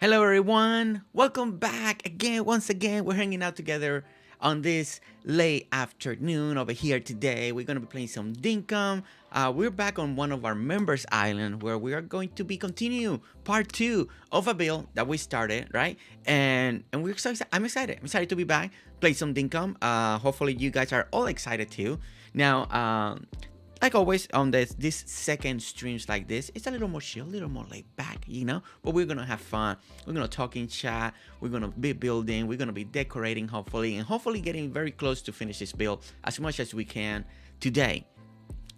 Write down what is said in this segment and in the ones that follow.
Hello, everyone. Welcome back again. Once again, we're hanging out together on this late afternoon over here today. We're going to be playing some Dinkum. We're back on one of our members' island where we are going to be continue part two of a build that we started, right? And we're so excited. I'm excited. I'm excited to be back, play some Dinkum. Hopefully, you guys are all excited too. Now, like always on this second streams like this, it's a little more chill, a little more laid back, but we're gonna have fun. We're gonna talk in chat, we're gonna be building, we're gonna be decorating, hopefully getting very close to finish this build as much as we can today.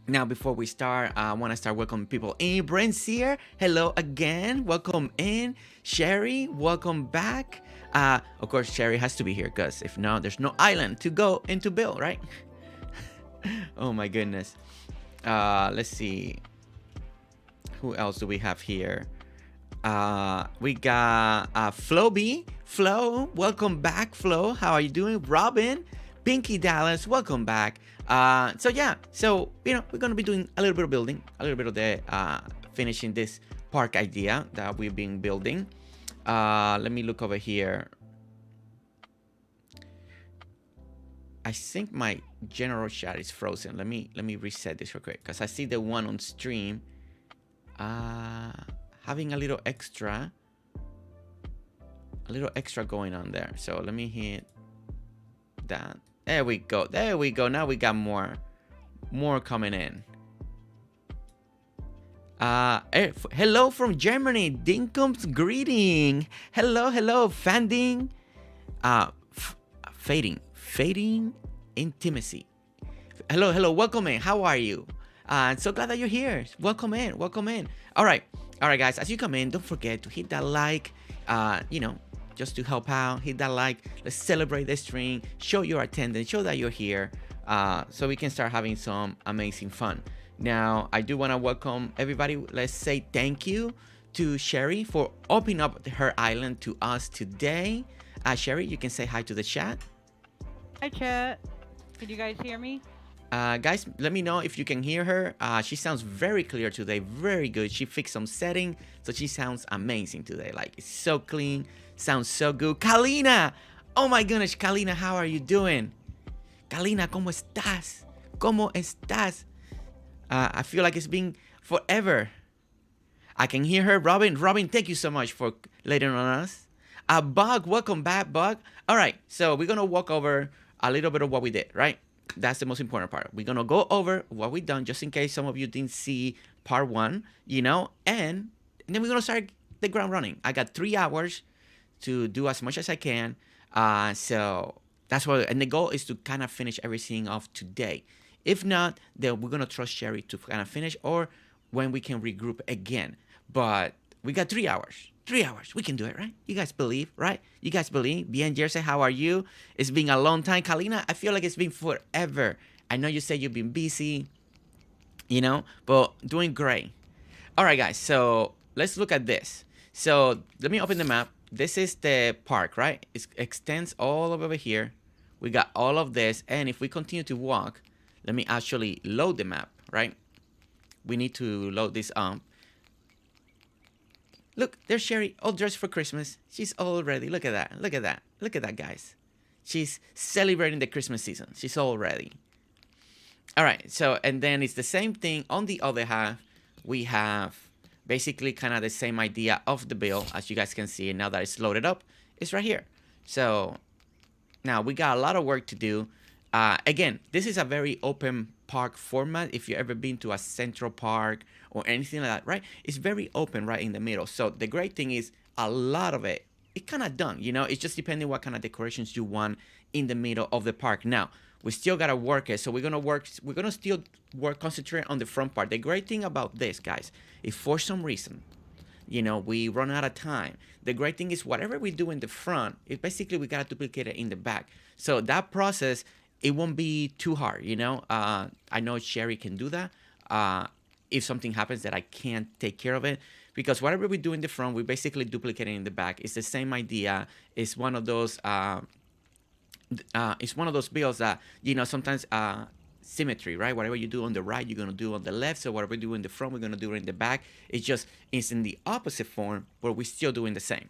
Now, before we start, I want to start welcoming people in. Brent's here. Hello again. Welcome in. Sherry, welcome back. Of course, Sherry has to be here because if not, there's no island to go into build, right? Oh my goodness. Let's see. Who else do we have here? We got Flo B. Flo, welcome back, Flo. How are you doing? Robin, Pinky Dallas, welcome back. So we're gonna be doing a little bit of building, a little bit of the finishing this park idea that we've been building. Let me look over here. I think my general chat is frozen. Let me reset this real quick because I see the one on stream having a little extra going on there. So let me hit that. There we go. Now we got more coming in. Hello from Germany. Dinkum's greeting. Hello, Fanding. Fading intimacy. Hello, welcome in. How are you? So glad that you're here. Welcome in. All right, guys. As you come in, don't forget to hit that like. Just to help out, hit that like. Let's celebrate the stream. Show your attendance. Show that you're here. So we can start having some amazing fun. Now, I do want to welcome everybody. Let's say thank you to Sherry for opening up her island to us today. Sherry, you can say hi to the chat. Hi, chat. Can you guys hear me? Guys, let me know if you can hear her. She sounds very clear today, very good. She fixed some setting, so she sounds amazing today. Like, it's so clean, sounds so good. Kalina! Oh my goodness, Kalina, how are you doing? Kalina, ¿cómo estás? ¿Cómo estás? I feel like it's been forever. I can hear her. Robin, thank you so much for letting on us. Bug, welcome back, Bug. All right, so we're going to walk over a little bit of what we did, right? That's the most important part. We're going to go over what we've done just in case some of you didn't see part one, and then we're going to start the ground running. I got 3 hours to do as much as I can. So that's what, and the goal is to kind of finish everything off today. If not, then we're going to trust Sherry to kind of finish or when we can regroup again. But we got 3 hours. 3 hours. We can do it, right? You guys believe, right? You guys believe? Bien, Jersey, how are you? It's been a long time. Kalina, I feel like it's been forever. I know you said you've been busy, but doing great. All right, guys. So let's look at this. So let me open the map. This is the park, right? It extends all over here. We got all of this. And if we continue to walk, let me actually load the map, right? We need to load this up. Look, there's Sherry, all dressed for Christmas. She's all ready. Look at that, guys. She's celebrating the Christmas season. She's all ready. All right, so, and then it's the same thing. On the other half, we have basically kind of the same idea of the build. As you guys can see, now that it's loaded up, it's right here. So, now we got a lot of work to do. Again, this is a very open park format. If you've ever been to a central park or anything like that, right? It's very open right in the middle. So the great thing is a lot of it kind of done, It's just depending what kind of decorations you want in the middle of the park. Now, we still got to work it. So we're going to still concentrate on the front part. The great thing about this, guys, is for some reason, we run out of time. The great thing is whatever we do in the front, it basically we got to duplicate it in the back. So that process, it won't be too hard, I know Sherry can do that. If something happens that I can't take care of it, because whatever we do in the front, we basically duplicate it in the back. It's the same idea. It's one of those builds that sometimes symmetry, right? Whatever you do on the right, you're gonna do on the left. So whatever we do in the front, we're gonna do it in the back. It's in the opposite form, but we're still doing the same.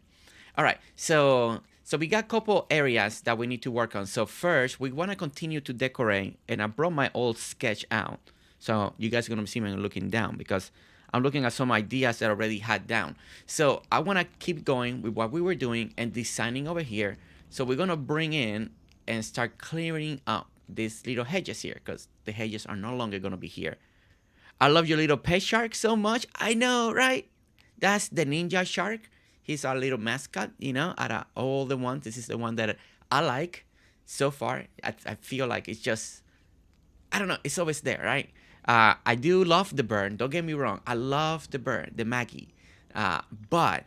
All right. So we got a couple areas that we need to work on. So first, we want to continue to decorate, and I brought my old sketch out. So you guys are gonna see me looking down because I'm looking at some ideas that I already had down. So I want to keep going with what we were doing and designing over here. So we're gonna bring in and start clearing up these little hedges here because the hedges are no longer gonna be here. I love your little pet shark so much. I know, right? That's the ninja shark. He's our little mascot, out of all the ones. This is the one that I like so far. I feel like it's just, I don't know, it's always there, right? I do love the bird. Don't get me wrong. I love the bird, the Maggie. But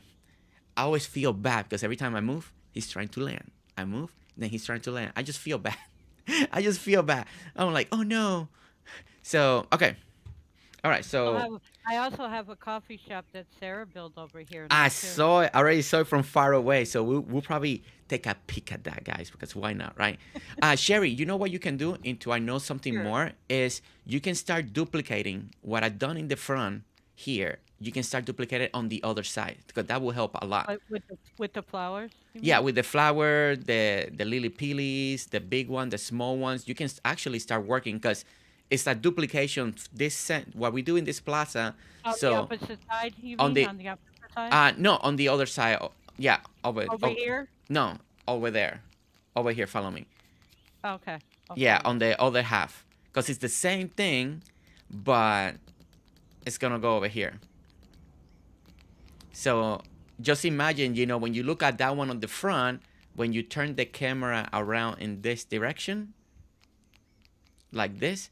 I always feel bad because every time I move, he's trying to land. I move, then he's trying to land. I just feel bad. I just feel bad. I'm like, oh no. So, okay. All right. So I also have a coffee shop that Sarah built over here I now too. saw it. I already saw it from far away. So we'll probably take a peek at that, guys, because why not, right? Sherry, you know what you can do? Into I know something Sure. more is you can start duplicating what I've done in the front here. You can start duplicating it on the other side because that will help a lot. With the flowers, you Yeah, mean? with the flower, the lily pillies, the big one, the small ones, you can actually start working because it's a duplication. What we do in this plaza. On the So opposite side, you on mean? the On the opposite side? no, on the other side. Yeah, Over here? no, over there, over here. Follow me. Okay. I'll Yeah, follow on you. the other half, because it's the same thing, but it's gonna go over here. So just imagine, when you look at that one on the front, when you turn the camera around in this direction, like this,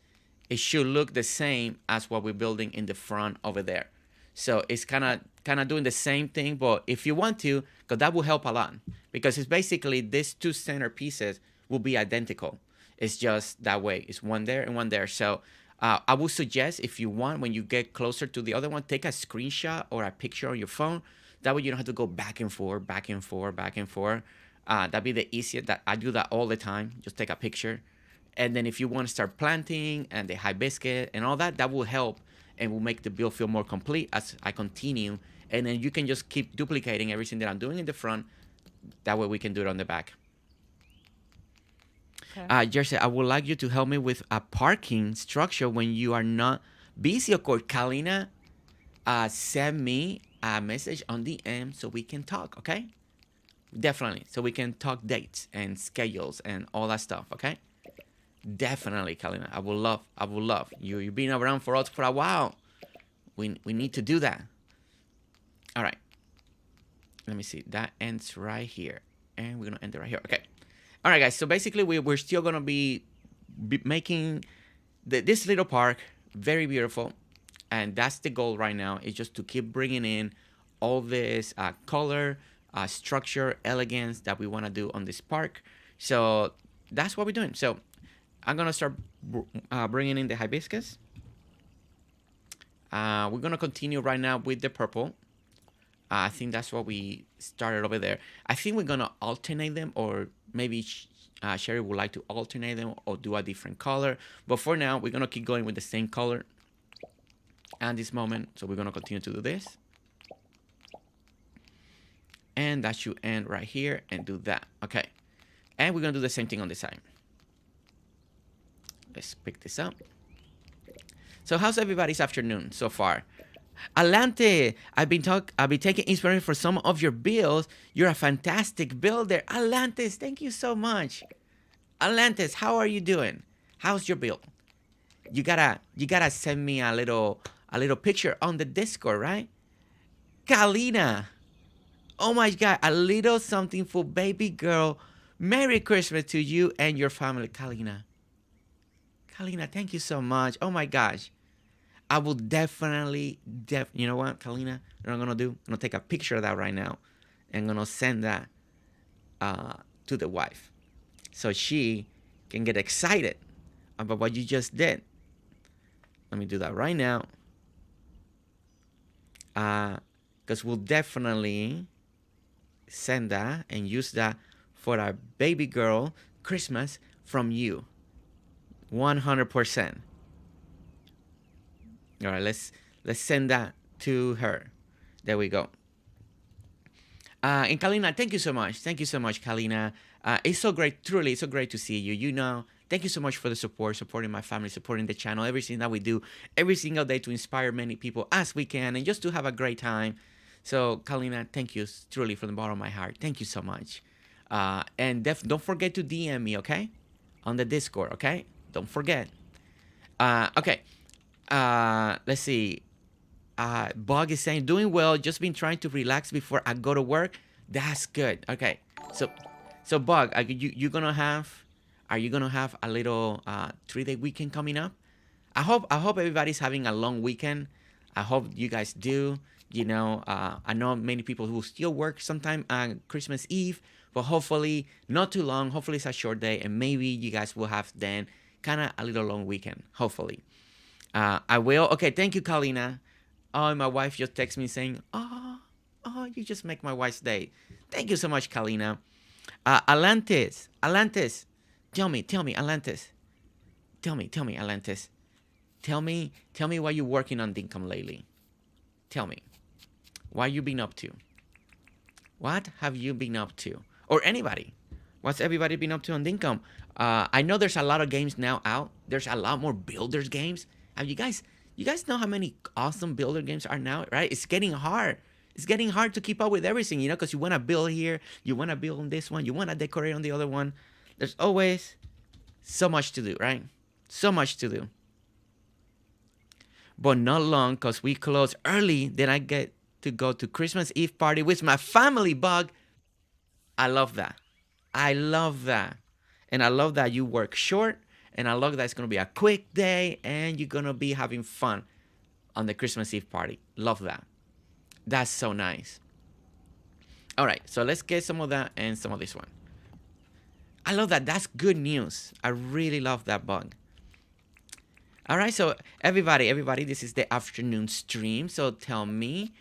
it should look the same as what we're building in the front over there. So it's kind of doing the same thing, but if you want to, because that will help a lot, because it's basically these two center pieces will be identical. It's just that way. It's one there and one there. So I would suggest if you want, when you get closer to the other one, take a screenshot or a picture on your phone. That way you don't have to go back and forth, back and forth, back and forth. That'd be the easiest. That I do that all the time. Just take a picture, and then if you want to start planting and the hibiscus and all that, that will help and will make the build feel more complete as I continue. And then you can just keep duplicating everything that I'm doing in the front. That way we can do it on the back. Okay. Jersey, I would like you to help me with a parking structure when you are not busy. Of course, Kalina, send me a message on the DM so we can talk, okay? Definitely. So we can talk dates and schedules and all that stuff, okay? Definitely, Kalina. I would love. You've been around for us for a while. We need to do that. All right. Let me see. That ends right here. And we're going to end it right here. Okay. All right, guys. So basically, we're still going to be making this little park very beautiful. And that's the goal right now, is just to keep bringing in all this color, structure, elegance that we want to do on this park. So that's what we're doing. So I'm going to start bringing in the hibiscus. We're going to continue right now with the purple. I think that's what we started over there. I think we're going to alternate them, or maybe Sherry would like to alternate them or do a different color. But for now, we're going to keep going with the same color at this moment. So we're going to continue to do this. And that should end right here and do that. Okay. And we're going to do the same thing on this side. Let's pick this up. So how's everybody's afternoon so far? Alante, I've been taking inspiration for some of your builds. You're a fantastic builder. Alantes, thank you so much. Alantes, how are you doing? How's your build? You gotta send me a little picture on the Discord, right? Kalina. Oh my god, a little something for baby girl. Merry Christmas to you and your family, Kalina. Kalina, thank you so much. Oh my gosh. I will definitely, you know what, Kalina? What I'm gonna do? I'm gonna take a picture of that right now, and I'm gonna send that to the wife, so she can get excited about what you just did. Let me do that right now, because we'll definitely send that and use that for our baby girl Christmas from you, 100%. All right, let's send that to her. There we go. And Kalina, thank you so much. Thank you so much, Kalina. It's so great, truly, it's so great to see you. Thank you so much for the support, supporting my family, supporting the channel, everything that we do every single day to inspire many people as we can and just to have a great time. So, Kalina, thank you truly from the bottom of my heart. Thank you so much. And don't forget to DM me, okay? On the Discord, okay? Don't forget. Okay. Let's see. Bug is saying, doing well, just been trying to relax before I go to work. That's good. Okay. So Bug, are you gonna have a little 3-day weekend coming up? I hope everybody's having a long weekend. I hope you guys do. I know many people who still work sometime on Christmas Eve, but hopefully not too long. Hopefully it's a short day, and maybe you guys will have then kind of a little long weekend. Hopefully, I will. Okay, thank you, Kalina. Oh, my wife just texted me saying, "Oh, you just make my wife's day." Thank you so much, Kalina. Atlantis, tell me, Atlantis, tell me, Atlantis, tell me why you're working on Dinkum lately. Tell me, what you been up to? What have you been up to? Or anybody? What's everybody been up to on Dinkum? I know there's a lot of games now out. There's a lot more builders games. Have you guys know how many awesome builder games are now, right? It's getting hard. It's getting hard to keep up with everything, because you want to build here, you want to build on this one, you want to decorate on the other one. There's always so much to do, right? So much to do. But not long, because we close early, then I get to go to Christmas Eve party with my family, Bug. I love that. I love that. And I love that you work short, and I love that it's going to be a quick day, and you're going to be having fun on the Christmas Eve party. Love that. That's so nice. All right, so let's get some of that and some of this one. I love that. That's good news. I really love that, Bug. All right, so everybody, this is the afternoon stream. So tell me,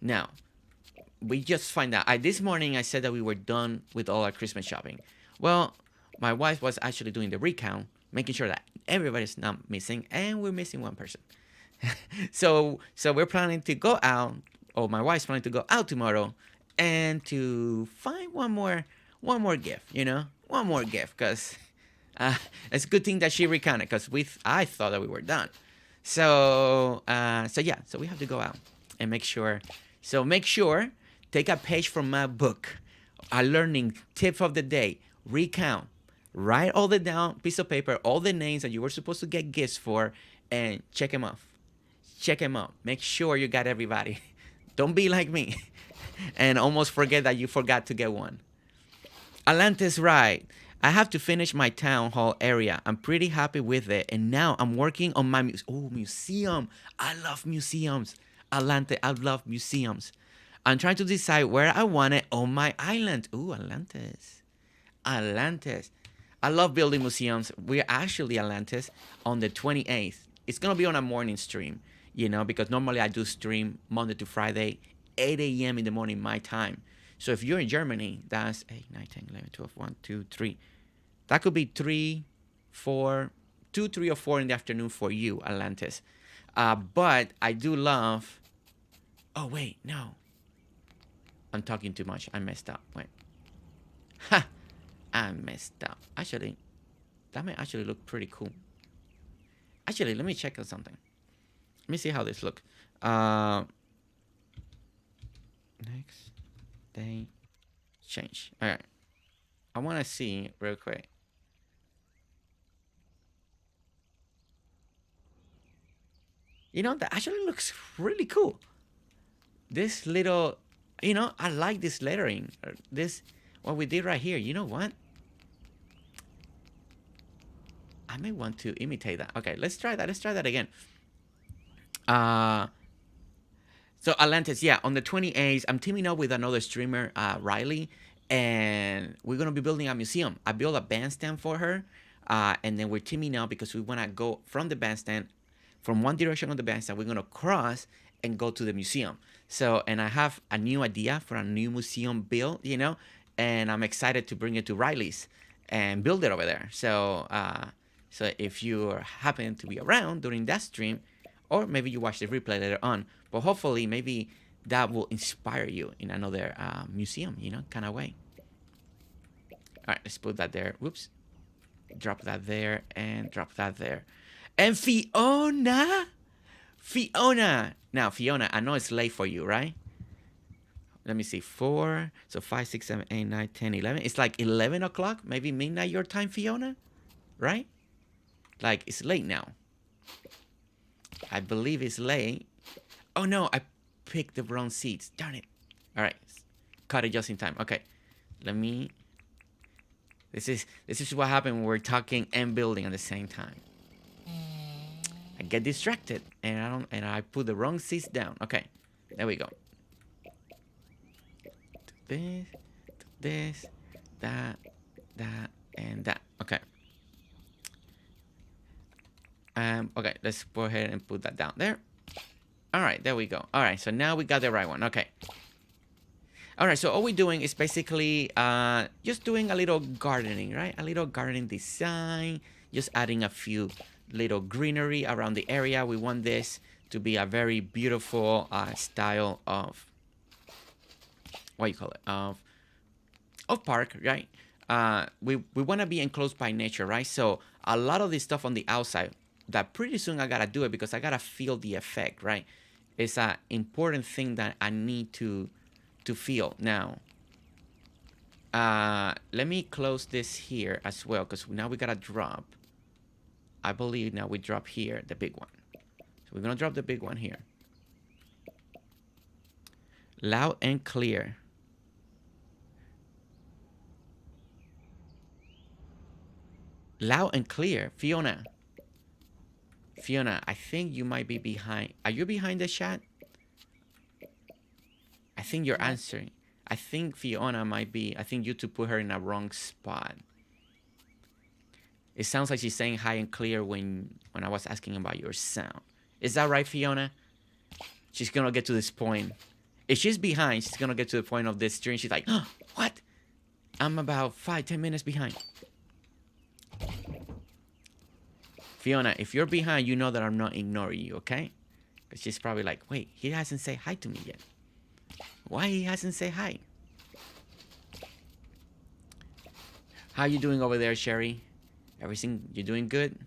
now, we just find out. This morning I said that we were done with all our Christmas shopping. Well, my wife was actually doing the recount, making sure that everybody's not missing, and we're missing one person. So we're planning to go out, or my wife's planning to go out tomorrow, and to find one more gift, one more gift, because it's a good thing that she recounted, because I thought that we were done. So we have to go out and make sure. So make sure, take a page from my book, a learning tip of the day, recount, write all the down piece of paper, all the names that you were supposed to get gifts for, and check them off. Make sure you got everybody. Don't be like me and almost forget that you forgot to get one. Atlantis, right. I have to finish my town hall area. I'm pretty happy with it. And now I'm working on my museum. I love museums. Atlantis, I love museums. I'm trying to decide where I want it on my island. Ooh, Atlantis. I love building museums. We're actually, Atlantis, on the 28th. It's going to be on a morning stream, because normally I do stream Monday to Friday, 8 a.m. in the morning, my time. So if you're in Germany, that's 8, 9, 10, 11, 12, 1, 2, 3. That could be 3, 4, 2, 3, or 4 in the afternoon for you, Atlantis. But I do love... Oh, wait, no. I'm talking too much. I messed up. Wait. Ha! I messed up. Actually, that may actually look pretty cool. Actually, let me check on something. Let me see how this looks. Next day change. All right. I want to see real quick. That actually looks really cool. This little, I like this lettering. What we did right here. You know what? I may want to imitate that. Okay, let's try that again. So Atlantis, yeah, on the 28th, I'm teaming up with another streamer, Riley, and we're gonna be building a museum. I built a bandstand for her, and then we're teaming up because we wanna go from the bandstand, from one direction on the bandstand, we're gonna cross and go to the museum. So, and I have a new idea for a new museum build, and I'm excited to bring it to Riley's and build it over there. So, so if you happen to be around during that stream, or maybe you watch the replay later on, but hopefully maybe that will inspire you in another museum, you know, kind of way. All right, let's put that there. Whoops. Drop that there and drop that there. And Fiona. Now, Fiona, I know it's late for you, right? Let me see. 4. So 5, 6, 7, 8, 9, 10, 11. It's like 11 o'clock, maybe midnight your time, Fiona, right? Like, it's late now. I believe it's late. Oh, no, I picked the wrong seats. Darn it. All right. Cut it just in time. Okay. Let me... This is what happened when we're talking and building at the same time. I get distracted and I put the wrong seats down. Okay. There we go. This, that, and that. Okay. Okay, let's go ahead and put that down there. All right, there we go. All right, so now we got the right one. Okay. All right, so all we're doing is basically just doing a little gardening, right? A little gardening design, just adding a few little greenery around the area. We want this to be a very beautiful style of, what you call it, of park, right? We want to be enclosed by nature, right? So a lot of this stuff on the outside, that pretty soon I gotta do it because I gotta feel the effect, right? It's an important thing that I need to feel. Now, let me close this here as well, because now we gotta drop. I believe now we drop here the big one. So we're gonna drop the big one here. Loud and clear. Loud and clear. Fiona, I think you might be behind. Are you behind the chat? I think you're answering. I think Fiona might be. I think YouTube put her in a wrong spot. It sounds like she's saying hi and clear when I was asking about your sound. Is that right, Fiona? She's gonna get to this point. If she's behind, she's gonna get to the point of this stream. She's like, oh, what? I'm about 5-10 minutes behind. Fiona, if you're behind, you know that I'm not ignoring you, okay? Because she's probably like, wait, he hasn't said hi to me yet. Why he hasn't said hi? How you doing over there, Sherry? Everything, you doing good?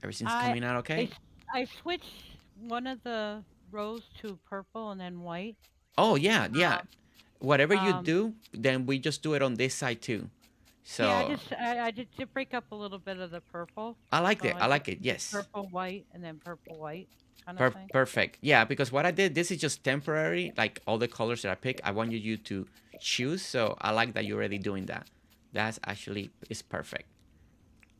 Everything's coming out okay? I switched one of the rows to purple and then white. Oh, yeah, yeah. Whatever you do, then we just do it on this side too. So yeah, I did break up a little bit of the purple. I like it. I like it. Yes. Purple, white, and then purple, white. Kind of thing. Perfect. Yeah, because what I did, this is just temporary. Like all the colors that I pick, I want you to choose. So I like that you're already doing that. That's actually is perfect.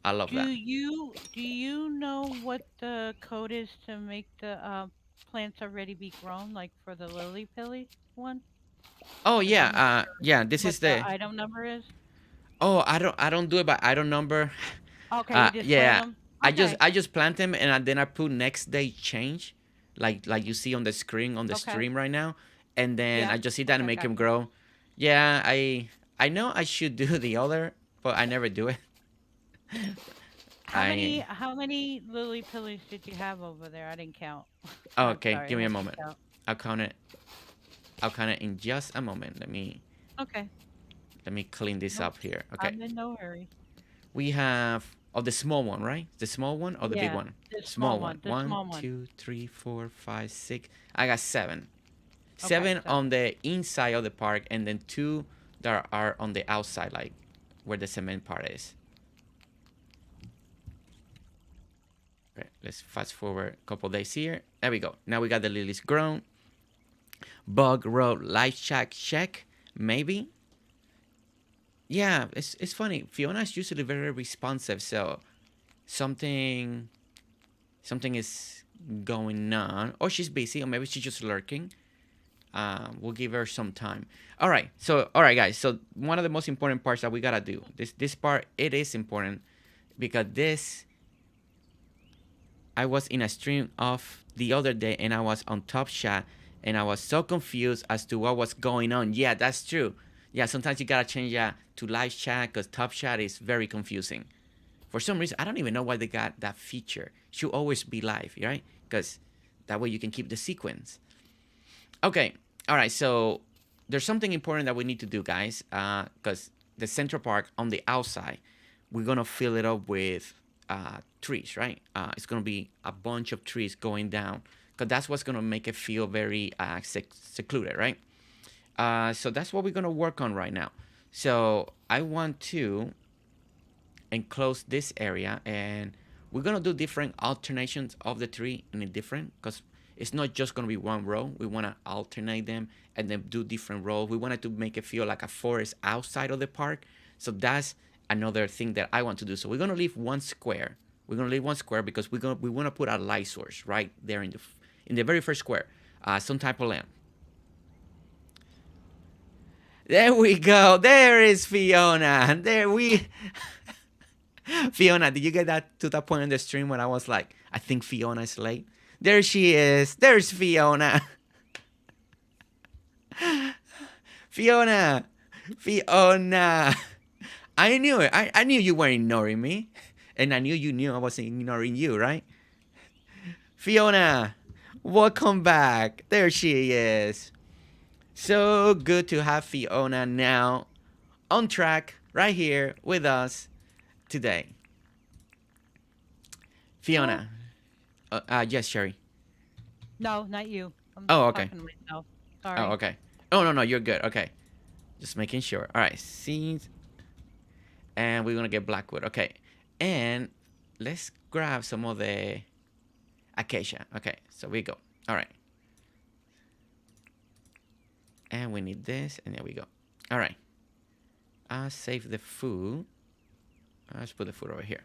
I love that. Do you know what the code is to make the plants already be grown, like for the lily pilly one? Oh yeah, yeah. This is the item number is. Oh, I don't do it by item number. Okay. You just yeah. them? Okay. I just plant them and then I put next day change, like you see on the screen on the stream right now, and then I just see that and make them grow. Yeah, I know I should do the other, but I never do it. How many lily pillies did you have over there? I didn't count. Oh, okay, give me a moment. I'll count it. I'll count it in just a moment. Let me clean this up here. Okay. I'm in no hurry. We have the small one, right? The small one or the big one? The small one. 1, 2, 3, 4, 5, 6. I got 7. 7 on the inside of the park, and then 2 that are on the outside, like where the cement part is. Okay, let's fast forward a couple days here. There we go. Now we got the lilies grown. Bug road light check, maybe. Yeah, it's funny. Fiona's usually very responsive, so something is going on, or she's busy, or maybe she's just lurking. We'll give her some time. All right, guys. So one of the most important parts that we gotta do, this part, it is important because I was in a stream of the other day and I was on Top Shot and I was so confused as to what was going on. Yeah, that's true. Yeah, sometimes you gotta change that to live chat because Top Chat is very confusing. For some reason, I don't even know why they got that feature. Should always be live, right? Because that way you can keep the sequence. Okay, All right, so there's something important that we need to do, guys, because the Central Park on the outside, we're gonna fill it up with trees, right? It's gonna be a bunch of trees going down, because that's what's gonna make it feel very secluded, right? So that's what we're gonna work on right now. So I want to enclose this area, and we're gonna do different alternations of the tree in a different, because it's not just gonna be one row. We wanna alternate them and then do different rows. We wanted to make it feel like a forest outside of the park. So that's another thing that I want to do. So we're gonna leave one square. We're gonna leave one square because we wanna put a light source right there in the very first square. Some type of lamp. There we go. There is Fiona. There we. Fiona, did you get that to that point in the stream when I was like, I think Fiona is late? There she is. There's Fiona. Fiona. Fiona. I knew it. I knew you were ignoring me. And I knew you knew I wasn't ignoring you, right? Fiona, welcome back. There she is. So good to have Fiona now on track right here with us today. Fiona. Yes, Sherry. No, not you. I'm Oh, okay. talking to myself. Sorry. Oh, okay. Oh, no, you're good. Okay. Just making sure. All right. Seeds. And we're going to get blackwood. Okay. And let's grab some of the acacia. Okay. So we go. All right. And we need this. And there we go. All right. I'll save the food. Let's put the food over here.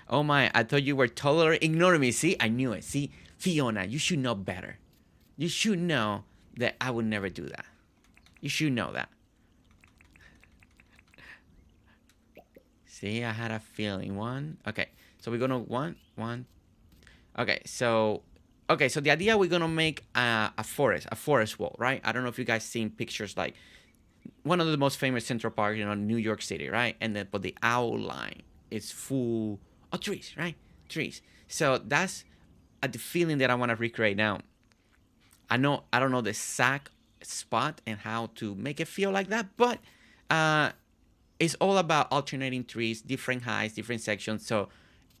Oh my, I thought you were totally ignoring me. See, I knew it. See, Fiona, you should know better. You should know that I would never do that. You should know that. See, I had a feeling. One. Okay, so we're gonna one. Okay, so the idea, we're gonna make a forest wall, right? I don't know if you guys seen pictures like one of the most famous Central Park, New York City, right? And then, but the outline is full of trees, right? Trees. So that's the feeling that I want to recreate now. I don't know the exact spot and how to make it feel like that, but it's all about alternating trees, different heights, different sections. So,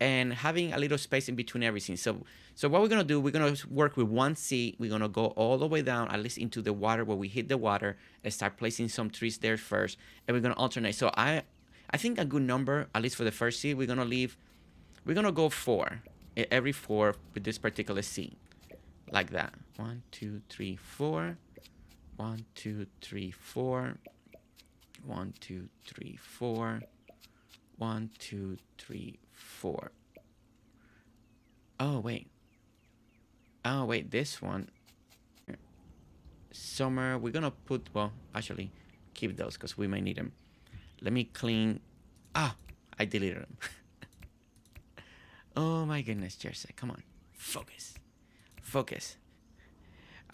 and having a little space in between everything. So what we're gonna do, we're gonna work with one seed. We're gonna go all the way down, at least into the water, where we hit the water, and start placing some trees there first, and we're gonna alternate. So I think a good number, at least for the first seed, we're gonna go 4, every 4 with this particular seed, like that. 1, 2, 3, 4. 1, 2, 3, 4. 1, 2, 3, 4. 1, 2, 3, 4. Oh wait, this one. Summer, we're gonna put, well, actually, keep those because we may need them. Let me clean. I deleted them. Oh my goodness, Jersey, come on. Focus.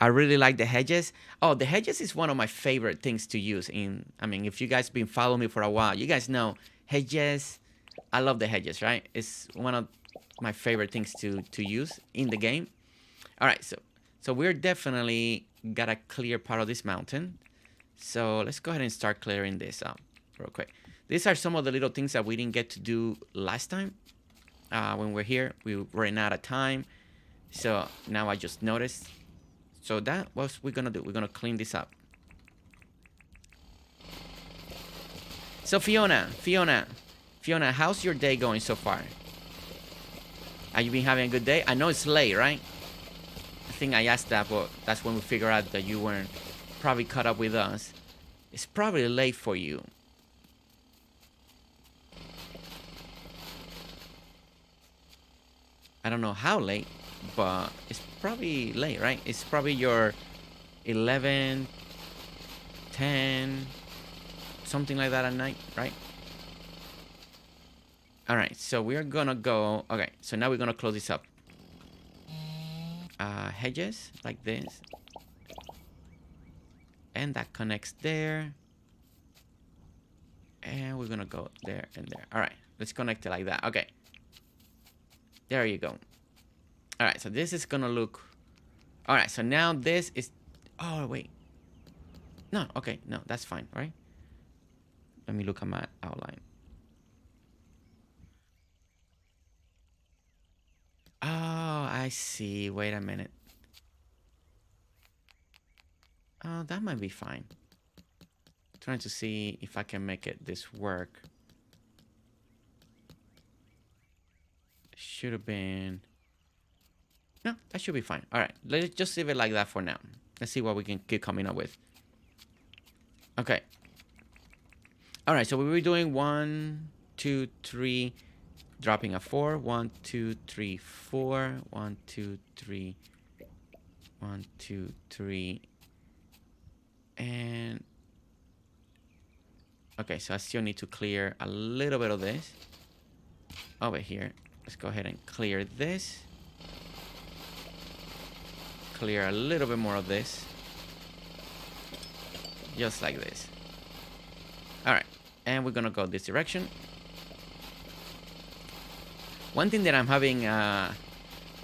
I really like the hedges. Oh, the hedges is one of my favorite things to use if you guys been following me for a while, you guys know hedges. I love the hedges, right? It's one of my favorite things to use in the game. All right, so we're definitely got to clear part of this mountain. So let's go ahead and start clearing this up real quick. These are some of the little things that we didn't get to do last time. When we're here, we ran out of time. So now I just noticed. So that what we're gonna do. We're gonna clean this up. So Fiona, how's your day going so far? Have you been having a good day? I know it's late, right? I think I asked that, but that's when we figured out that you weren't probably caught up with us. It's probably late for you. I don't know how late, but it's probably late, right? It's probably your 11, 10, something like that at night, right? All right, so we're gonna go. Okay, so now we're gonna close this up. Hedges like this, and that connects there, and we're gonna go there and there. All right, let's connect it like that. Okay, there you go. All right, so this is gonna look. All right, so now this is. Oh wait, No, okay, no, that's fine, right? Let me look at my outline. Oh, I see. Wait a minute. Oh, that might be fine. Trying to see if I can make it this work. Should have been. No, that should be fine. All right, let's just leave it like that for now. Let's see what we can keep coming up with. Okay. All right, so we were doing 1, 2, 3, dropping a 4. 1, 2, 3, 4. 1, 2, 3. 1, 2, 3. And okay, so I still need to clear a little bit of this over here. Let's go ahead and clear this. Clear a little bit more of this. Just like this. All right, and we're gonna go this direction. One thing that I'm having that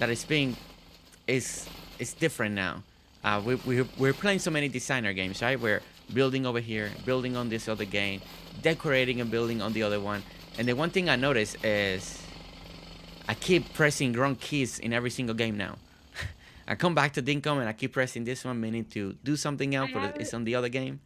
is being is different now. We're playing so many designer games, right? We're building over here, building on this other game, decorating and building on the other one. And the one thing I noticed is I keep pressing wrong keys in every single game now. I come back to Dinkum and I keep pressing this one, meaning to do something else, but it's on the other game.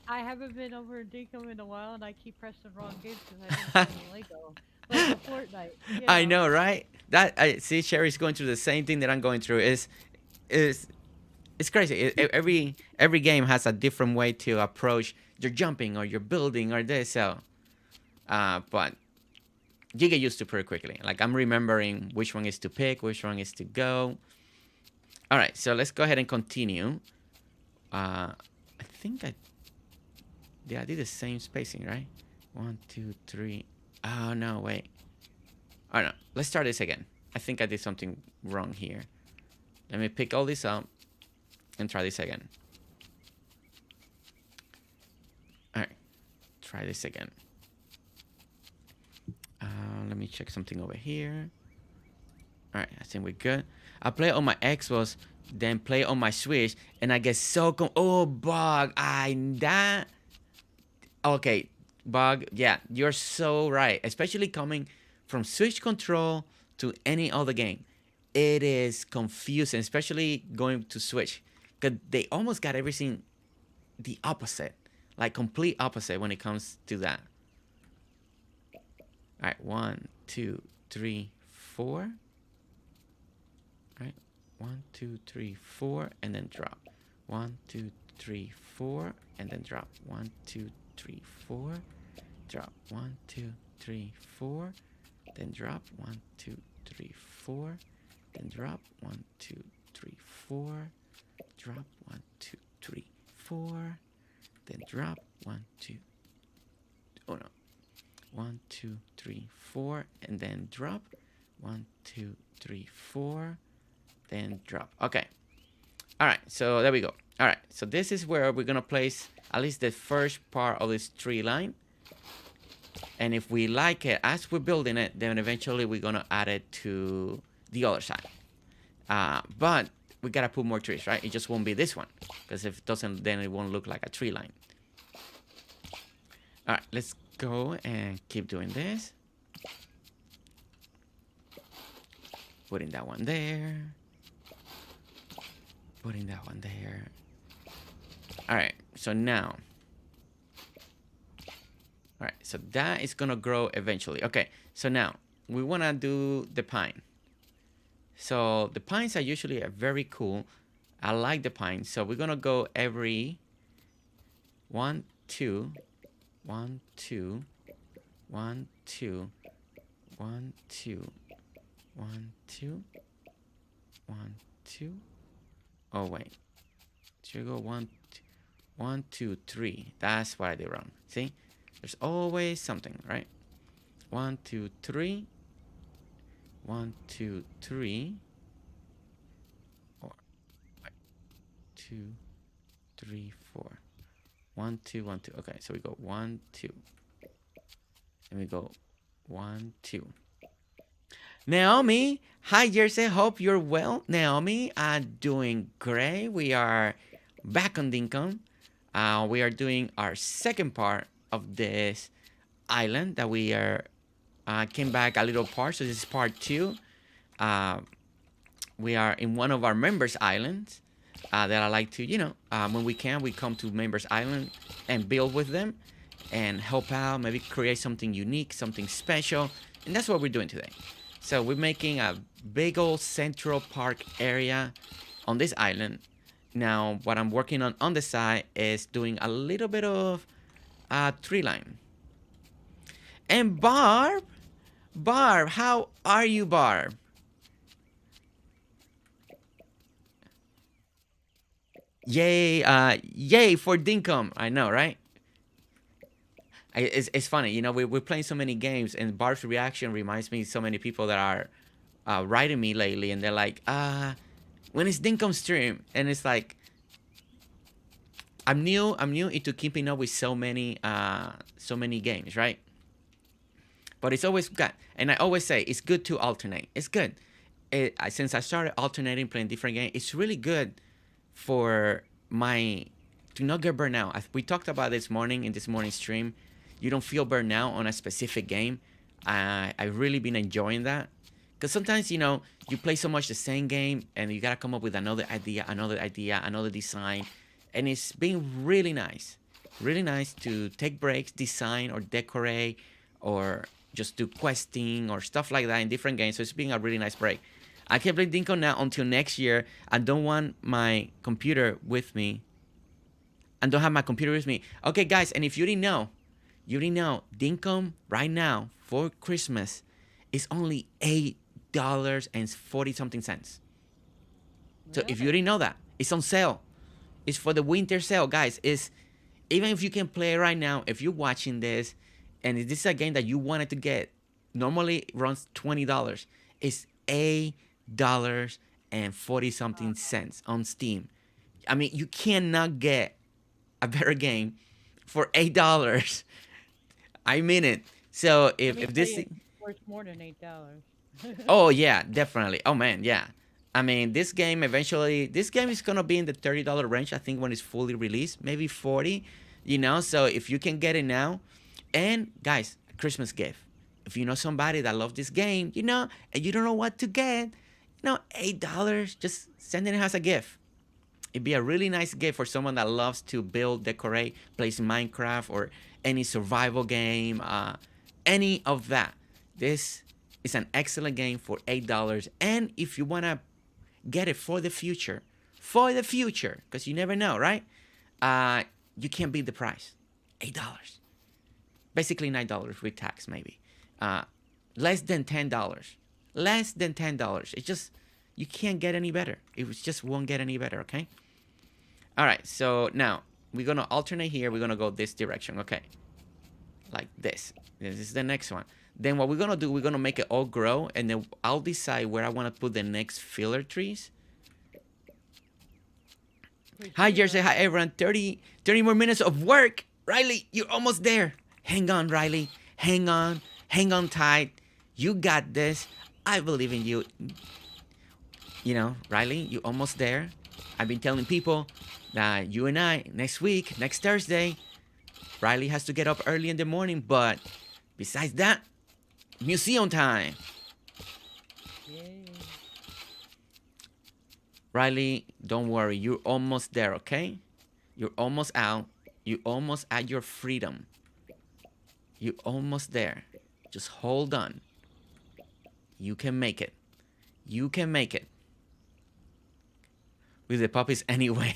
I haven't been over in Dinkum in a while, and I keep pressing the wrong games because I didn't play Lego. Like the Fortnite. You know? I know, right? That I see. Sherry's going through the same thing that I'm going through. Is it's crazy. Every game has a different way to approach your jumping or your building or this. So, but you get used to pretty quickly. Like I'm remembering which one is to pick, which one is to go. All right, so let's go ahead and continue. I think I did the same spacing, right? 1, 2, 3. Oh no, wait. Oh no, let's start this again. I think I did something wrong here. Let me pick all this up and try this again. All right, try this again. Let me check something over here. All right, I think we're good. I play on my Xbox, then play on my Switch, and I get so oh, bug. Okay, bug. Yeah, you're so right. Especially coming from Switch control to any other game, it is confusing. Especially going to Switch, because they almost got everything the opposite, like complete opposite when it comes to that. All right, 1, 2, 3, 4. Right, 1, 2, 3, 4, and then drop. 1, 2, 3, 4, and then drop. 1, 2, 3, 4, drop. 1, 2, 3, 4, then drop. 1, 2, 3, 4, then drop. 1, 2, 3, 4, drop. 1, 2, 3, 4, then drop. 1, 2. Oh no. 1, 2, 3, 4, and then drop. 1, 2, 3, 4. Then drop. Okay. All right. So there we go. All right. So this is where we're going to place at least the first part of this tree line. And if we like it as we're building it, then eventually we're going to add it to the other side. But we got to put more trees, right? It just won't be this one. Because if it doesn't, then it won't look like a tree line. All right. Let's go and keep doing this. Putting that one there. Putting that one there. All right, so now. All right, so that is gonna grow eventually. Okay, so now we wanna do the pine. So the pines are usually very cool. I like the pines, so we're gonna go every 1, 2, 1, 2, 1, 2, 1, 2, 1, 2, 1, 2. Oh wait, should go 1, 1, 2, 3. That's what I did wrong. See, there's always something, right? 1, 2, 3. 1, 2, 3. Or 2, 3, 4. 1, 2, 1, 2. Okay, so we go 1, 2. And we go 1, 2. Naomi, hi Jersey, hope you're well. Naomi, I'm doing great. We are back on Dinkum. We are doing our second part of this island that we are came back a little part. So this is part two. Uh, we are in one of our members' islands that I like to, when we can, we come to members' island and build with them and help out, maybe create something unique, something special. And that's what we're doing today. So we're making a big old central park area on this island. Now, what I'm working on the side is doing a little bit of tree line. And Barb, how are you, Barb? Yay, yay for Dinkum. I know, right? It's funny, we're playing so many games, and Barb's reaction reminds me of so many people that are writing me lately, and they're like, when is Dinkum stream? And it's like, I'm new into keeping up with so many games, right? But it's always good, and I always say it's good to alternate. It's good. Since I started alternating playing different games, it's really good for my to not get burned out. As we talked about this morning in this morning stream, you don't feel burned out on a specific game. I've really been enjoying that, because sometimes you play so much the same game and you gotta come up with another idea, another design, and it's been really nice to take breaks, design or decorate, or just do questing or stuff like that in different games. So it's been a really nice break. I can play Dinko now until next year. I don't want my computer with me. I don't have my computer with me. Okay, guys, and if you didn't know, Dinkum right now for Christmas is only $8 and 40 something cents. So if you Really? didn't know that, it's on sale. It's for the winter sale, guys. It's even if you can play right now, if you're watching this, and this is a game that you wanted to get, normally it runs $20. It's $8 and 40 something cents on Steam. I mean, you cannot get a better game for $8. I mean it. So Let if me if tell this you, it's thing, worth more than $8. oh yeah, definitely. Oh man, yeah. I mean, this game is gonna be in the $30 range. I think when it's fully released, maybe 40. So if you can get it now, and guys, a Christmas gift. If you know somebody that loves this game, and you don't know what to get, $8, just send it as a gift. It'd be a really nice gift for someone that loves to build, decorate, plays Minecraft or any survival game, any of that. This is an excellent game for $8. And if you wanna get it for the future, because you never know, right? You can't beat the price, $8. Basically $9 with tax, maybe. Uh, Less than $10. Less than $10. It just you can't get any better. Just won't get any better. Okay. All right. So now we're gonna alternate here. We're gonna go this direction. Okay. Like this. This is the next one. Then what we're gonna do, we're gonna make it all grow, and then I'll decide where I wanna put the next filler trees. Hi, Appreciate Jersey. it. Hi, everyone. 30 more minutes of work. Riley, you're almost there. Hang on, Riley. Hang on. Hang on tight. You got this. I believe in you. Riley, you're almost there. I've been telling people that you and I, next week, next Thursday, Riley has to get up early in the morning. But besides that, museum time. Yay. Riley, don't worry. You're almost there, okay? You're almost out. You're almost at your freedom. You're almost there. Just hold on. You can make it. You can make it. With the puppies anyway.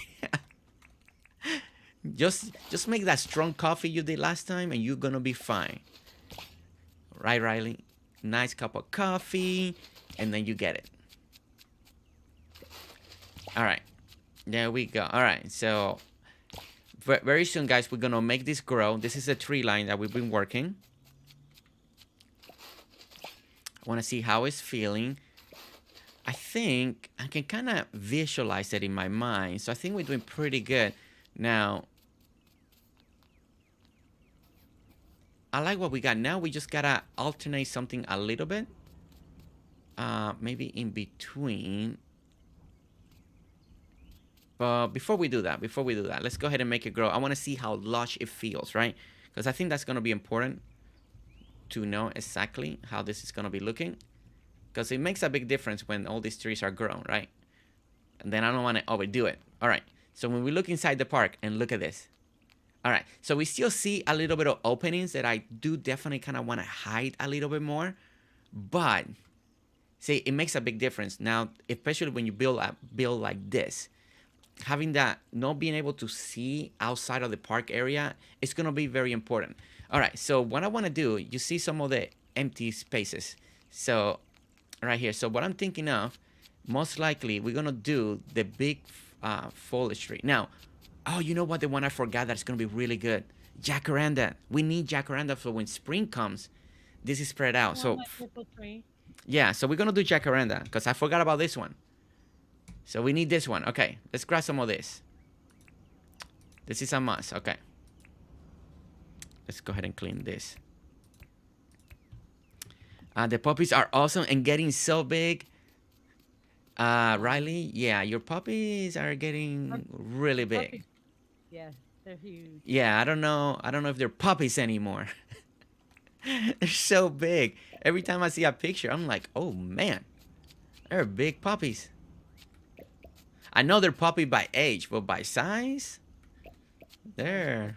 just make that strong coffee you did last time and you're gonna be fine. Right, Riley? Nice cup of coffee, and then you get it. All right. There we go. All right. So very soon, guys, we're gonna make this grow. This is a tree line that we've been working. I want to see how it's feeling. I think I can kind of visualize it in my mind. So I think we're doing pretty good. Now, I like what we got. Now we just gotta alternate something a little bit. Maybe in between. But before we do that, let's go ahead and make it grow. I want to see how lush it feels, right? Because I think that's going to be important to know exactly how this is going to be looking. Because it makes a big difference when all these trees are grown, right? And then I don't want to overdo it. All right. So when we look inside the park and look at this. All right. So we still see a little bit of openings that I do definitely kind of want to hide a little bit more. But see, it makes a big difference now, especially when you build like this. Having that, not being able to see outside of the park area, is going to be very important. All right. So what I want to do, you see some of the empty spaces. So right here. So what I'm thinking of, most likely we're gonna do the big foliage tree. Now, oh, you know what? The one I forgot that's gonna be really good, jacaranda. We need jacaranda for when spring comes. This is spread out. Well, So my purple tree. yeah, so we're gonna do jacaranda because I forgot about this one. So we need this one. Okay, let's grab some of this. This is a must. Okay, let's go ahead and clean this. The puppies are awesome and getting so big. Riley, yeah, your puppies are getting really big. Puppies. Yes, they're huge. Yeah, I don't know. I don't know if they're puppies anymore. They're so big. Every time I see a picture, I'm like, oh man, they're big puppies. I know they're puppy by age, but by size, they're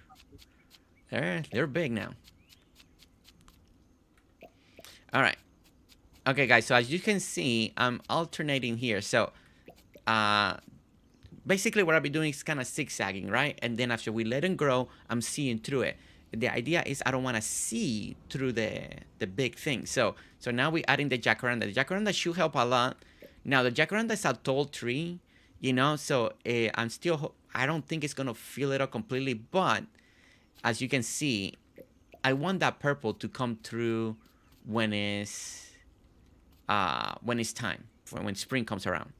they're big now. All right. Okay, guys. So as you can see, I'm alternating here. So, uh, basically what I'll be doing is kind of zigzagging, right? And then after we let them grow, I'm seeing through it. The idea is I don't want to see through the big thing. So now we're adding the jacaranda. The jacaranda should help a lot. Now the jacaranda is a tall tree, you know. So I don't think it's gonna fill it up completely. But as you can see, I want that purple to come through when it's time for when spring comes around.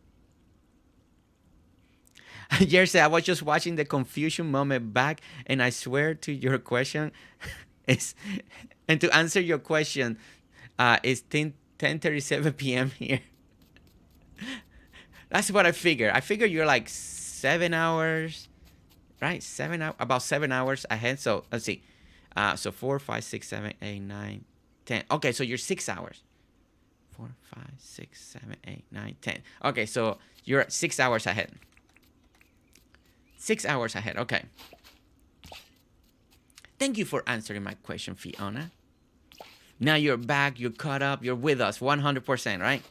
Jersey, I was just watching the confusion moment back, and I swear to your question is, and to answer your question, it's 10:37 p.m. here. That's what I figure. I figure you're like 7 hours, right? About 7 hours ahead. So let's see. So 4, 5, 6, 7, 8, 9, 10. Okay, so you're 6 hours. 4, 5, 6, 7, 8, 9, 10. Okay, so you're 6 hours ahead. 6 hours ahead. Okay. Thank you for answering my question, Fiona. Now you're back. You're caught up. You're with us 100%, right?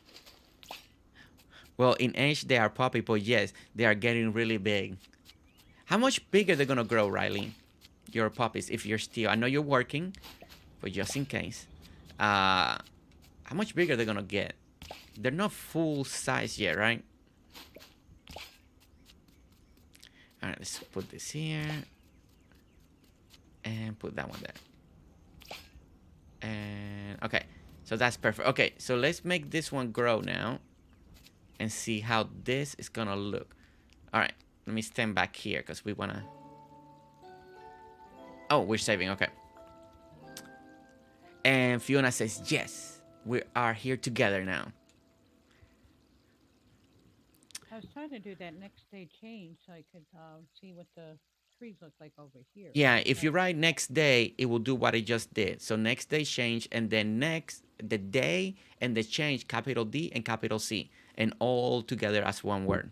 Well, in age, they are puppy, but yes, they are getting really big. How much bigger they're going to grow, Riley? Your puppies, if you're still... I know you're working, but just in case. How much bigger they're going to get? They're not full size yet, right? All right, let's put this here. And put that one there. And, okay. So that's perfect. Okay, so let's make this one grow now. And see how this is gonna look. All right, let me stand back here because we wanna... Oh, we're saving, okay. And Fiona says, yes, we are here together now. I was trying to do that next day change so I could see what the trees look like over here. Yeah, if you write next day, it will do what it just did. So next day change, and then next, the day and the change, capital D and capital C. And all together as one word.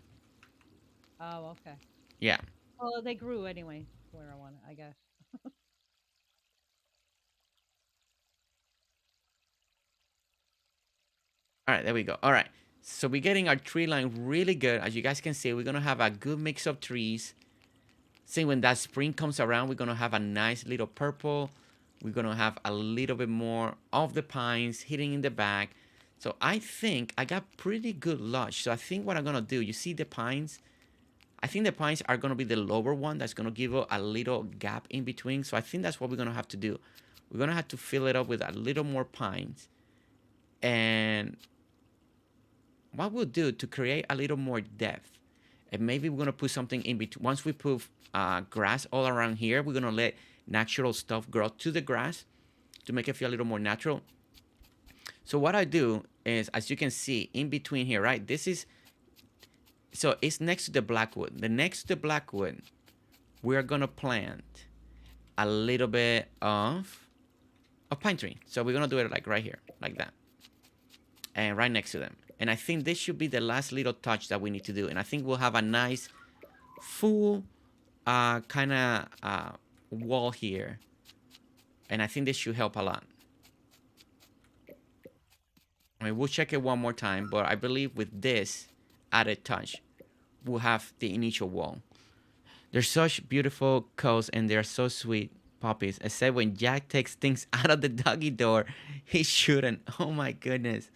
Oh, okay. Yeah. Well, they grew anyway, where I want it, I guess. All right, there we go. All right. So we're getting our tree line really good. As you guys can see, we're going to have a good mix of trees. See, when that spring comes around, we're going to have a nice little purple. We're going to have a little bit more of the pines hitting in the back. So I think I got pretty good lush. So I think what I'm going to do, you see the pines? I think the pines are going to be the lower one. That's going to give a little gap in between. So I think that's what we're going to have to do. We're going to have to fill it up with a little more pines. And what we'll do to create a little more depth, and maybe we're going to put something in between. Once we put grass all around here, we're going to let natural stuff grow to the grass to make it feel a little more natural. So what I do is, as you can see, in between here, right? This is So it's next to the blackwood. The next to the blackwood, we're gonna plant a little bit of pine tree. So we're gonna do it like right here, like that, and right next to them. And I think this should be the last little touch that we need to do. And I think we'll have a nice full kind of wall here. And I think this should help a lot. I mean, we'll check it one more time, but I believe with this added touch, we'll have the initial wall. They're such beautiful coats and they're so sweet puppies. Except when Jack takes things out of the doggy door, he shouldn't. Oh my goodness.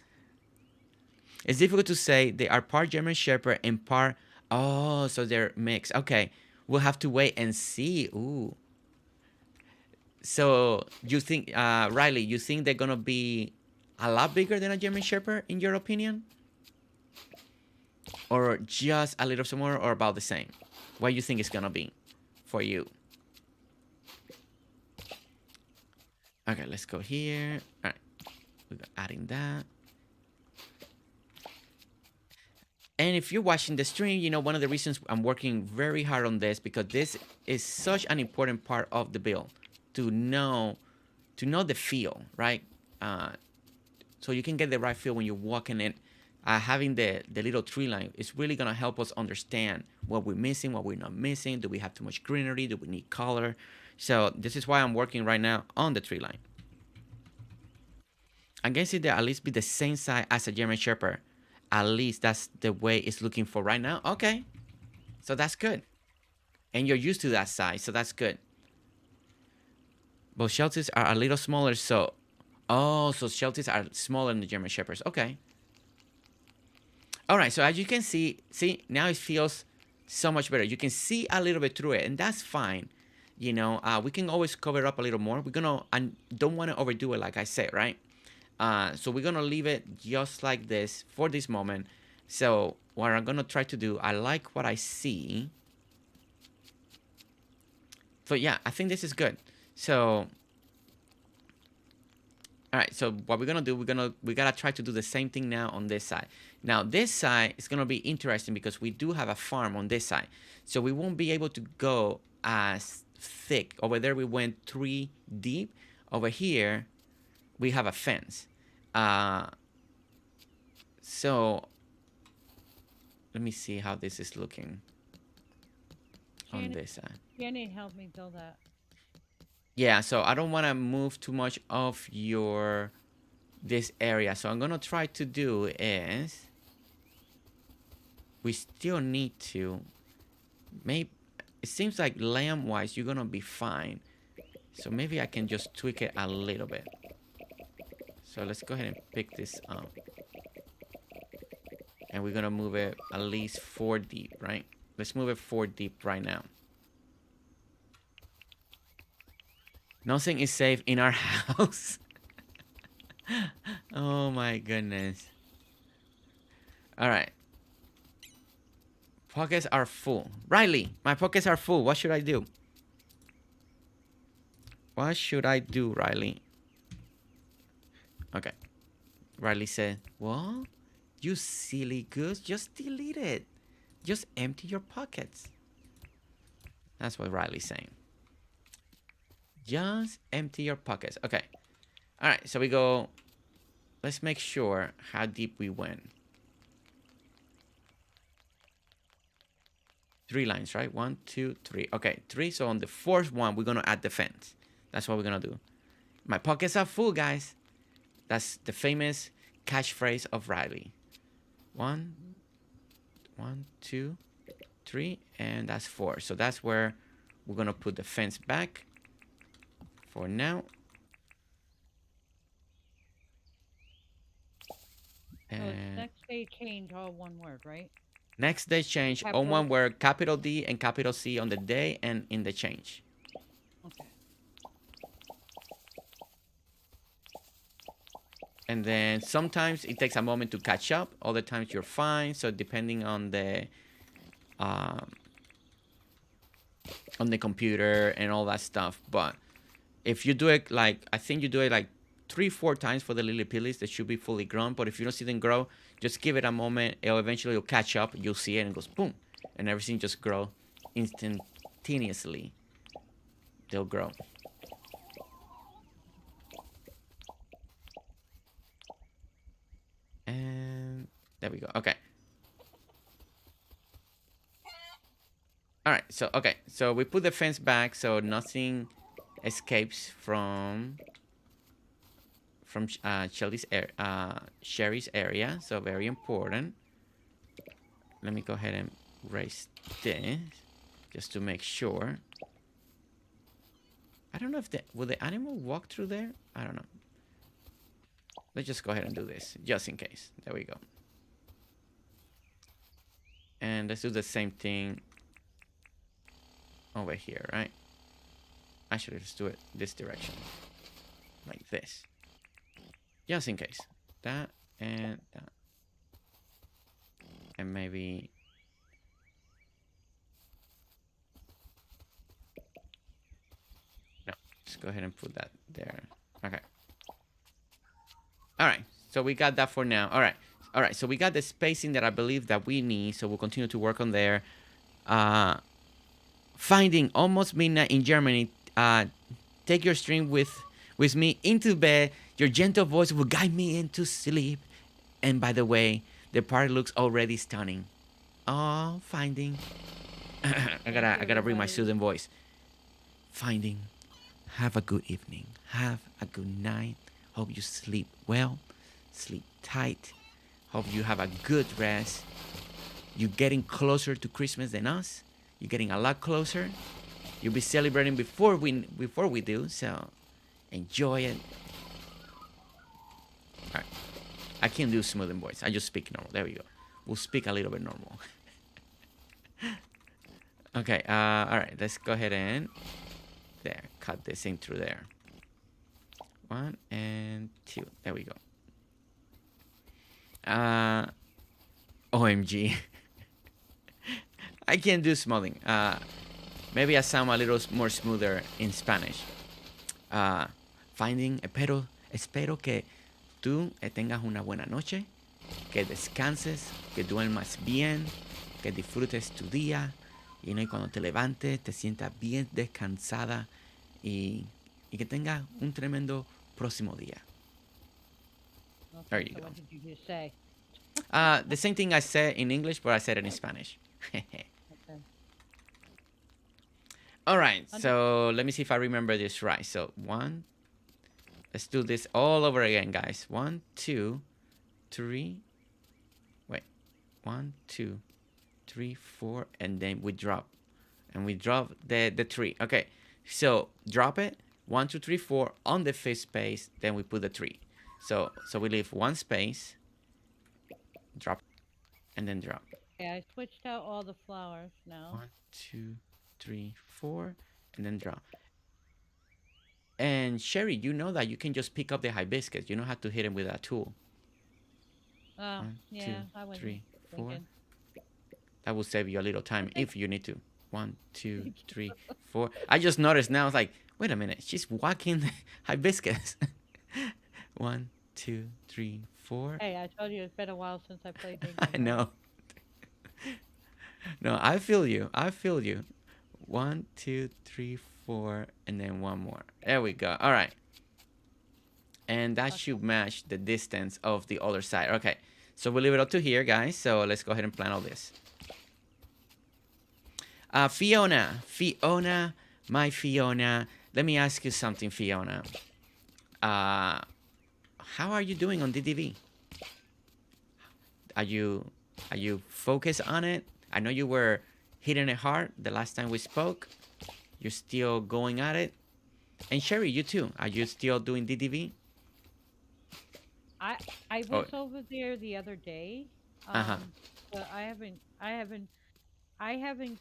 It's difficult to say. They are part German Shepherd and part. Oh, so they're mixed. Okay, we'll have to wait and see. Ooh. So you think, Riley? You think they're gonna be a lot bigger than a German Shepherd, in your opinion, or just a little smaller, or about the same? What do you think it's gonna be for you? Okay, let's go here. All right, we're adding that. And if you're watching the stream, you know one of the reasons I'm working very hard on this, because this is such an important part of the build, to know the feel, right? So you can get the right feel when you're walking in. Having the little tree line is really gonna help us understand what we're missing, what we're not missing. Do we have too much greenery? Do we need color? So this is why I'm working right now on the tree line. I guess it at least be the same size as a German Shepherd. At least that's the way it's looking for right now. Okay, so that's good. And you're used to that size, so that's good. But Shelties are a little smaller, so... Oh, so Shelties are smaller than the German Shepherds. Okay. All right, so as you can see, now it feels so much better. You can see a little bit through it, and that's fine. You know, we can always cover it up a little more. I don't want to overdo it, like I said, right? So we're gonna leave it just like this for this moment. So what I'm gonna try to do, I like what I see. So yeah, I think this is good. So all right, so what we're gonna do, we gotta try to do the same thing now on this side. Now this side is gonna be interesting because we do have a farm on this side, so we won't be able to go as thick. Over there we went 3 deep. Over here we have a fence. So let me see how this is looking on this side. Jenny helped me build that. Yeah, so I don't want to move too much of this area. So I'm gonna try to do is, we still need to maybe, it seems like lamb wise you're gonna be fine. So maybe I can just tweak it a little bit. So let's go ahead and pick this up. And we're gonna move it at least 4 deep, right? Let's move it 4 deep right now. Nothing is safe in our house. Oh my goodness. All right. Pockets are full. Riley, my pockets are full. What should I do? What should I do, Riley? Okay. Riley said, "What? You silly goose. Just delete it. Just empty your pockets." That's what Riley's saying. Just empty your pockets. Okay. All right. So we go. Let's make sure how deep we went. 3 lines, right? 1, 2, 3. Okay, 3. So on the 4th one, we're gonna add the fence. That's what we're gonna do. My pockets are full, guys. That's the famous catchphrase of Riley. 1, 2, 3, and that's 4. So that's where we're gonna put the fence back for now. And next day change, all one word, right? Next day change, all one word, capital D and capital C on the day and in the change. Okay. And then sometimes it takes a moment to catch up. Other times you're fine. So depending on the computer and all that stuff. But if you do it like, I think you do it like three, 4 times for the lily pillies. They should be fully grown. But if you don't see them grow, just give it a moment. It'll catch up. You'll see it and it goes boom, and everything just grow instantaneously. They'll grow. And there we go. Okay. All right. So okay. So we put the fence back so nothing escapes from Sherry's area. So very important. Let me go ahead and raise this just to make sure. I don't know if will the animal walk through there? I don't know. Let's just go ahead and do this just in case. There we go. And let's do the same thing over here, right? Actually, let's do it this direction. Like this. Just in case. That and that. And maybe... No, let's go ahead and put that there. Okay. All right, so we got that for now. All right, so we got the spacing that I believe that we need, so we'll continue to work on there. Finding almost midnight in Germany. Take your stream with me into bed. Your gentle voice will guide me into sleep. And by the way, the party looks already stunning. Oh, Finding. I gotta bring my soothing voice. Finding. Have a good evening. Have a good night. Hope you sleep well, sleep tight. Hope you have a good rest. You're getting closer to Christmas than us. You're getting a lot closer. You'll be celebrating before we do. So enjoy it. All right. I can't do smoothing voice. I just speak normal. There we go. We'll speak a little bit normal. Okay. All right. Let's go ahead and there. Cut this in through there. 1 and 2. There we go. OMG. I can't do smoothing. Maybe I sound a little more smoother in Spanish. Finding, espero que tú tengas una buena noche, que descanses, que duermas bien, que disfrutes tu día, y cuando te levantes te sientas bien descansada y que tengas un tremendo próximo día. Okay, there you so go. What did you just say? The same thing I said in English, but I said it in Spanish. Okay. All right, so let me see if I remember this right. So let's do this all over again, guys. 1, 2, 3. Wait, 1, 2, 3, 4, and then we drop, and we drop the 3. Okay, so drop it. 1, 2, 3, 4 on the 5th space. Then we put the 3. So we leave 1 space. Drop, and then drop. Okay, I switched out all the flowers now. 1, 2, 3, 4, and then drop. And Sherry, you know that you can just pick up the hibiscus. You don't have to hit him with a tool. Oh, 1, yeah, 2, I was 3, 4. thinking. That will save you a little time if you need to. 1, 2, 3, 4. I just noticed now. I was like, wait a minute. She's walking the hibiscus. 1, 2, 3, 4. Hey, I told you it's been a while since I played Dinkum. I know. No, I feel you. 1, 2, 3, 4, and then 1 more. There we go. All right. And that should match the distance of the other side. Okay. So we'll leave it up to here, guys. So let's go ahead and plan all this. Fiona, my Fiona. Let me ask you something, Fiona. How are you doing on DDV? Are you focused on it? I know you were hitting it hard the last time we spoke. You're still going at it. And Sherry, you too. Are you still doing DDV? I was over there the other day. But I haven't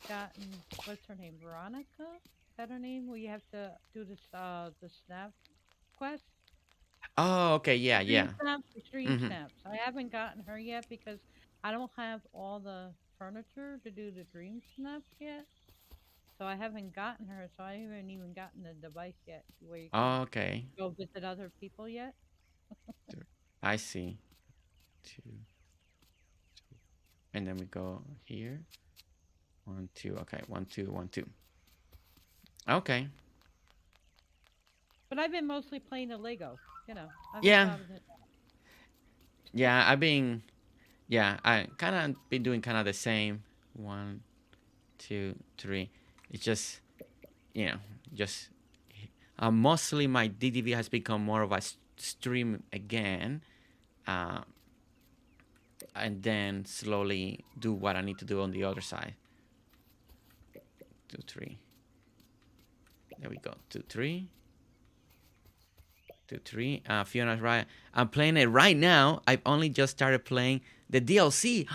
gotten, what's her name? Veronica? Is that her name? Where you have to do this the snap quest? Oh, okay, yeah. Stream snaps. I haven't gotten her yet because I don't have all the furniture to do the dream snaps yet. so I haven't gotten her. So I haven't even gotten the device yet where you can Okay. go visit other people yet. I see. Two, and then we go here. 1, 2. Okay, 1, 2, 1, 2. Okay. But I've been mostly playing the Lego. You know, I've been Yeah. bobbing it. Yeah. Yeah. I kind of been doing kind of the same. 1, 2, 3. It's just, you know, just mostly my DDV has become more of a stream again. Uh, and then slowly do what I need to do on the other side. 2, 3. There we go. 2, 3. 2, 3. Fiona's right. I'm playing it right now. I've only just started playing the DLC.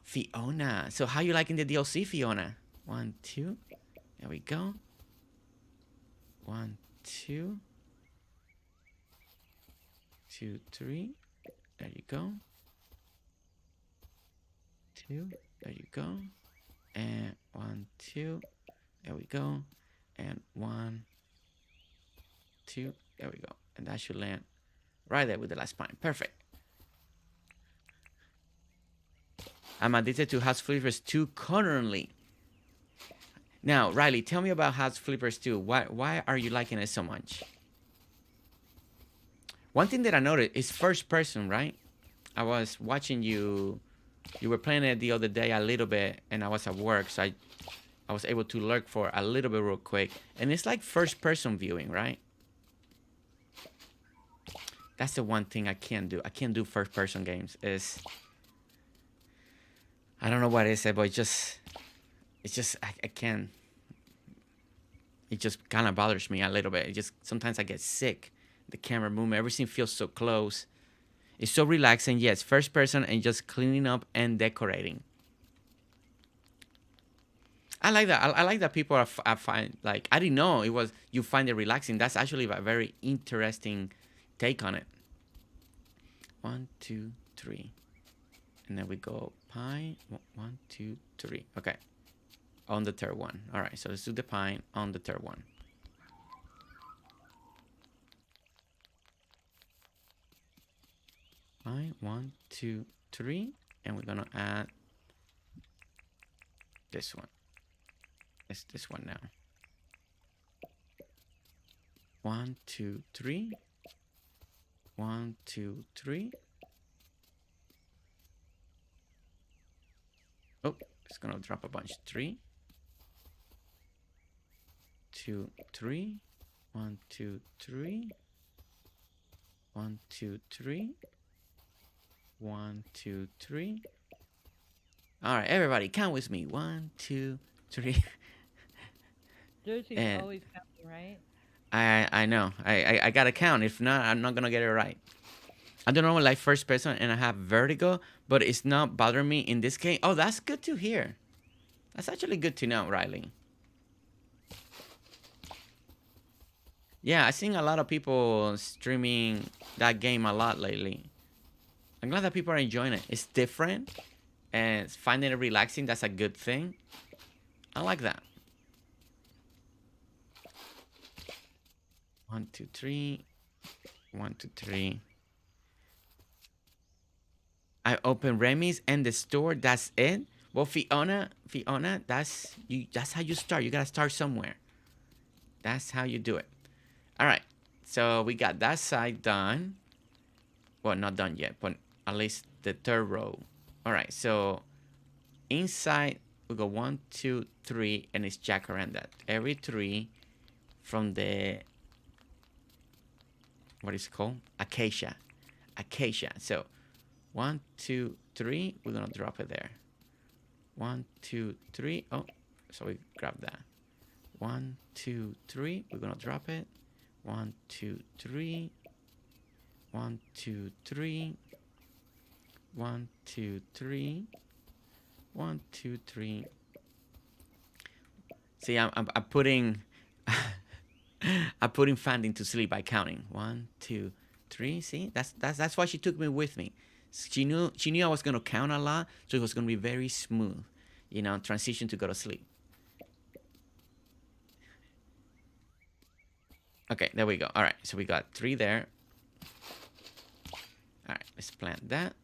Fiona. So how you liking the DLC, Fiona? 1, 2. There we go. 1, 2. 2, 3. There you go. 2. There you go. And 1, 2. There we go. And 1, 2. There we go. And that should land right there with the last spine. Perfect. I'm addicted to House Flippers 2 currently. Now, Riley, tell me about House Flippers 2. Why are you liking it so much? One thing that I noticed is first person, right? I was watching you. You were playing it the other day a little bit, and I was at work, so I was able to lurk for a little bit real quick. And it's like first person viewing, right? That's the one thing I can't do. I can't do first person games. I don't know what it is, but I can't. It just kind of bothers me a little bit. It just sometimes I get sick. The camera movement, everything feels so close. It's so relaxing. Yes, first person and just cleaning up and decorating. I like that. I like that people I find like I didn't know it was you find it relaxing. That's actually a very interesting take on it. 1, 2, 3, and then we go pine. 1, 2, 3. Okay, on the third one. All right, so let's do the pine on the third one. Pine 1, 2, 3, and we're gonna add this one. It's this one now. 1, 2, 3. 1, 2, 3. Oh, it's gonna drop a bunch. 3, 2, 3. 1, 2, 3. 1, 2, 3. 1, 2, 3. All right, everybody, count with me. 1, 2, 3. Jersey's And always counting, right? I know. I gotta count. If not, I'm not gonna get it right. I don't know, like first person, and I have vertigo, but it's not bothering me in this case. Oh, that's good to hear. That's actually good to know, Riley. Yeah, I've seen a lot of people streaming that game a lot lately. I'm glad that people are enjoying it. It's different, and finding it relaxing. That's a good thing. I like that. 1, 2, 3. 1, 2, 3. I open Remy's and the store. That's it. Well, Fiona, that's you. That's how you start. You gotta start somewhere. That's how you do it. All right. So we got that side done. Well, not done yet, but at least the third row. All right. So inside we go 1, 2, 3, and it's jacaranda. Every 3 from the what is it called? Acacia. So 1, 2, 3. We're gonna drop it there. 1, 2, 3. Oh, so we grab that. 1, 2, 3. We're gonna drop it. 1, 2, 3. 1, 2, 3. 1, 2, 3. 1, 2, 3. See, I'm putting I'm putting Fanding to sleep by counting. 1, 2, 3. See, that's why she took me with me. She knew I was gonna count a lot, so it was gonna be very smooth, transition to go to sleep. Okay, there we go. All right, so we got 3 there. All right, let's plant that.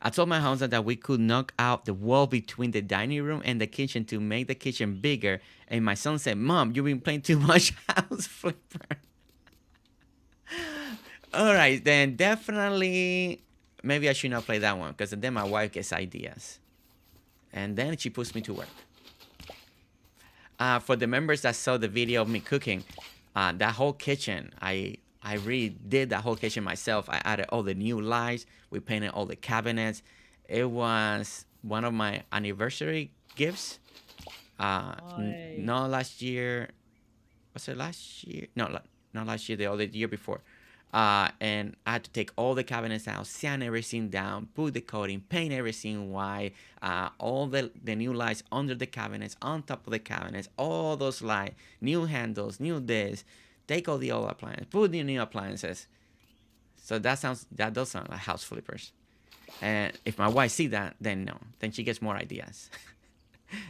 I told my house that we could knock out the wall between the dining room and the kitchen to make the kitchen bigger. And my son said, Mom, you've been playing too much house flipper. All right, then definitely, maybe I should not play that one because then my wife gets ideas. And then she puts me to work. For the members that saw the video of me cooking, that whole kitchen, I really did that whole kitchen myself. I added all the new lights. We painted all the cabinets. It was one of my anniversary gifts. Not last year. Was it last year? No, not last year. The other year before. And I had to take all the cabinets out, sand everything down, put the coating, paint everything white, all the new lights under the cabinets, on top of the cabinets, all those lights, new handles, new this, take all the old appliances, put the new appliances. So that does sound like house flippers. And if my wife see that, then no, then she gets more ideas.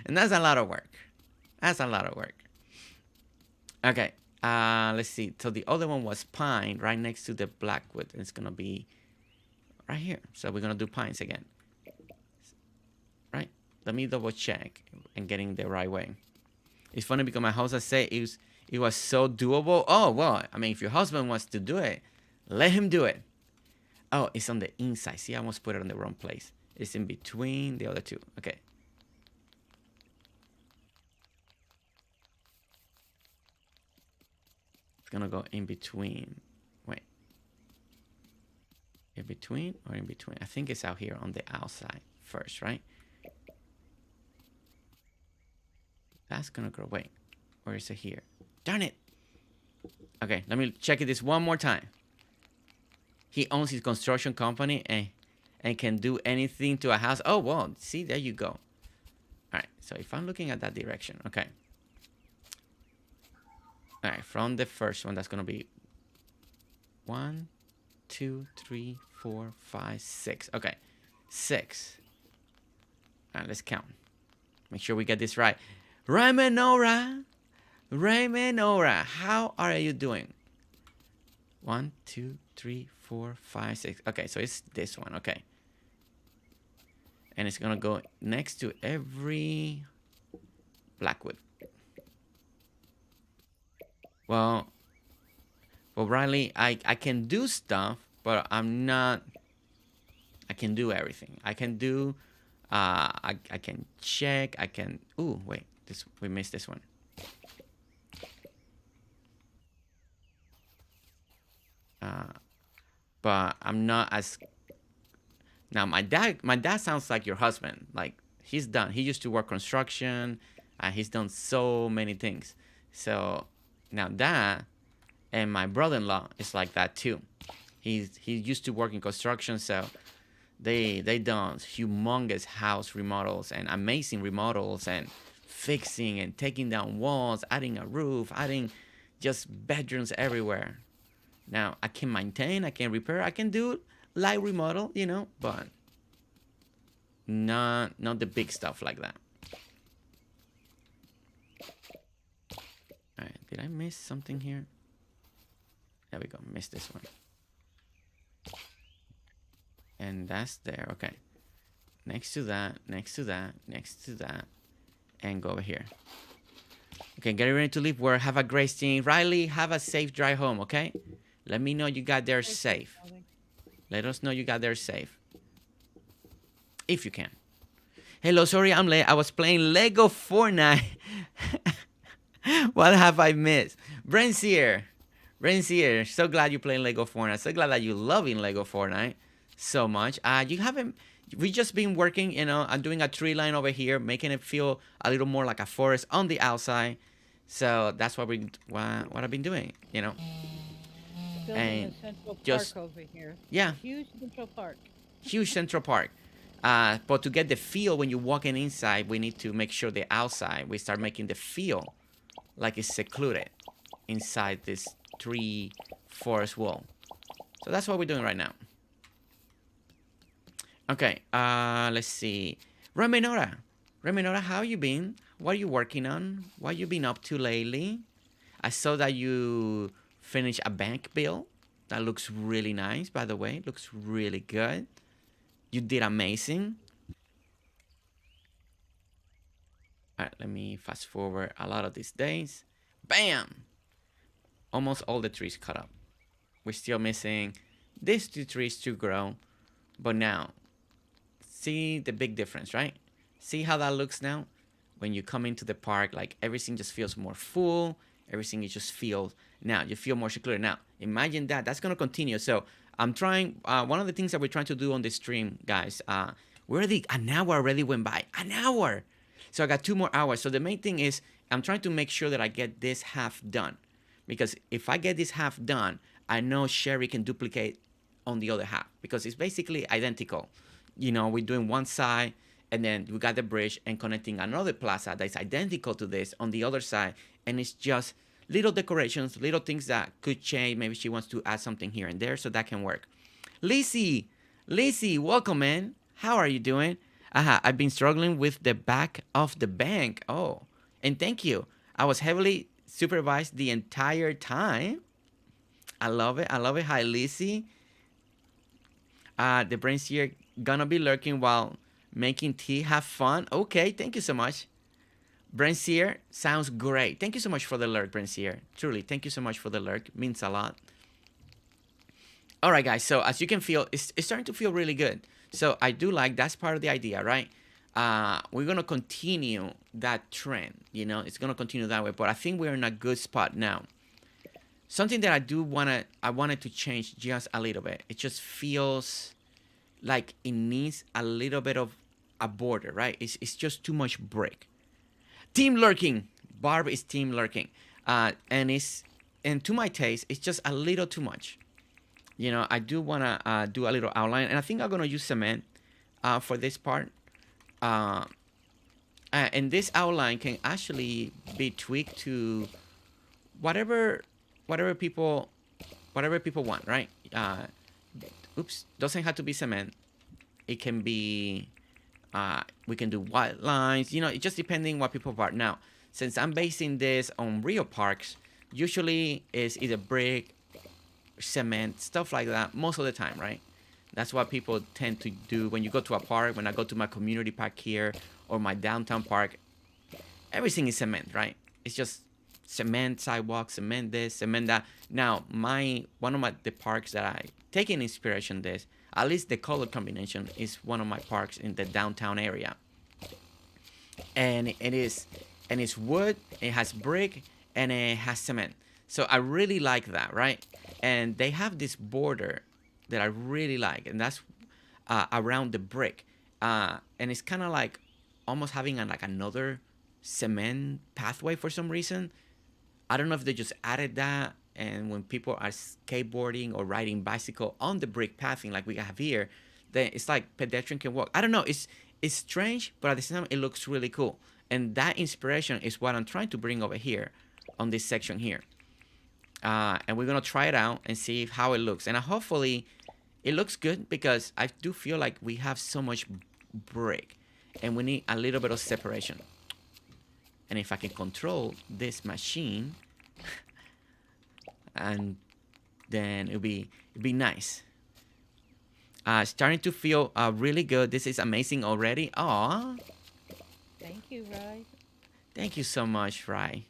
And that's a lot of work. That's a lot of work. Okay. Let's see. So the other one was pine right next to the blackwood. It's gonna be right here. So we're gonna do pines again. Right? Let me double check and getting the right way. It's funny because my house said it was so doable. Oh well, I mean if your husband wants to do it, let him do it. Oh, it's on the inside. See, I almost put it on the wrong place. It's in between the other two. Okay. Gonna go in between. Wait. In between or in between? I think it's out here on the outside first, right? That's gonna grow. Wait. Or is it here? Darn it. Okay, let me check this one more time. He owns his construction company and can do anything to a house. Oh, well, see, there you go. All right, so if I'm looking at that direction, okay. All right, from the first one, that's going to be 1, 2, 3, 4, 5, 6. Okay, 6. All right, let's count. Make sure we get this right. Raymenora, how are you doing? 1, 2, 3, 4, 5, 6. Okay, so it's this one. Okay. And it's going to go next to every blackwood. Well, Riley, I can do stuff, but I'm not. I can do everything. I can do. I can check. I can. Ooh, wait. We missed this one. But I'm not as. Now my dad sounds like your husband. Like he's done. He used to work construction. He's done so many things. So. Now that, and my brother-in-law is like that too. He used to work in construction, so they done humongous house remodels and amazing remodels and fixing and taking down walls, adding a roof, adding just bedrooms everywhere. Now I can maintain, I can repair, I can do light remodel, but not the big stuff like that. Alright, did I miss something here? There we go, missed this one. And that's there, okay. Next to that, next to that, next to that. And go over here. Okay, get ready to leave work. Have a great stay. Riley, have a safe drive home, okay? Let me know you got there safe. Let us know you got there safe. If you can. Hello, sorry I'm late. I was playing Lego Fortnite. What have I missed? Brencier, so glad you're playing Lego Fortnite. So glad that you're loving Lego Fortnite so much. We just been working, I'm doing a tree line over here, making it feel a little more like a forest on the outside. So that's what I've been doing, Building and a central just park over here. Yeah, Huge central park. Huge central park. But to get the feel when you're walking inside, we need to make sure the outside, we start making the feel like it's secluded inside this tree forest wall. So that's what we're doing right now. Okay, let's see. Raymenora, how you been? What are you working on? What you been up to lately? I saw that you finished a bank bill. That looks really nice, by the way. Looks really good. You did amazing. All right, let me fast forward a lot of these days. Bam! Almost all the trees cut up. We're still missing these two trees to grow. But now, see the big difference, right? See how that looks now? When you come into the park, like everything just feels more full. Everything is just feels, now you feel more secluded. Now, imagine that. That's going to continue. So I'm trying, one of the things that we're trying to do on this stream, guys, we're already, an hour already went by. An hour! So I got 2 more hours. So the main thing is I'm trying to make sure that I get this half done. Because if I get this half done, I know Sherry can duplicate on the other half. Because it's basically identical. You know, we're doing one side, and then we got the bridge and connecting another plaza that's identical to this on the other side. And it's just little decorations, little things that could change. Maybe she wants to add something here and there, so that can work. Lizzie, welcome, man. How are you doing? I've been struggling with the back of the bank. Oh, and thank you. I was heavily supervised the entire time. I love it. I love it. Hi, Lizzie. The brains here gonna be lurking while making tea. Have fun. Okay, thank you so much. Brancier sounds great. Thank you so much for the lurk, Brancier. Truly, thank you so much for the lurk. Means a lot. All right, guys. So as you can feel, it's starting to feel really good. So I do like, that's part of the idea, right? We're gonna continue that trend. You know, it's gonna continue that way. But I think we're in a good spot now. Something that I wanted to change just a little bit. It just feels like it needs a little bit of a border, right? It's just too much brick. Team lurking. Barb is team lurking. And to my taste, it's just a little too much. You know, I do want to do a little outline. And I think I'm going to use cement for this part. And this outline can actually be tweaked to whatever people want, right? Oops, doesn't have to be cement. It can be, we can do white lines, you know, it just depending what people want. Now, since I'm basing this on real parks, usually it's either brick, cement, stuff like that, most of the time, right? That's what people tend to do when you go to a park. When I go to my community park here or my downtown park, everything is cement, right? It's just cement sidewalks, cement this, cement that. Now, one of the parks that I taking inspiration this, at least the color combination is one of my parks in the downtown area. And it's wood, it has brick, and it has cement. So I really like that, right? And they have this border that I really like, and that's around the brick. And it's kind of like almost having like another cement pathway for some reason. I don't know if they just added that, and when people are skateboarding or riding bicycle on the brick pathing like we have here, then it's like pedestrian can walk. I don't know. It's strange, but at the same time, it looks really cool. And that inspiration is what I'm trying to bring over here on this section here. And we're gonna try it out and see how it looks. And hopefully, it looks good because I do feel like we have so much brick, and we need a little bit of separation. And if I can control this machine, and then it'll be nice. Starting to feel really good. This is amazing already. Aw. Thank you, Rai. Thank you so much, Rai.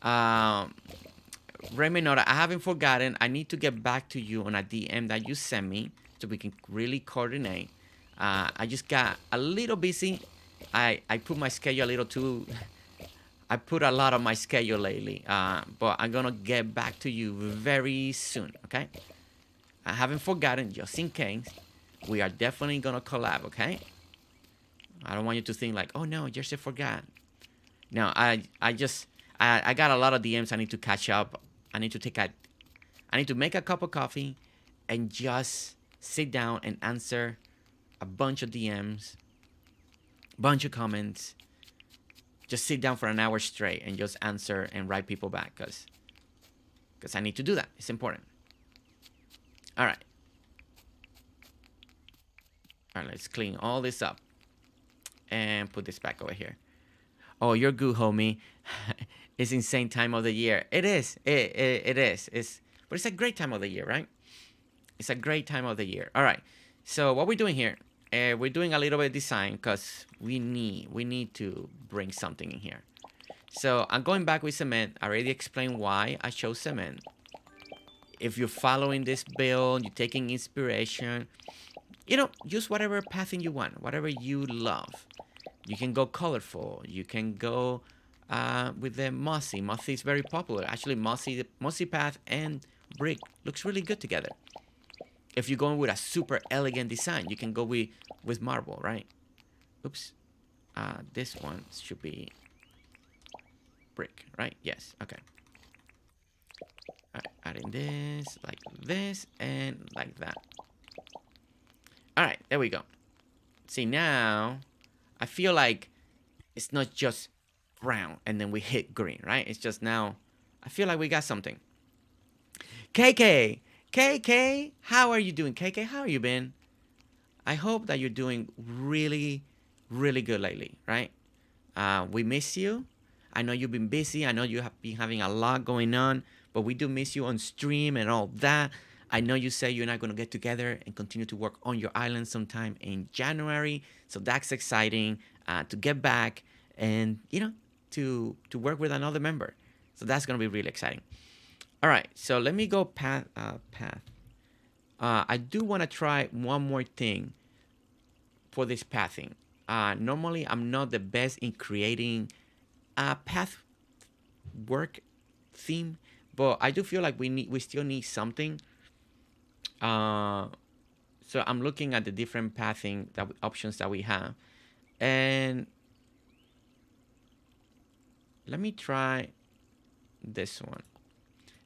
Remy Nora, I haven't forgotten. I need to get back to you on a DM that you sent me so we can really coordinate. I just got a little busy. I put my schedule a little too... I put a lot on my schedule lately. But I'm going to get back to you very soon, okay? I haven't forgotten, just in case. We are definitely going to collab, okay? I don't want you to think like, oh no, Jersey forgot. No, I got a lot of DMs I need to catch up. I need to make a cup of coffee and just sit down and answer a bunch of DMs, bunch of comments. Just sit down for an hour straight and just answer and write people back because I need to do that. It's important. All right. All right, let's clean all this up and put this back over here. Oh, you're good, homie. It's insane time of the year. It is. It is. But it's a great time of the year, right? It's a great time of the year. All right. So what we're doing here, we're doing a little bit of design because we need to bring something in here. So I'm going back with cement. I already explained why I chose cement. If you're following this build, you're taking inspiration, use whatever pathing you want, whatever you love. You can go colorful. You can go with the mossy. Mossy is very popular. Actually, mossy path and brick looks really good together. If you're going with a super elegant design, you can go with marble, right? Oops. This one should be brick, right? Yes. Okay. All right, adding this, and like that. All right, there we go. See, now I feel like it's not just brown and then we hit green, right? It's just now I feel like we got something. KK, how are you doing? KK, how are you been? I hope that you're doing really, really good lately, right? We miss you. I know you've been busy. I know you have been having a lot going on, but we do miss you on stream and all that. I know you say you're not going to get together and continue to work on your island sometime in January. So that's exciting to get back and, to work with another member. So that's going to be really exciting. All right. So let me go path. I do want to try one more thing for this pathing. Normally, I'm not the best in creating a path work theme, but I do feel like we still need something. So I'm looking at the different pathing options that we have, and let me try this one.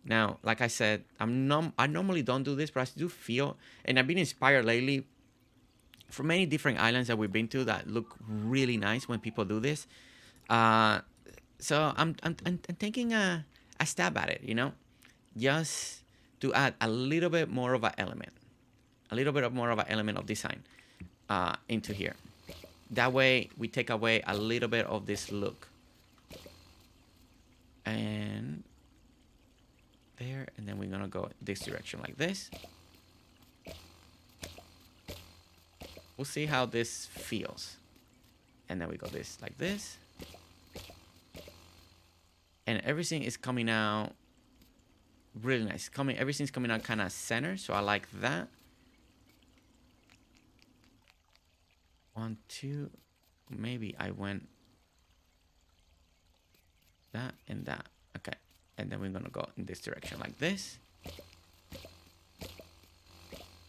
Now, like I said, I normally don't do this, but I do feel, and I've been inspired lately from many different islands that we've been to that look really nice when people do this. So I'm taking a stab at it, just to add a little bit more of an element, of design into here. That way we take away a little bit of this look. And there, and then we're gonna go this direction like this. We'll see how this feels. And then we go this like this. And everything is coming out really nice. Everything's coming out kind of center, so I like that. 1, 2, maybe I went that and that. Okay, and then we're gonna go in this direction like this.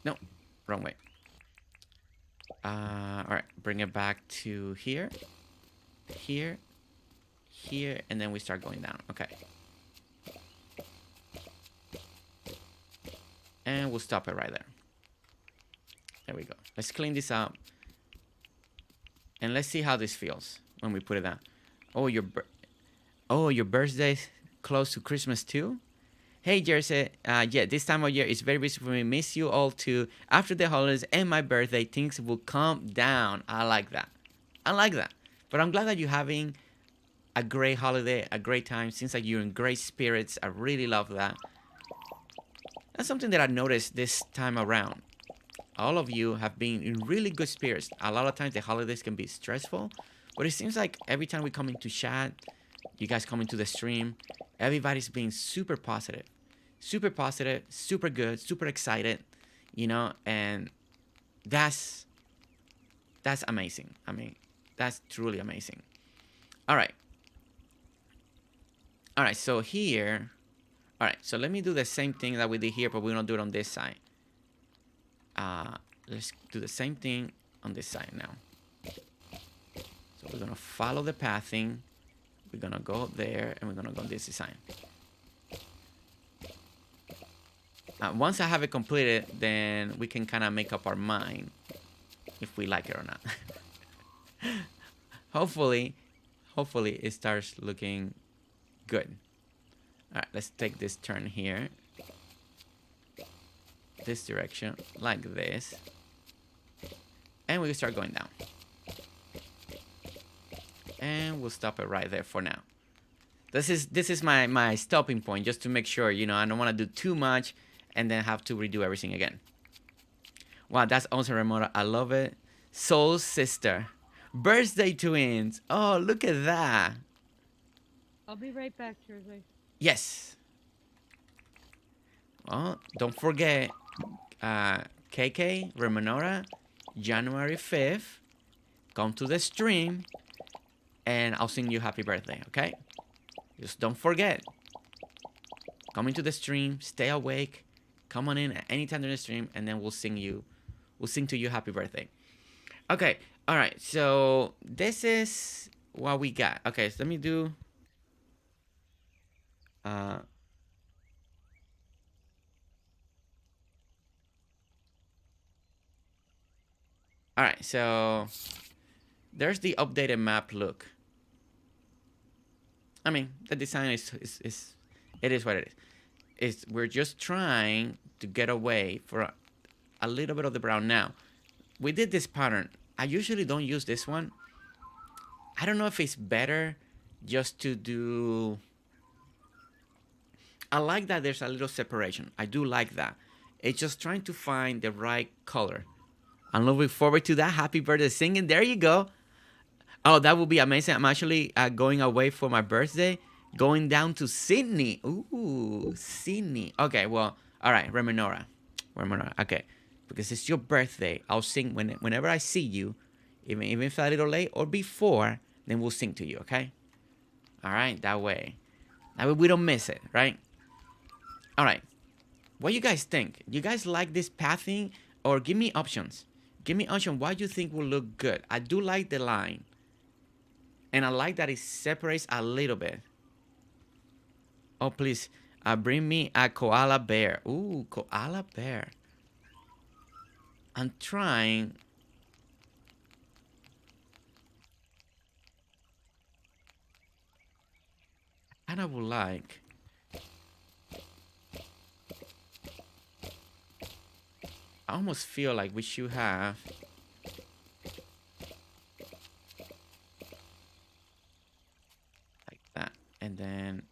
No, wrong way. All right, bring it back to here, here, and then we start going down. Okay. And we'll stop it right there. There we go. Let's clean this up. And let's see how this feels when we put it down. Oh, your birthday's close to Christmas too? Hey, Jersey. Yeah, this time of year is very busy for me. Miss you all too. After the holidays and my birthday, things will calm down. I like that. But I'm glad that you're having a great holiday, a great time. Seems like you're in great spirits. I really love that. That's something that I noticed this time around. All of you have been in really good spirits. A lot of times the holidays can be stressful, but it seems like every time we come into chat, you guys come into the stream, everybody's being super positive, super good, super excited, and that's amazing. I mean, that's truly amazing. All right, so here, so let me do the same thing that we did here, but we're gonna do it on this side. Let's do the same thing on this side now. So we're gonna follow the pathing. We're gonna go there, and we're gonna go on this design. Once I have it completed, then we can kind of make up our mind if we like it or not. Hopefully it starts looking good. All right, let's take this turn here. This direction, like this. And we start going down. And we'll stop it right there for now. This is my stopping point, just to make sure, I don't want to do too much and then have to redo everything again. Wow, that's awesome, Ramona. I love it. Soul sister. Birthday twins. Oh, look at that. I'll be right back, Jersey. Yes. Oh, don't forget, KK, Remonora, January 5th. Come to the stream and I'll sing you happy birthday, okay? Just don't forget. Come into the stream, stay awake, come on in at any time during the stream, and then we'll sing to you happy birthday. Okay, alright, so this is what we got. Okay, so let me do alright, so there's the updated map look. I mean, the design is it is what it is. We're just trying to get away for a little bit of the brown. Now, we did this pattern. I usually don't use this one. I don't know if it's better just to do... I like that there's a little separation. I do like that. It's just trying to find the right color. I'm looking forward to that. Happy birthday singing. There you go. Oh, that would be amazing. I'm actually going away for my birthday. Going down to Sydney. Ooh, Sydney. Okay, well, all right, Remonora. Okay, because it's your birthday. I'll sing whenever I see you, even if it's a little late or before, then we'll sing to you, okay? All right, that way we don't miss it, right? All right, what do you guys think? You guys like this pathing, or give me options? Give me option. What you think will look good? I do like the line. And I like that it separates a little bit. Oh, please, bring me a koala bear. Ooh, koala bear. I'm trying. I kind of would like. I almost feel like we should have. Like that. And then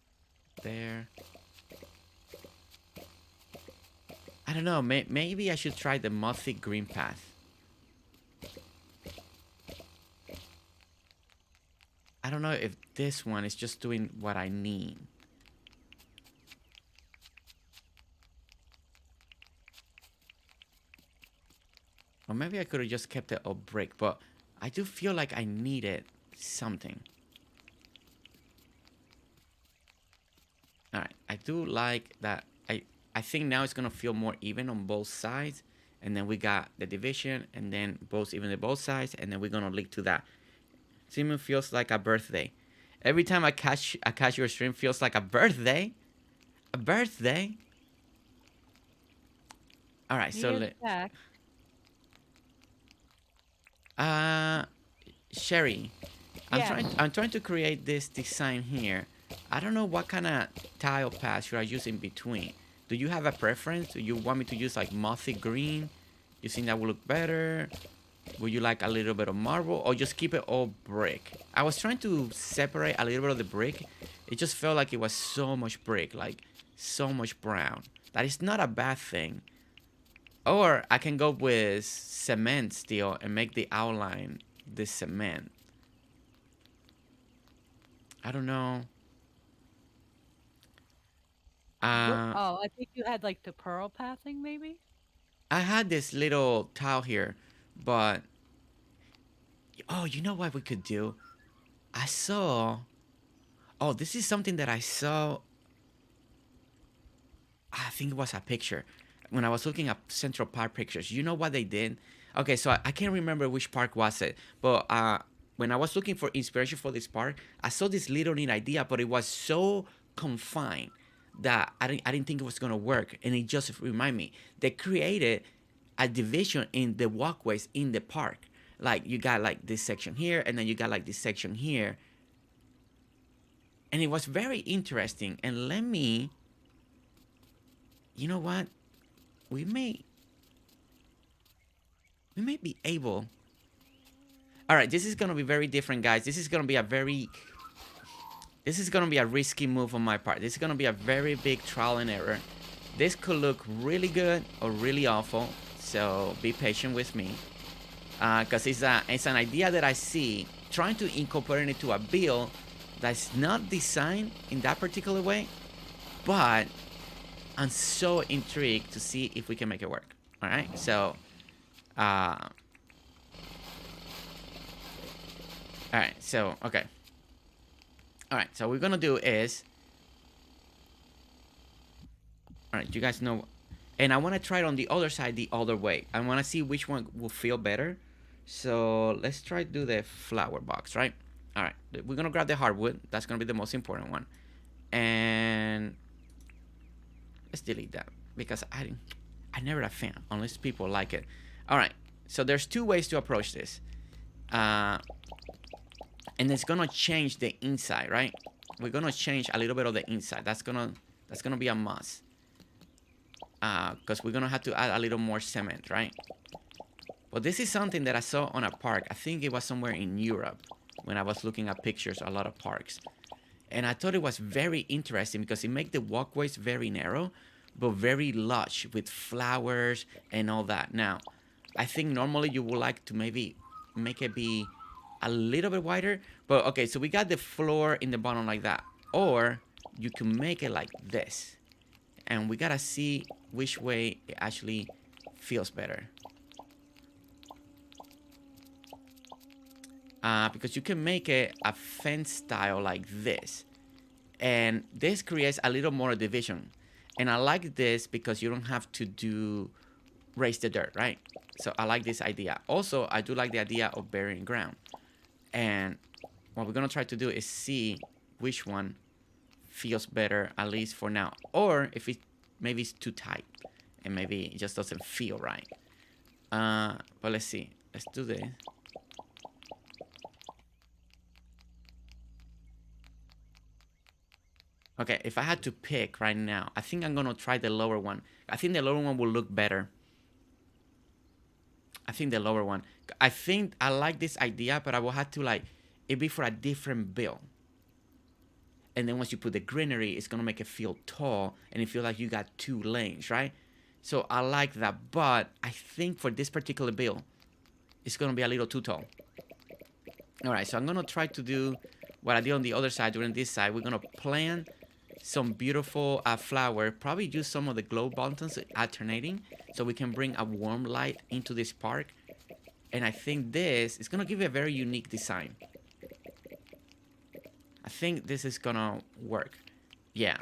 there. I don't know. Maybe I should try the mothy green path. I don't know if this one is just doing what I need. Or maybe I could have just kept it a brick, but I do feel like I needed something. Alright, I do like that. I think now it's gonna feel more even on both sides. And then we got the division, and then both even on both sides, and then we're gonna link to that. Simon feels like a birthday. Every time I catch your stream feels like a birthday. A birthday. Alright, so Sherry. I'm trying to create this design here. I don't know what kind of tile path should I use in between. Do you have a preference? Do you want me to use like mothy green? You think that will look better? Would you like a little bit of marble, or just keep it all brick? I was trying to separate a little bit of the brick. It just felt like it was so much brick, like so much brown. That is not a bad thing. Or I can go with cement still and make the outline the cement. I don't know. I think you had like the pearl pathing, maybe? I had this little tile here, but... Oh, you know what we could do? I saw... Oh, this is something that I saw... I think it was a picture. When I was looking at Central Park pictures, you know what they did? Okay, so I can't remember which park was it, but when I was looking for inspiration for this park, I saw this little neat idea, but it was so confined that I didn't think it was gonna work, and it just reminded me. They created a division in the walkways in the park. Like you got like this section here, and then you got like this section here, and it was very interesting. And let me, you know what? We may be able. All right, this is gonna be very different, guys. This is gonna be a very This is going to be a risky move on my part. This is going to be a very big trial and error. This could look really good or really awful. So be patient with me. Because it's an idea that I see, trying to incorporate it into a build that's not designed in that particular way. But I'm so intrigued to see if we can make it work. All right, so all right, so okay. All right, so what we're gonna do is, all right, you guys know, and I want to try it on the other side the other way. I want to see which one will feel better. So let's try to do the flower box, right? All right, we're gonna grab the hardwood. That's gonna be the most important one, and let's delete that because I never a fan unless people like it. All right, so there's two ways to approach this, and it's gonna change the inside, right? We're gonna change a little bit of the inside. That's gonna be a must, because we're gonna have to add a little more cement, right? But this is something that I saw on a park. I think it was somewhere in Europe when I was looking at pictures, a lot of parks. And I thought it was very interesting because it makes the walkways very narrow, but very lush with flowers and all that. Now, I think normally you would like to maybe make it be a little bit wider. But okay, so we got the floor in the bottom like that. Or you can make it like this. And we gotta see which way it actually feels better. Because you can make it a fence style like this. And this creates a little more division. And I like this because you don't have to raise the dirt, right? So I like this idea. Also, I do like the idea of burying ground. And what we're going to try to do is see which one feels better, at least for now. Or if maybe it's too tight and maybe it just doesn't feel right. But let's see. Let's do this. Okay, if I had to pick right now, I think I'm gonna try the lower one. I think the lower one will look better. I think the lower one. I think I like this idea, but I will have to like it be for a different build. And then once you put the greenery, it's gonna make it feel tall and it feel like you got two lanes, right? So I like that, but I think for this particular build, it's gonna be a little too tall. All right, so I'm gonna try to do what I did on the other side during this side. We're gonna plant some beautiful flower, probably use some of the glow buttons alternating so we can bring a warm light into this park. And I think this is gonna give it a very unique design. I think this is gonna work. Yeah.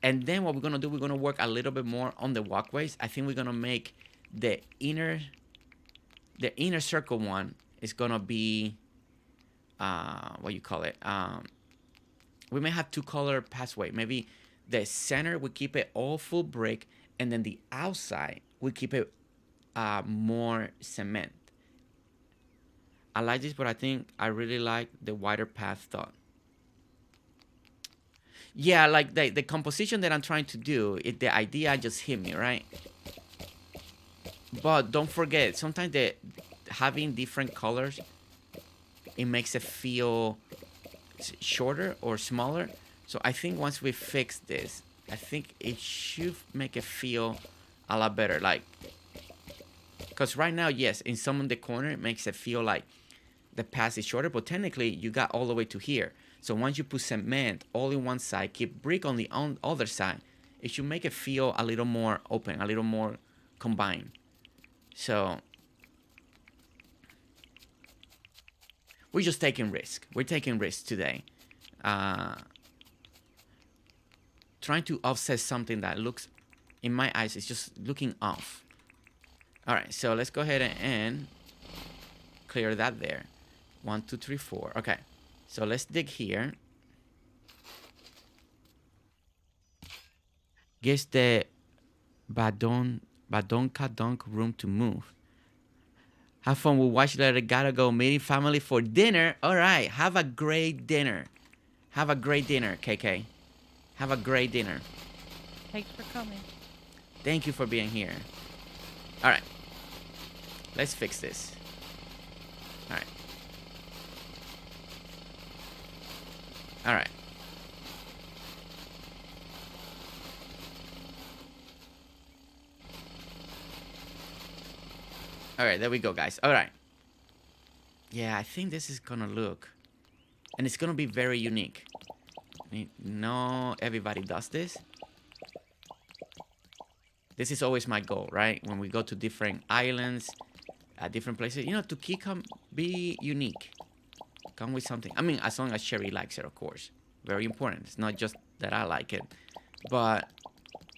And then what we're gonna do, we're gonna work a little bit more on the walkways. I think we're gonna make the inner circle one is gonna be what you call it, we may have two color pathway. Maybe the center we keep it all full brick, and then the outside we keep it more cement. I like this, but I think I really like the wider path thought. Yeah, like the composition that I'm trying to do, the idea just hit me, right? But don't forget, sometimes having different colors, it makes it feel shorter or smaller. So I think once we fix this, I think it should make it feel a lot better. Like, because right now, yes, in some of the corner, it makes it feel like the path is shorter, but technically you got all the way to here. So once you put cement all in one side, keep brick on the other side, it should make it feel a little more open, a little more combined. So we're just taking risk. We're taking risks today. Trying to offset something that looks, in my eyes, is just looking off. All right, so let's go ahead and clear that there. 1, 2, 3, 4. Okay, so let's dig here. Gives the Badonka Dunk room to move. Have fun. We'll watch later. Gotta go. Meeting family for dinner. All right. Have a great dinner. Have a great dinner, KK. Have a great dinner. Thanks for coming. Thank you for being here. All right. Let's fix this. All right. All right. All right, there we go, guys. All right. Yeah, I think this is gonna look, and it's gonna be very unique. No, everybody does this. This is always my goal, right? When we go to different islands, different places, you know, to keep be unique. Come with something. I mean, as long as Sherry likes it, of course. Very important. It's not just that I like it, but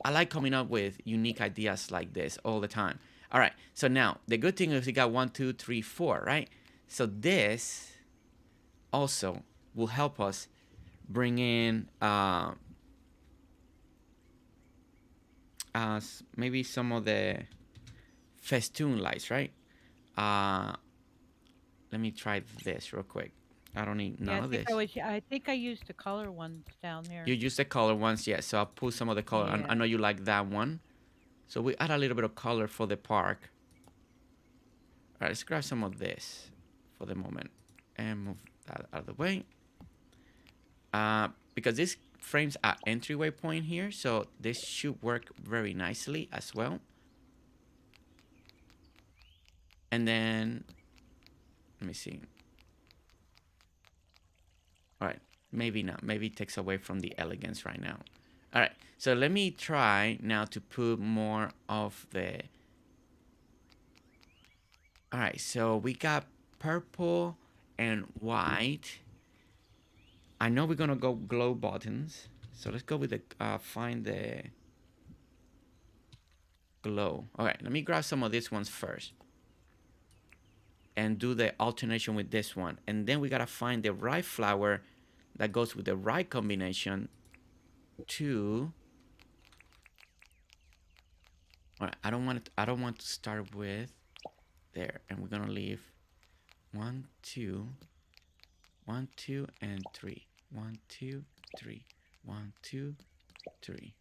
I like coming up with unique ideas like this all the time. All right. So now the good thing is we got 1, 2, 3, 4, right? So this also will help us bring in maybe some of the festoon lights, right? Let me try this real quick. I don't need Yeah, none of this. I think I used the color ones down there. You use the color ones, yes. So I'll put some of the color. Yeah. I know you like that one. So we add a little bit of color for the park. All right, let's grab some of this for the moment and move that out of the way. Because this frames an entryway point here, so this should work very nicely as well. And then, let me see. All right, maybe not. Maybe it takes away from the elegance right now. All right, so let me try now to put more of the... All right, so we got purple and white. I know we're gonna go glow buttons. So let's go with the, find the glow. All right, let me grab some of these ones first. And do the alternation with this one. And then we gotta find the right flower that goes with the right combination to... All right, I don't want to start with there. And we're gonna leave 1, 2, 1, 2, and 3. 1, 2, 3. 1, 2, 3.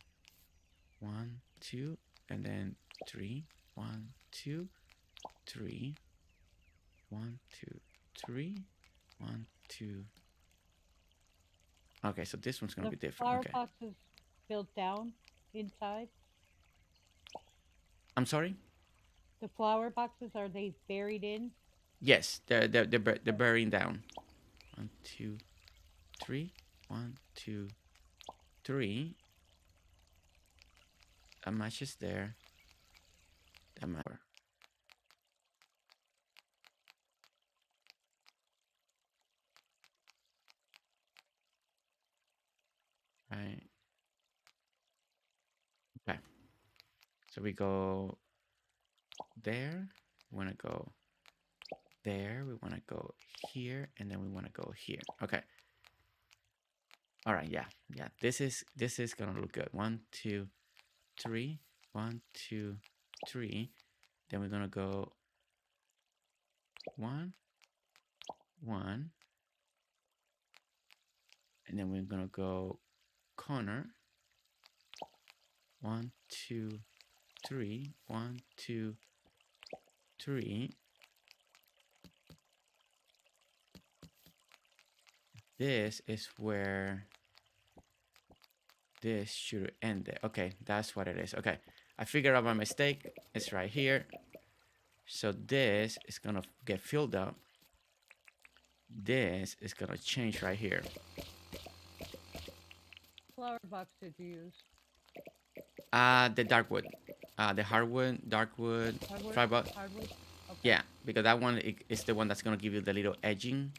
1, 2, and then 3. 1, 2, 3. 1, 2, 3. 1, 2. Okay, so this one's gonna be different. Flower Okay. box is built down inside. I'm sorry. The flower boxes, are they buried in? Yes, they're burying down. 1, 2, 3. 1, 2, 3. A match is there. That matter. Right. Okay. So we go there. We want to go there. We want to go here, and then we want to go here. Okay. All right. Yeah. Yeah. This is gonna look good. 1, 2, 3. 1, 2, 3. Then we're gonna go 1, 1, and then we're gonna go corner. 1, 2, 3. 1, 2, 3. This is where this should end it. Okay, that's what it is. Okay, I figured out my mistake. It's right here. So this is gonna get filled up. This is gonna change right here. Flower box did you use? The dark wood. The hardwood, dark wood, Hardwood? hardwood. Okay. Yeah, because that one is the one that's gonna give you the little edging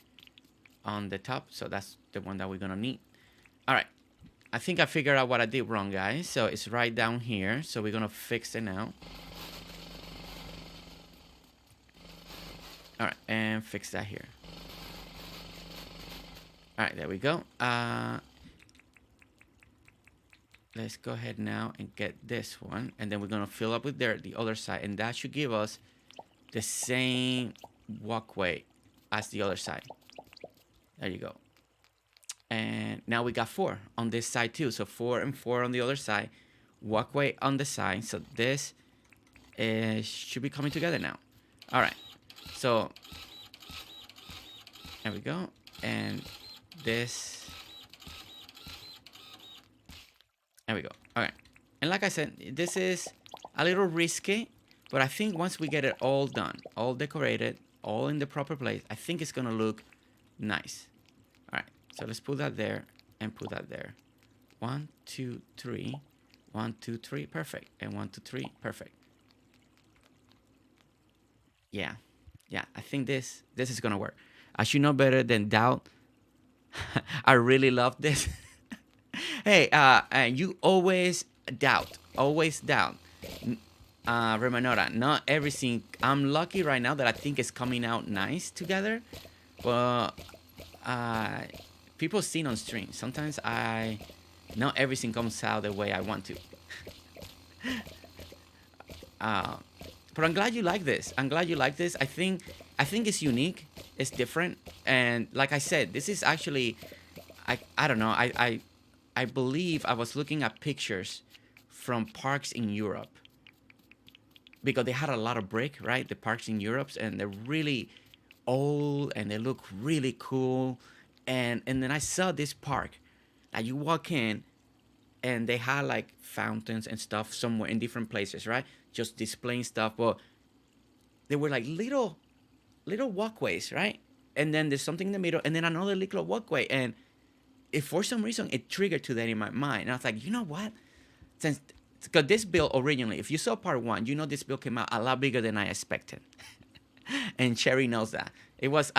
on the top. So that's the one that we're gonna need. All right. I think I figured out what I did wrong, guys. So it's right down here. So we're gonna fix it now. All right, and fix that here. All right, there we go. Let's go ahead now and get this one, and then we're gonna fill up with the other side, and that should give us the same walkway as the other side. There you go. And now we got 4 on this side too. So 4 and 4 on the other side, walkway on the side. So this should be coming together now. All right. So there we go. And this There we go. All right. And like I said, this is a little risky, but I think once we get it all done, all decorated, all in the proper place, I think it's going to look nice. All right. So let's put that there and put that there. 1, 2, 3. 1, 2, 3. Perfect. And 1, 2, 3. Perfect. Yeah. Yeah. I think this is going to work. I should know better than doubt. I really love this. Hey, you always doubt. Always doubt. Remanora, not everything. I'm lucky right now that I think it's coming out nice together. But people seen on stream. Sometimes not everything comes out the way I want to. But I'm glad you like this. I'm glad you like this. I think it's unique. It's different. And like I said, this is actually, I don't know. I believe I was looking at pictures from parks in Europe, because they had a lot of brick, right? The parks in Europe, and they're really old and they look really cool. And then I saw this park, and you walk in, and they had like fountains and stuff somewhere in different places, right? Just displaying stuff, but they were like little walkways, right? And then there's something in the middle, and then another little walkway, and if for some reason it triggered to that in my mind, and I was like, you know what? Since because this build originally, if you saw part 1, you know this build came out a lot bigger than I expected. And Cherry knows that. It was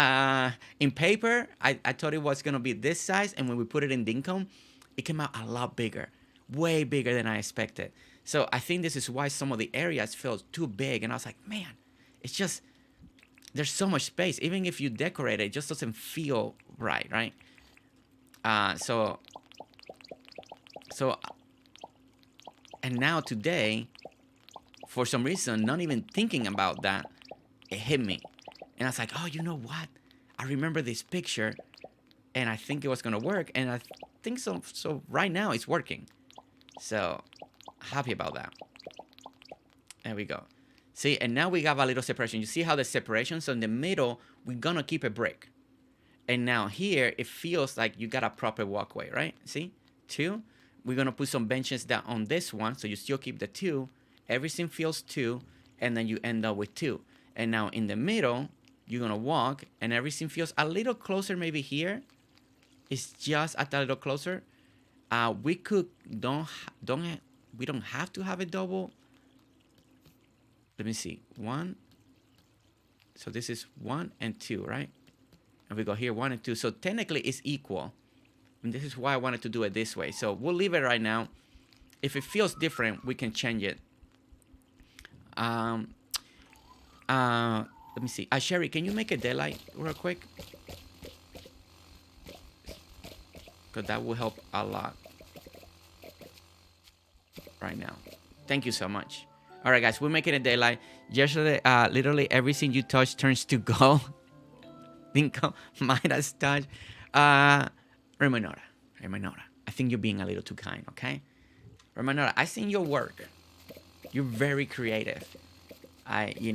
in paper, I thought it was gonna be this size, and when we put it in Dinkum, it came out a lot bigger, way bigger than I expected. So I think this is why some of the areas felt too big, and I was like, man, it's just there's so much space. Even if you decorate it, it just doesn't feel right, right? So, and now today, for some reason, not even thinking about that, it hit me. And I was like, oh, you know what? I remember this picture, and I think it was going to work. And I think so. So right now it's working. So happy about that. There we go. See, and now we have a little separation. You see how the separation? So in the middle, we're going to keep a brick. And now here, it feels like you got a proper walkway, right? See? 2. We're going to put some benches down on this one, so you still keep the 2. Everything feels 2, and then you end up with 2. And now in the middle, you're going to walk, and everything feels a little closer maybe here. It's just a little closer. We don't have to have a double. Let me see. 1. So this is 1 and 2, right? And we go here, 1 and 2. So technically it's equal. And this is why I wanted to do it this way. So we'll leave it right now. If it feels different, we can change it. Let me see. Sherry, can you make a daylight real quick? Because that will help a lot right now. Thank you so much. All right, guys, we're making a daylight. Yesterday, literally everything you touch turns to gold. Dinkum, Midas touch. Remanora, I think you're being a little too kind, okay? Remanora, I seen your work. You're very creative. You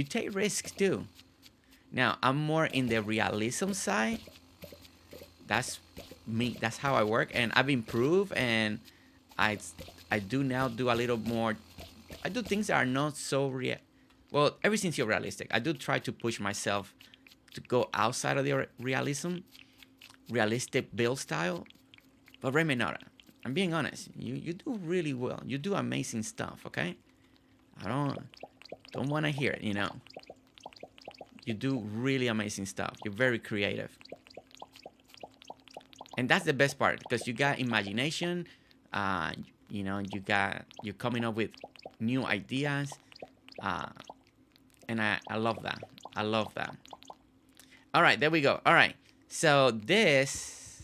take risks too. Now, I'm more in the realism side. That's me. That's how I work, and I've improved, and I do now do a little more. I do things that are not so real. Well, everything's so realistic. I do try to push myself to go outside of the realistic build style. But Reminora, I'm being honest. You do really well. You do amazing stuff, okay? I don't want to hear it, you know. You do really amazing stuff. You're very creative. And that's the best part, because you got imagination. You're coming up with new ideas. And I love that. I love that. All right, there we go. All right. So this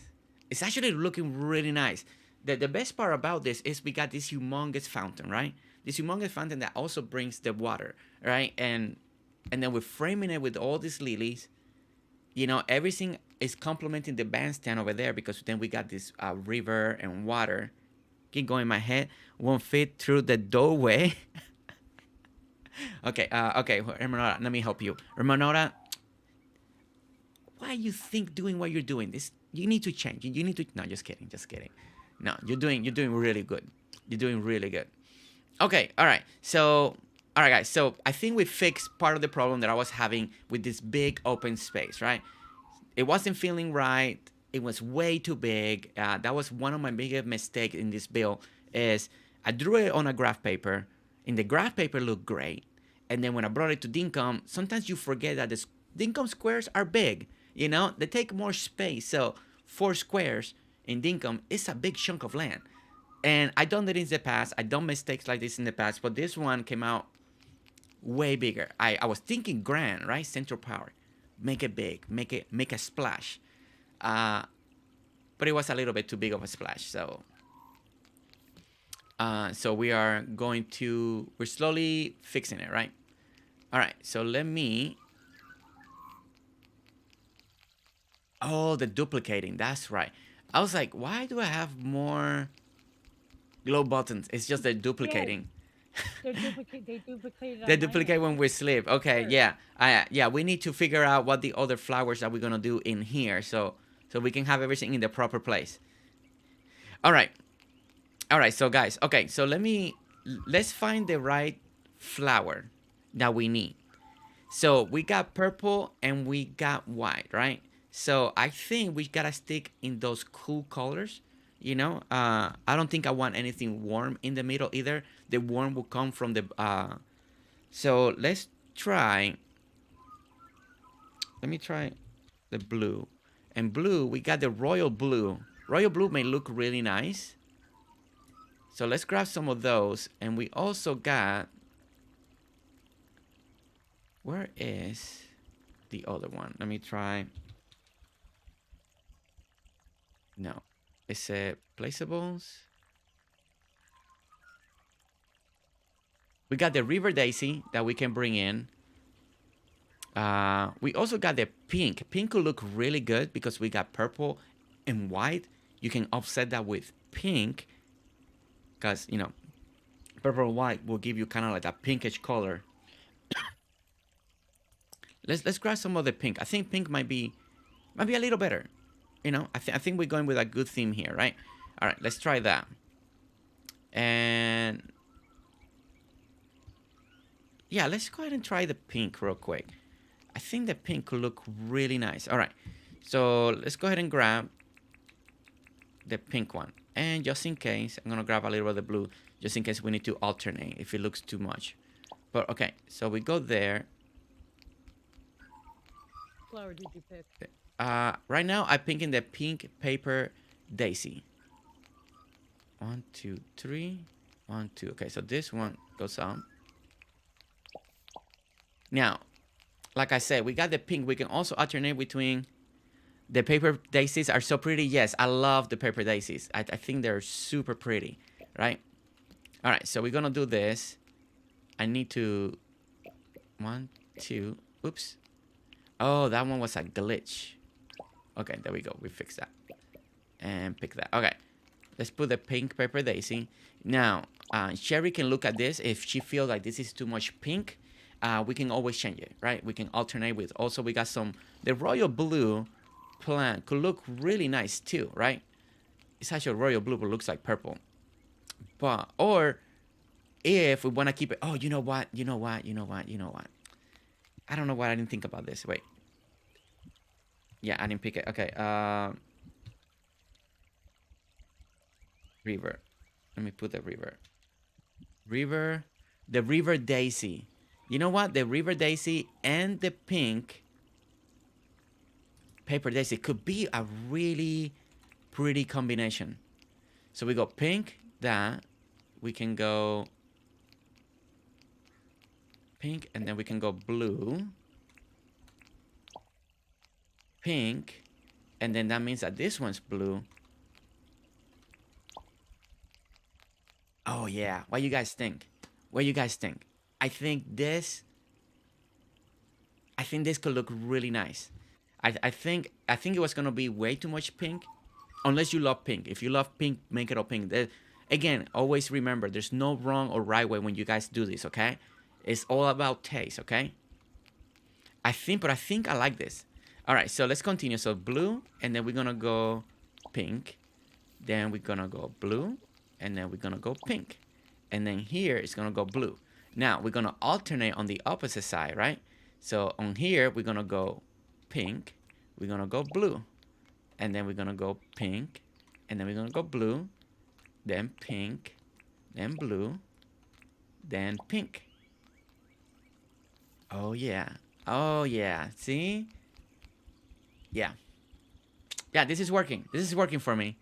is actually looking really nice. The best part about this is we got this humongous fountain, right? This humongous fountain that also brings the water, right? And then we're framing it with all these lilies. You know, everything is complementing the bandstand over there, because then we got this river and water. Keep going, my head won't fit through the doorway. Okay, Remonora, let me help you. Remonora, why you think doing what you're doing? This, you need to change. You need to, no, just kidding. No, you're doing really good. You're doing really good. Okay, all right. So, all right, guys. So I think we fixed part of the problem that I was having with this big open space, right? It wasn't feeling right. It was way too big. That was one of my biggest mistakes in this build. Is I drew it on a graph paper, and the graph paper looked great. And then when I brought it to Dinkum, sometimes you forget that the Dinkum squares are big. You know, they take more space. So 4 squares in Dinkum is a big chunk of land. And I done that in the past. I done mistakes like this in the past, but this one came out way bigger. I was thinking grand, right? Central power, make it big, make a splash. But it was a little bit too big of a splash. So we're slowly fixing it, right? All right. So let me. Oh, the duplicating. That's right. I was like, why do I have more glow buttons? It's just they're duplicating. They duplicated They on my duplicate when we sleep. Okay, Sure. yeah. Yeah, we need to figure out what the other flowers that we're gonna do in here, so we can have everything in the proper place. All right. All right, so guys, okay, so let's find the right flower that we need. So we got purple and we got white, right? So I think we gotta stick in those cool colors. I don't think I want anything warm in the middle either. The warm will come from the. So let's try. Let me try the blue. And blue, we got the royal blue. Royal blue may look really nice. So let's grab some of those. And we also got. Where is the other one? Let me try. No. It's placeables. We got the river daisy that we can bring in. We also got the pink. Pink could look really good because we got purple and white. You can offset that with pink because, purple and white will give you kind of like a pinkish color. Let's grab some of the pink. I think pink might be a little better. I think we're going with a good theme here, right? All right, let's try that. And yeah, let's go ahead and try the pink real quick. I think the pink could look really nice. All right, so let's go ahead and grab the pink one. And just in case, I'm gonna grab a little of the blue, just in case we need to alternate if it looks too much. But okay, so we go there. What flower did you pick? Right now I'm picking the pink paper daisy. 1, 2, 3. 1, 2. Okay, so this one goes on. Now, like I said, we got the pink. We can also alternate between the paper daisies. Are so pretty. Yes, I love the paper daisies. I think they're super pretty, right? All right, so we're gonna do this. I need to 1, 2. Oops. Oh, that one was a glitch. Okay, there we go. We fixed that. And pick that. Okay. Let's put the pink paper daisy. Now, Sherry can look at this. If she feels like this is too much pink, we can always change it, right? We can alternate with. Also, we got the royal blue plant could look really nice too, right? It's actually royal blue, but looks like purple. Or if we want to keep it. Oh, you know what? I don't know why I didn't think about this. Wait. Yeah, I didn't pick it. Okay. River. Let me put the river. The river daisy. You know what? The river daisy and the pink paper daisy could be a really pretty combination. So we go pink, that. We can go pink, and then we can go blue. Pink, and then that means that this one's blue. Oh yeah, what you guys think? I think this could look really nice. I think it was gonna be way too much pink, unless you love pink. If you love pink, make it all pink. Again, always remember, there's no wrong or right way when you guys do this. Okay, it's all about taste. Okay. I think I like this. All right, so let's continue. So blue, and then we're gonna go pink. then we're gonna go blue, and then we're gonna go pink. And then here it's gonna go blue. Now we're gonna alternate on the opposite side, right? So on here, we're gonna go pink, we're gonna go blue, and then we're gonna go pink, and then we're gonna go blue, then pink, then blue, then pink. Oh yeah. Oh yeah. See? Yeah. Yeah, this is working. This is working for me.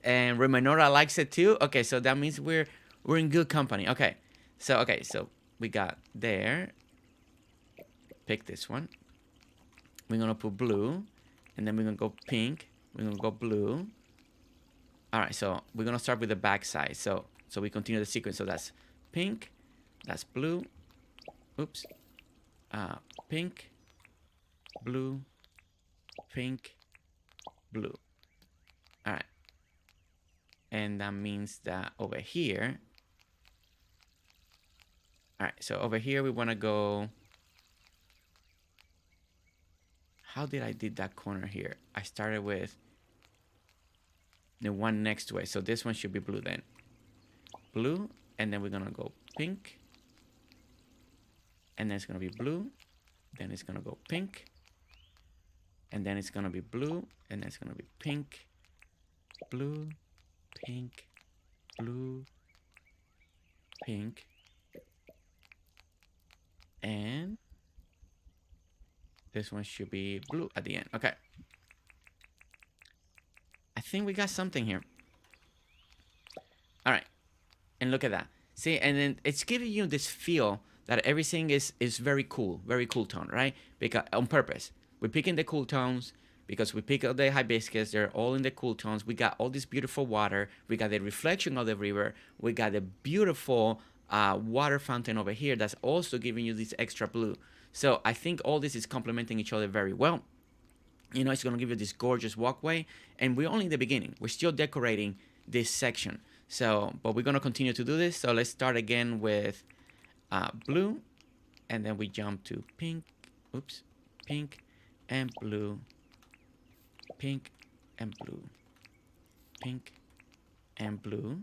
And Remenora likes it too. Okay, so that means we're in good company. Okay. So we got there. Pick this one. We're gonna put blue, and then we're gonna go pink. We're gonna go blue. All right, so we're gonna start with the back side. So we continue the sequence. So that's pink, that's blue. Oops. Pink, blue, pink, blue. All right. And that means that over here. All right, so over here we want to go. How did I did that corner here? I started with the one next to it. So this one should be blue then. Blue, and then we're gonna go pink. And then it's gonna be blue. Then it's gonna go pink. And then it's gonna be blue. And then it's gonna be pink. Blue, pink, blue, pink. And this one should be blue at the end. Okay. I think we got something here. All right. And look at that. See, and then it's giving you this feel that everything is very cool tone, right? Because on purpose. We're picking the cool tones because we pick up the hibiscus. They're all in the cool tones. We got all this beautiful water. We got the reflection of the river. We got the beautiful water fountain over here that's also giving you this extra blue. So I think all this is complementing each other very well. You know, it's going to give you this gorgeous walkway. And we're only in the beginning. We're still decorating this section. So, but we're going to continue to do this. So let's start again with blue. And then we jump to pink. Oops. Pink and blue. Pink and blue. Pink and blue.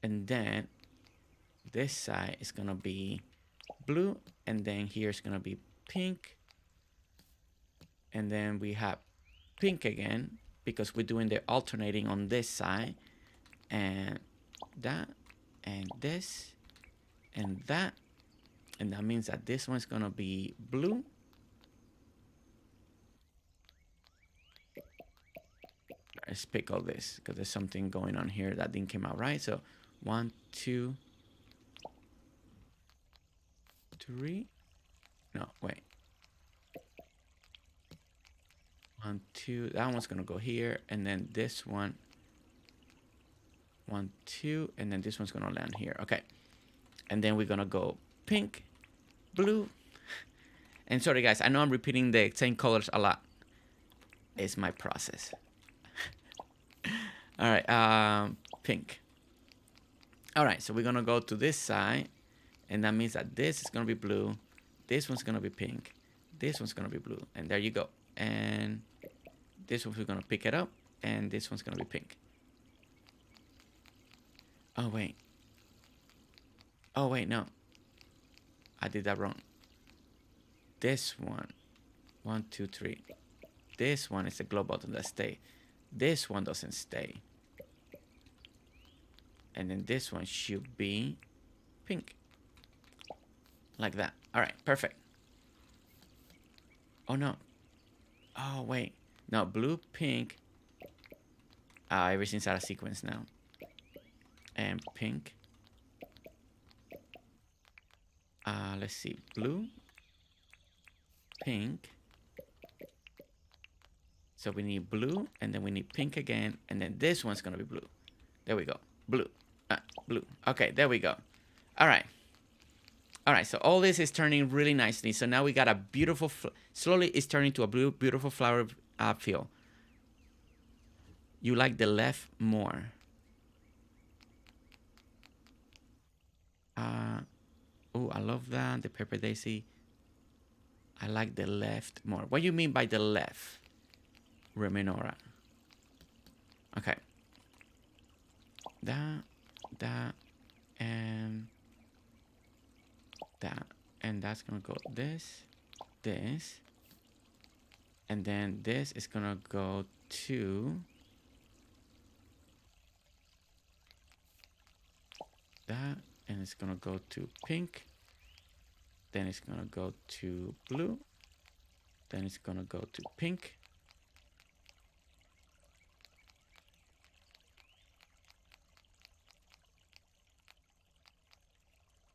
And then this side is going to be blue. And then here is going to be pink. And then we have pink again because we're doing the alternating on this side. And that. And this. And that. And that means that this one's going to be blue. Let's pick all this because there's something going on here that didn't come out right. So 1, 2, 3. No, wait. 1, 2. That one's going to go here. And then this one. 1, 2. And then this one's going to land here. Okay. And then we're going to go pink, blue. And sorry, guys. I know I'm repeating the same colors a lot. It's my process. All right. Pink. All right. So we're going to go to this side. And that means that this is going to be blue. This one's going to be pink. This one's going to be blue. And there you go. And this one, we're going to pick it up. And this one's going to be pink. Oh, wait. Oh, wait, no. I did that wrong. This one. 1, 2, 3. This one is the glow button that stays. This one doesn't stay. And then this one should be pink. Like that. All right, perfect. Oh, no. Oh, wait. No, blue, pink. Everything's out of sequence now. And pink. Let's see. Blue. Pink. So we need blue, and then we need pink again, and then this one's going to be blue. There we go. Blue. Blue. Okay, there we go. All right. All right, so all this is turning really nicely. So now we got a beautiful, slowly it's turning to a blue, beautiful flower feel. You like the left more. Oh, I love that, the pepper daisy. I like the left more. What do you mean by the left? remenora. Okay. That, and that. And that's gonna go this, and then this is gonna go to that, and it's gonna go to pink, then it's gonna go to blue, then it's gonna go to pink.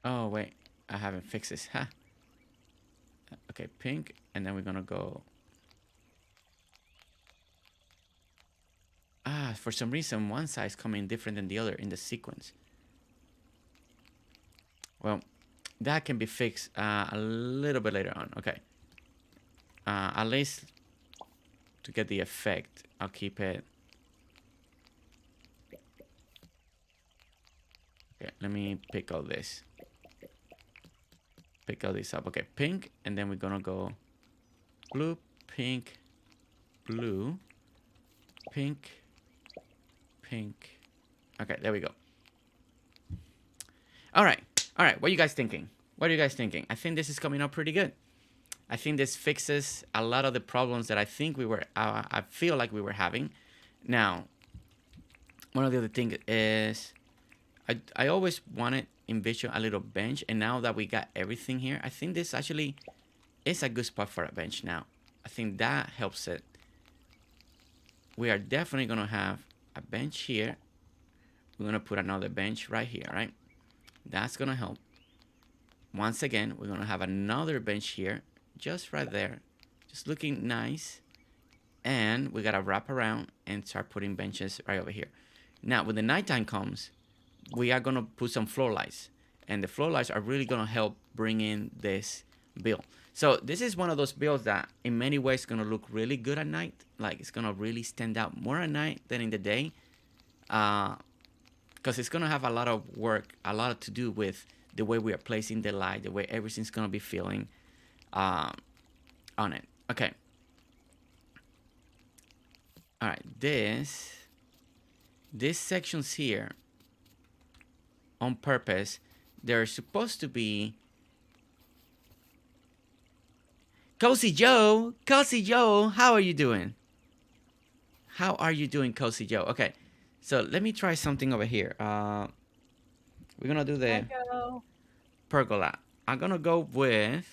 Oh wait, I haven't fixed this. Huh. Okay, pink, and then we're gonna go. For some reason one side is coming different than the other in the sequence. Well, that can be fixed a little bit later on. Okay. At least to get the effect, I'll keep it. Okay, let me pick all this. Pick all this up. Okay, pink, and then we're gonna go blue, pink, blue, pink, pink. Okay, there we go. All right. What are you guys thinking? I think this is coming up pretty good. I think this fixes a lot of the problems that I think I feel like we were having. Now, one of the other things is I always wanted envision a little bench, and now that we got everything here, I think this actually is a good spot for a bench now. I think that helps it. We are definitely gonna have a bench here. We're gonna put another bench right here, right? That's gonna help. Once again, we're gonna have another bench here, just right there, just looking nice. And we gotta wrap around and start putting benches right over here. Now, when the nighttime comes, we are gonna put some floor lights, and the floor lights are really gonna help bring in this build. So this is one of those builds that in many ways is gonna look really good at night. Like, it's gonna really stand out more at night than in the day, because it's gonna have a lot of work, a lot to do with the way we are placing the light, the way everything's gonna be feeling on it. Okay. All right, these sections here, on purpose, they're supposed to be. Cozy Joe, how are you doing? Cozy Joe? Okay, so let me try something over here. We're gonna do the pergola. I'm gonna go with.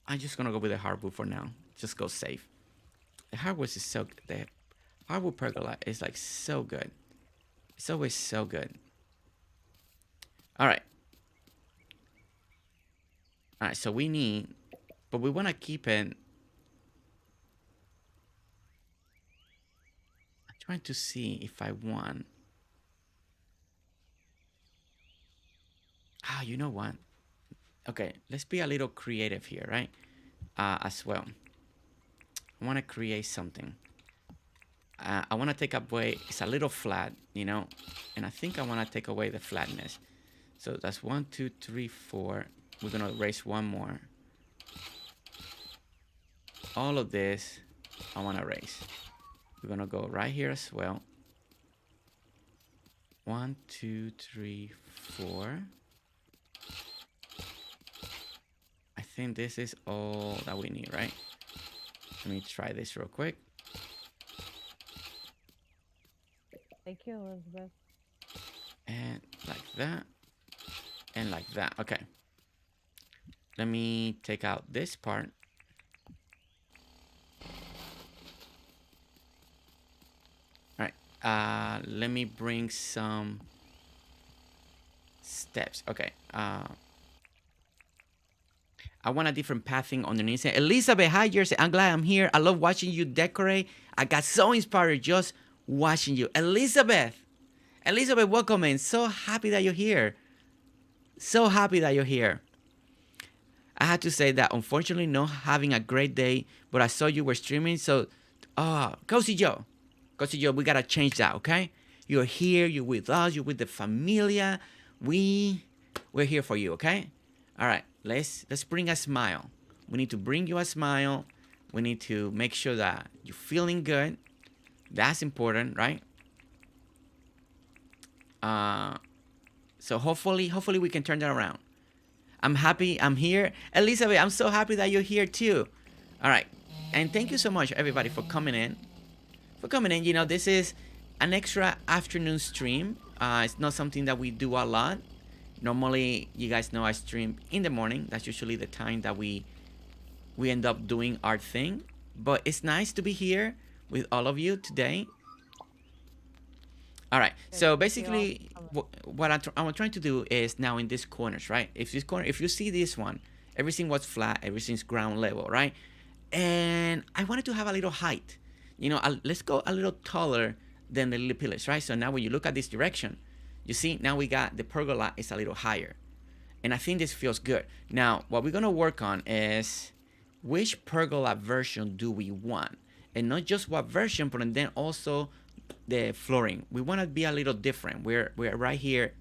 I'm just gonna go with the hardwood for now. Just go safe. The hardwood is so good. The hardwood pergola is like so good. It's always so good. All right. All right. So we need, but we want to keep it. I'm trying to see if I want. You know what? Okay, let's be a little creative here, right? As well. I want to create something. I want to take away, it's a little flat, you know, and I think I want to take away the flatness. So that's 1, 2, 3, 4. We're going to erase one more. All of this, I want to erase. We're going to go right here as well. 1, 2, 3, 4. I think this is all that we need, right? Let me try this real quick. Thank you, Elizabeth. And like that. And like that. Okay. Let me take out this part. All right. Let me bring some steps. Okay. I want a different pathing underneath it. Elizabeth, hi, Jersey. I'm glad I'm here. I love watching you decorate. I got so inspired just watching you. Elizabeth, welcome in. So happy that you're here. I had to say that, unfortunately, not having a great day, but I saw you were streaming. So, Cozy Joe, we got to change that, okay? You're here. You're with us. You're with the familia. We're here for you, okay? All right. Let's bring a smile. We need to bring you a smile. We need to make sure that you're feeling good. That's important, right? Uh, so hopefully we can turn that around. I'm happy I'm here. Elizabeth, I'm so happy that you're here too. All right. And thank you so much, everybody, for coming in. You know, this is an extra afternoon stream. It's not something that we do a lot. Normally, you guys know I stream in the morning. That's usually the time that we end up doing our thing. But it's nice to be here with all of you today. All right. Good So to see all basically, coming. what I'm trying to do is now in these corners, right? If you see this one, everything was flat, everything's ground level, right? And I wanted to have a little height. You know, let's go a little taller than the little pillars, right? So now when you look at this direction, you see now we got the pergola is a little higher. And I think this feels good. Now, what we're gonna work on is which pergola version do we want? And not just what version, but then also the flooring. We want to be a little different. We're right here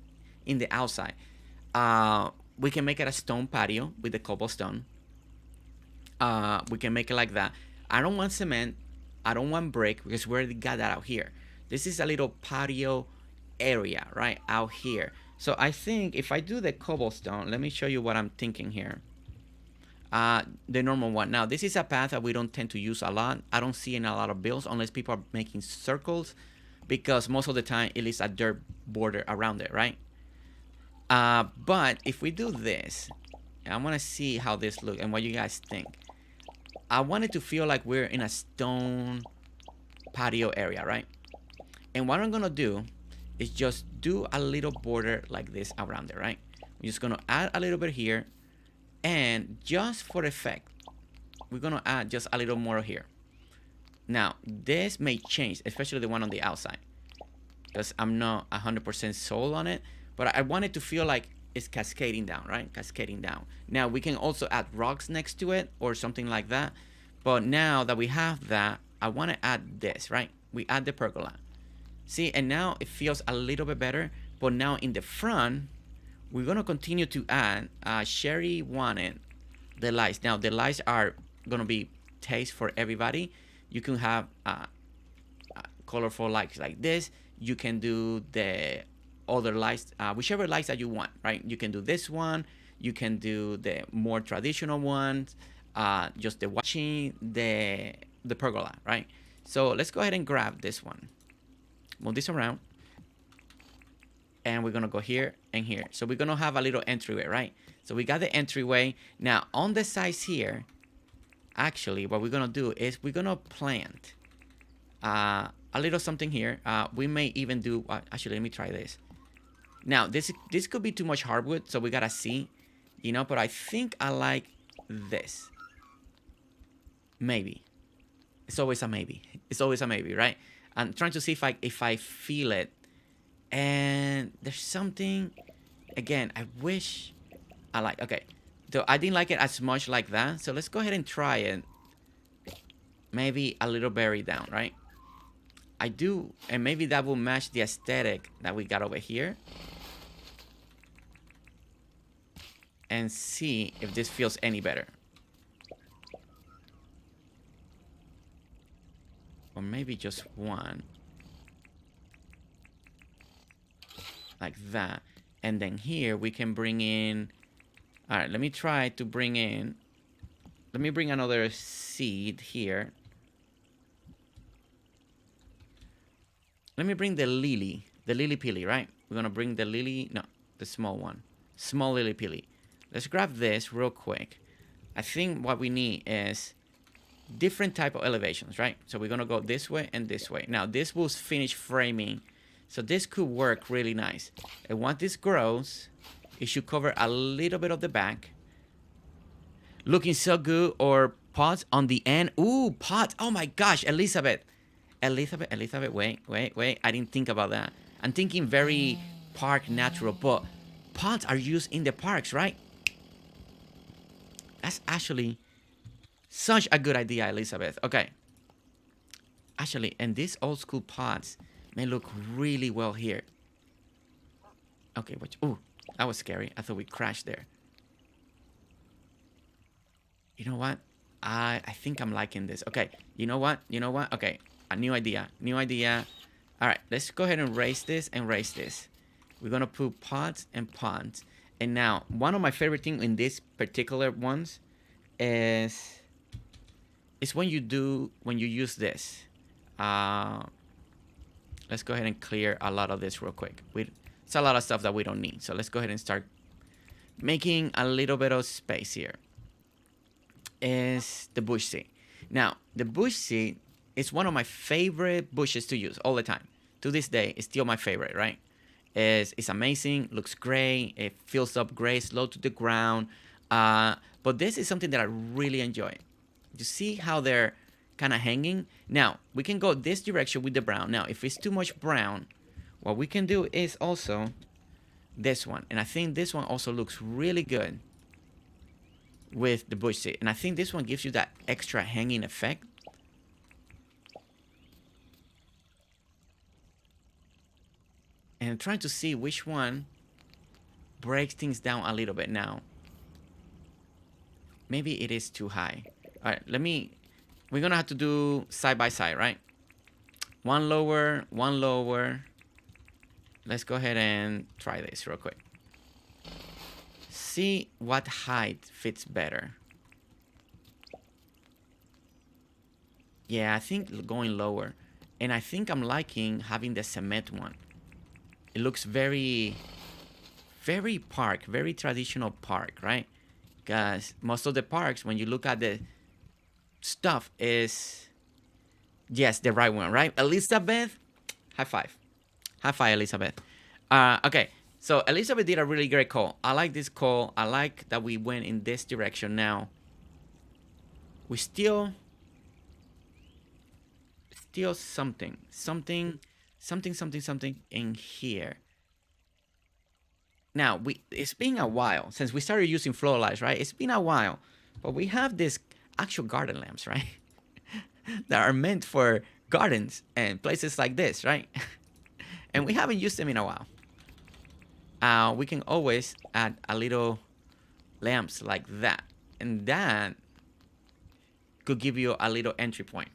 in the outside. We can make it a stone patio with the cobblestone. We can make it like that. I don't want cement. I don't want brick because we already got that out here. This is a little patio area right out here. So I think if I do the cobblestone, let me show you what I'm thinking here. The normal one. Now, this is a path that we don't tend to use a lot. I don't see in a lot of builds unless people are making circles because most of the time it is a dirt border around it, right? But if we do this, I want to see how this looks and what you guys think. I want it to feel like we're in a stone patio area, right? And what I'm going to do is just do a little border like this around it, right? We're just going to add a little bit here. And just for effect, we're going to add just a little more here. Now, this may change, especially the one on the outside. Because I'm not 100% sold on it. But I want it to feel like it's cascading down, right? Cascading down. Now, we can also add rocks next to it or something like that. But now that we have that, I want to add this, right? We add the pergola. See, and now it feels a little bit better. But now in the front, we're going to continue to add. Sherry wanted the lights. Now, the lights are going to be taste for everybody. You can have colorful lights like this. You can do the other lights, whichever lights that you want, right? You can do this one. You can do the more traditional ones. Just the watching the pergola, right? So let's go ahead and grab this one. Move this around. And we're going to go here and here. So we're going to have a little entryway, right? So we got the entryway. Now, on the sides here, actually, what we're going to do is we're going to plant a little something here. We may even do... actually, let me try this. Now, this could be too much hardwood, so we got to see. You know, but I think I like this. Maybe. It's always a maybe. It's always a maybe, right? I'm trying to see if I feel it. And there's something, again, I wish I like, okay. So I didn't like it as much like that. So let's go ahead and try it. Maybe a little buried down, right? I do, and maybe that will match the aesthetic that we got over here. And see if this feels any better. Or maybe just one. Like that. And then here we can bring in... Alright, let me try to bring in... Let me bring another seed here. Let me bring the lily. The lily pilly, right? We're going to bring the lily... No, the small one. Small lily pilly. Let's grab this real quick. I think what we need is different type of elevations, right? So we're going to go this way and this way. Now, this will finish framing. So this could work really nice. And once this grows, it should cover a little bit of the back. Looking so good. Or pots on the end. Ooh, pots. Oh my gosh, Elizabeth. Elizabeth, wait. I didn't think about that. I'm thinking very park natural, but pots are used in the parks, right? That's actually such a good idea, Elizabeth. Okay. Actually, and these old school pots may look really well here. Okay, watch. Ooh, that was scary. I thought we crashed there. You know what? I think I'm liking this. Okay, you know what? You know what? Okay, a new idea. New idea. All right, let's go ahead and raise this and raise this. We're gonna put pots and ponds. And now, one of my favorite things in this particular ones is when you use this. Let's go ahead and clear a lot of this real quick. It's a lot of stuff that we don't need. So let's go ahead and start making a little bit of space here. Is the bush seed. Now, the bush seed is one of my favorite bushes to use all the time. To this day, it's still my favorite, right? It's amazing, looks great, it fills up great, slow to the ground. But this is something that I really enjoy. You see how they're kind of hanging? Now, we can go this direction with the brown. Now, if it's too much brown, what we can do is also this one. And I think this one also looks really good with the bush seed. And I think this one gives you that extra hanging effect. And I'm trying to see which one breaks things down a little bit now. Maybe it is too high. All right, we're gonna have to do side by side, right? One lower, one lower. Let's go ahead and try this real quick. See what height fits better. Yeah, I think going lower. And I think I'm liking having the cement one. It looks very park, very traditional park, right? Because most of the parks, when you look at the stuff, is, yes, the right one, right? Elizabeth, high five. High five, Elizabeth. Okay. So Elizabeth did a really great call. I like this call. I like that we went in this direction. Now, we still something in here. Now, it's been a while since we started using flow lights, right? It's been a while, but we have these actual garden lamps, right? that are meant for gardens and places like this, right? And we haven't used them in a while. We can always add a little lamps like that, and that could give you a little entry point.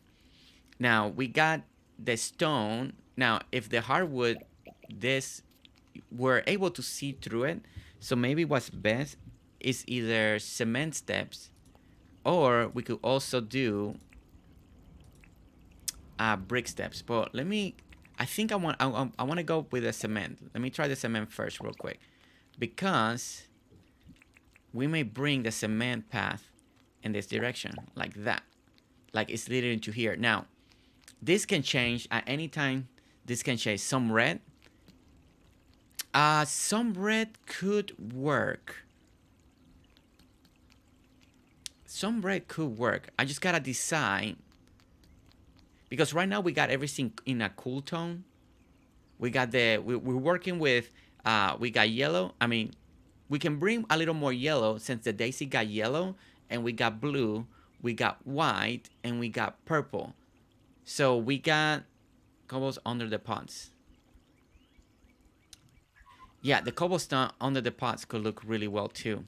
Now we got the stone. Now if the hardwood, we're able to see through it, so maybe what's best is either cement steps, or we could also do brick steps. But I think I want to go with the cement. Let me try the cement first real quick, because we may bring the cement path in this direction like that, like it's leading into here. Now this can change at any time. This can change. Some red could work. Some red could work. I just gotta decide, because right now we got everything in a cool tone. We got we're working with, we got yellow. I mean, we can bring a little more yellow since the daisy got yellow, and we got blue, we got white, and we got purple. So we got cobbles under the pots. Yeah, the cobblestone under the pots could look really well too.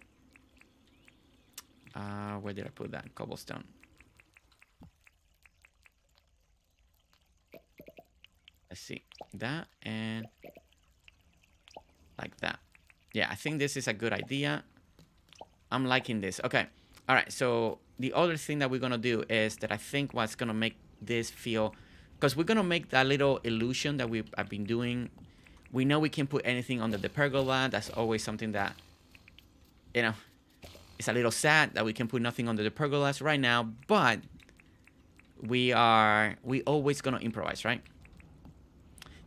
Where did I put that? Cobblestone. Let's see. That and like that. Yeah, I think this is a good idea. I'm liking this. Okay. All right. So the other thing that we're going to do is that I think what's going to make this feel, because we're going to make that little illusion that I've been doing. We know we can put anything under the pergola. That's always something that, it's a little sad that we can put nothing under the pergolas right now, but we always going to improvise, right?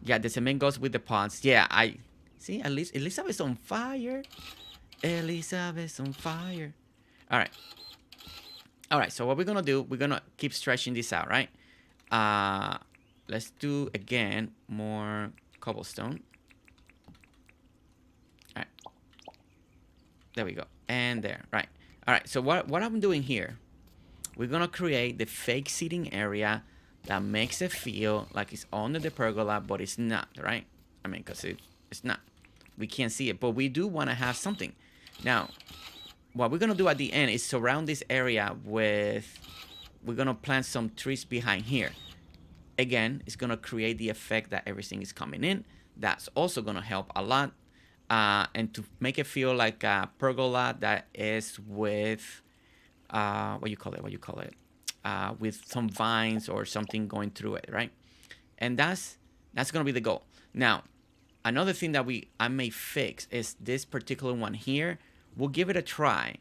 Yeah, the cement goes with the pots. Yeah, I see. At least Elizabeth's on fire. Elizabeth's on fire. All right. So what we're gonna do? We're gonna keep stretching this out, right? Let's do again more cobblestone. All right. There we go. And there. Right. All right. So what I'm doing here? We're gonna create the fake seating area that makes it feel like it's under the pergola, but it's not, right? I mean, because it's not. We can't see it, but we do want to have something. Now, what we're gonna do at the end is surround this area with, we're gonna plant some trees behind here. Again, it's gonna create the effect that everything is coming in. That's also gonna help a lot. And to make it feel like a pergola that is with, what you call it, with some vines or something going through it, right? And that's gonna be the goal. Now, another thing that I may fix is this particular one here. We'll give it a try.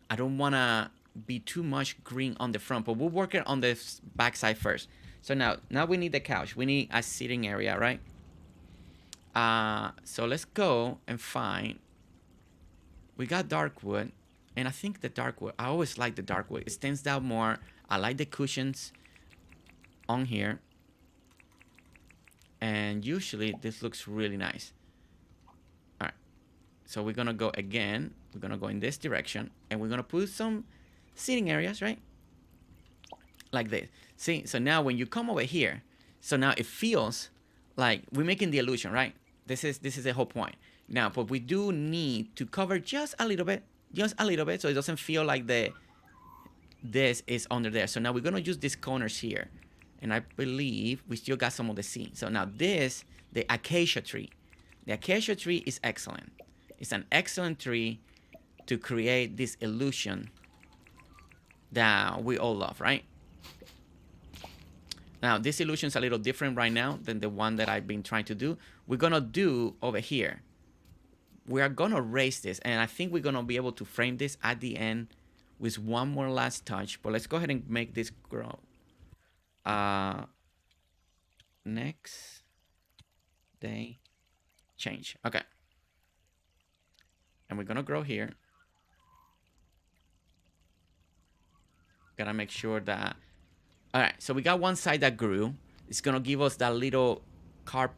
I don't wanna be too much green on the front, but we'll work it on the back side first. So now we need the couch. We need a sitting area, right? So let's go and find. We got dark wood, and I think the dark wood. I always like the dark wood. It stands out more. I like the cushions on here, and usually this looks really nice. All right, so we're gonna go again. We're gonna go in this direction, and we're gonna put some sitting areas, right? Like this. See, so now when you come over here, so now it feels like we're making the illusion, right? This is the whole point. Now, but we do need to cover just a little bit, so it doesn't feel like this is under there. So now we're gonna use these corners here, and I believe we still got some of the scene. So now this, the acacia tree. The acacia tree is excellent. It's an excellent tree to create this illusion that we all love, right? Now, this illusion is a little different right now than the one that I've been trying to do. We're gonna do over here. We are gonna raise this, and I think we're gonna be able to frame this at the end with one more last touch. But let's go ahead and make this grow. Next day, change. Okay. And we're gonna grow here. Gotta make sure that. All right, so we got one side that grew. It's gonna give us that little car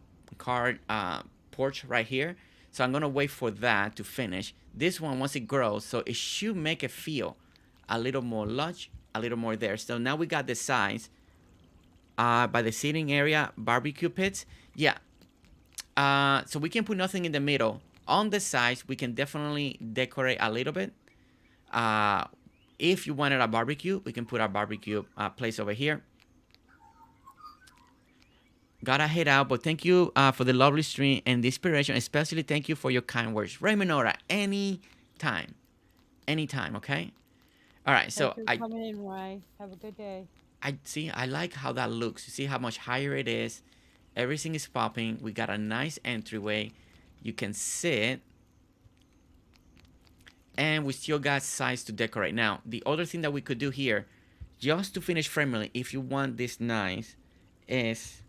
porch right here. So I'm gonna wait for that to finish. This one, once it grows, so it should make it feel a little more lush, a little more there. So now we got the sides. By the seating area, barbecue pits. Yeah. So we can put nothing in the middle. On the sides, we can definitely decorate a little bit. If you wanted a barbecue, we can put our barbecue place over here. Gotta head out, but thank you for the lovely stream and the inspiration. Especially thank you for your kind words. Raymonora, anytime. Anytime, okay? All right, so Thanks for coming in, Ray. Have a good day. I like how that looks. You see how much higher it is. Everything is popping. We got a nice entryway. You can sit. And we still got sides to decorate. Now, the other thing that we could do here, just to finish framing, if you want this nice, is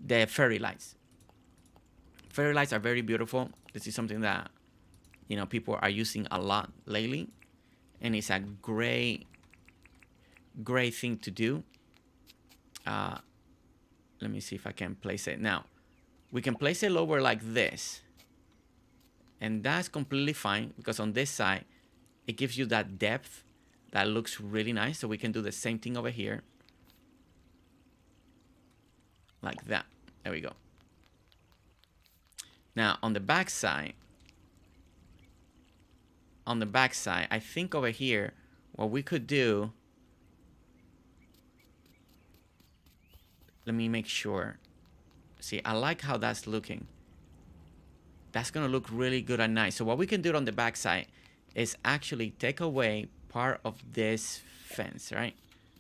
the fairy lights. Fairy lights are very beautiful. This is something that, people are using a lot lately. And it's a great thing to do. Let me see if I can place it. Now, we can place it lower like this. And that's completely fine because on this side, it gives you that depth that looks really nice. So we can do the same thing over here. Like that. There we go. Now, on the back side, I think over here, what we could do, let me make sure. See, I like how that's looking. That's gonna look really good and nice. So what we can do on the back side is actually take away part of this fence, right?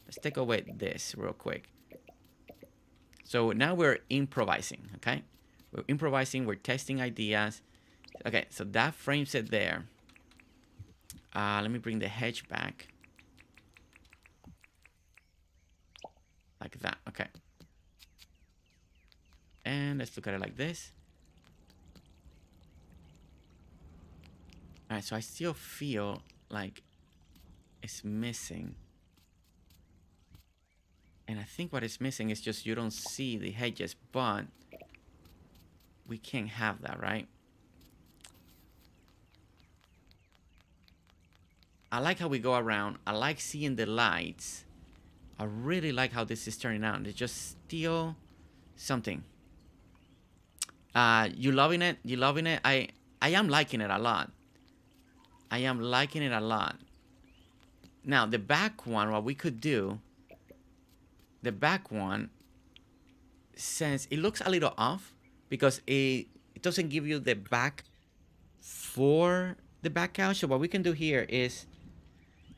Let's take away this real quick. So now we're improvising, okay? We're improvising, we're testing ideas. Okay, so that frames it there. Let me bring the hedge back. Like that, okay. And let's look at it like this. All right, so I still feel like it's missing. And I think what is missing is just you don't see the hedges, but we can't have that, right? I like how we go around. I like seeing the lights. I really like how this is turning out. It's just still something. You loving it? You loving it? I am liking it a lot. I am liking it a lot. Now, the back one, what we could do, the back one, since it looks a little off, because it doesn't give you the back for the back couch. So what we can do here is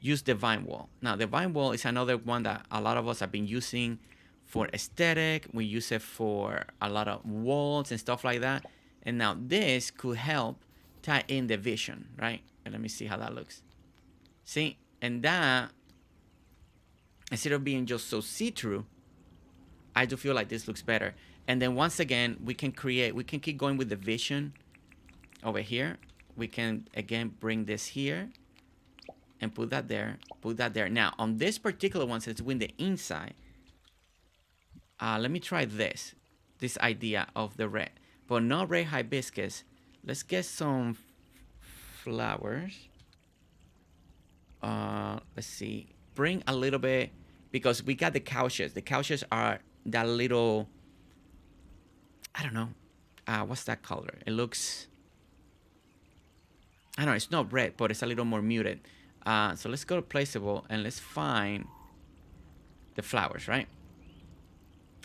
use the vine wall. Now, the vine wall is another one that a lot of us have been using for aesthetic. We use it for a lot of walls and stuff like that. And now this could help tie in the vision, right? And let me see how that looks. See? And that, instead of being just so see-through, I do feel like this looks better. And then once again, we can keep going with the vision over here. We can, again, bring this here and put that there, put that there. Now, on this particular one, since it's in the inside, let me try this idea of the red. But not red hibiscus. Let's get some flowers. Let's see. Bring a little bit, because we got the couches. The couches are that little, I don't know. What's that color? It looks, I don't know, it's not red, but it's a little more muted. So let's go to placeable and let's find the flowers, right?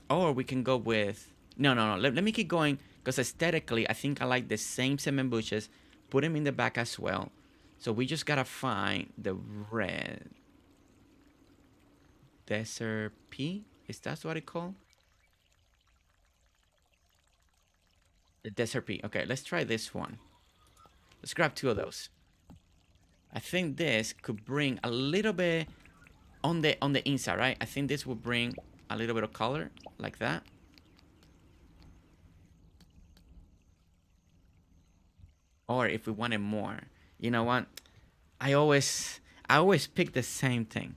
Or we can go with, no. Let me keep going, because aesthetically, I think I like the same cement bushes. Put them in the back as well. So we just gotta find the red. Desert P? Is that what it's called? The Desert P. Okay, let's try this one. Let's grab 2 of those. I think this could bring a little bit on the inside, right? I think this will bring a little bit of color like that. Or if we wanted more, you know what? I always pick the same thing,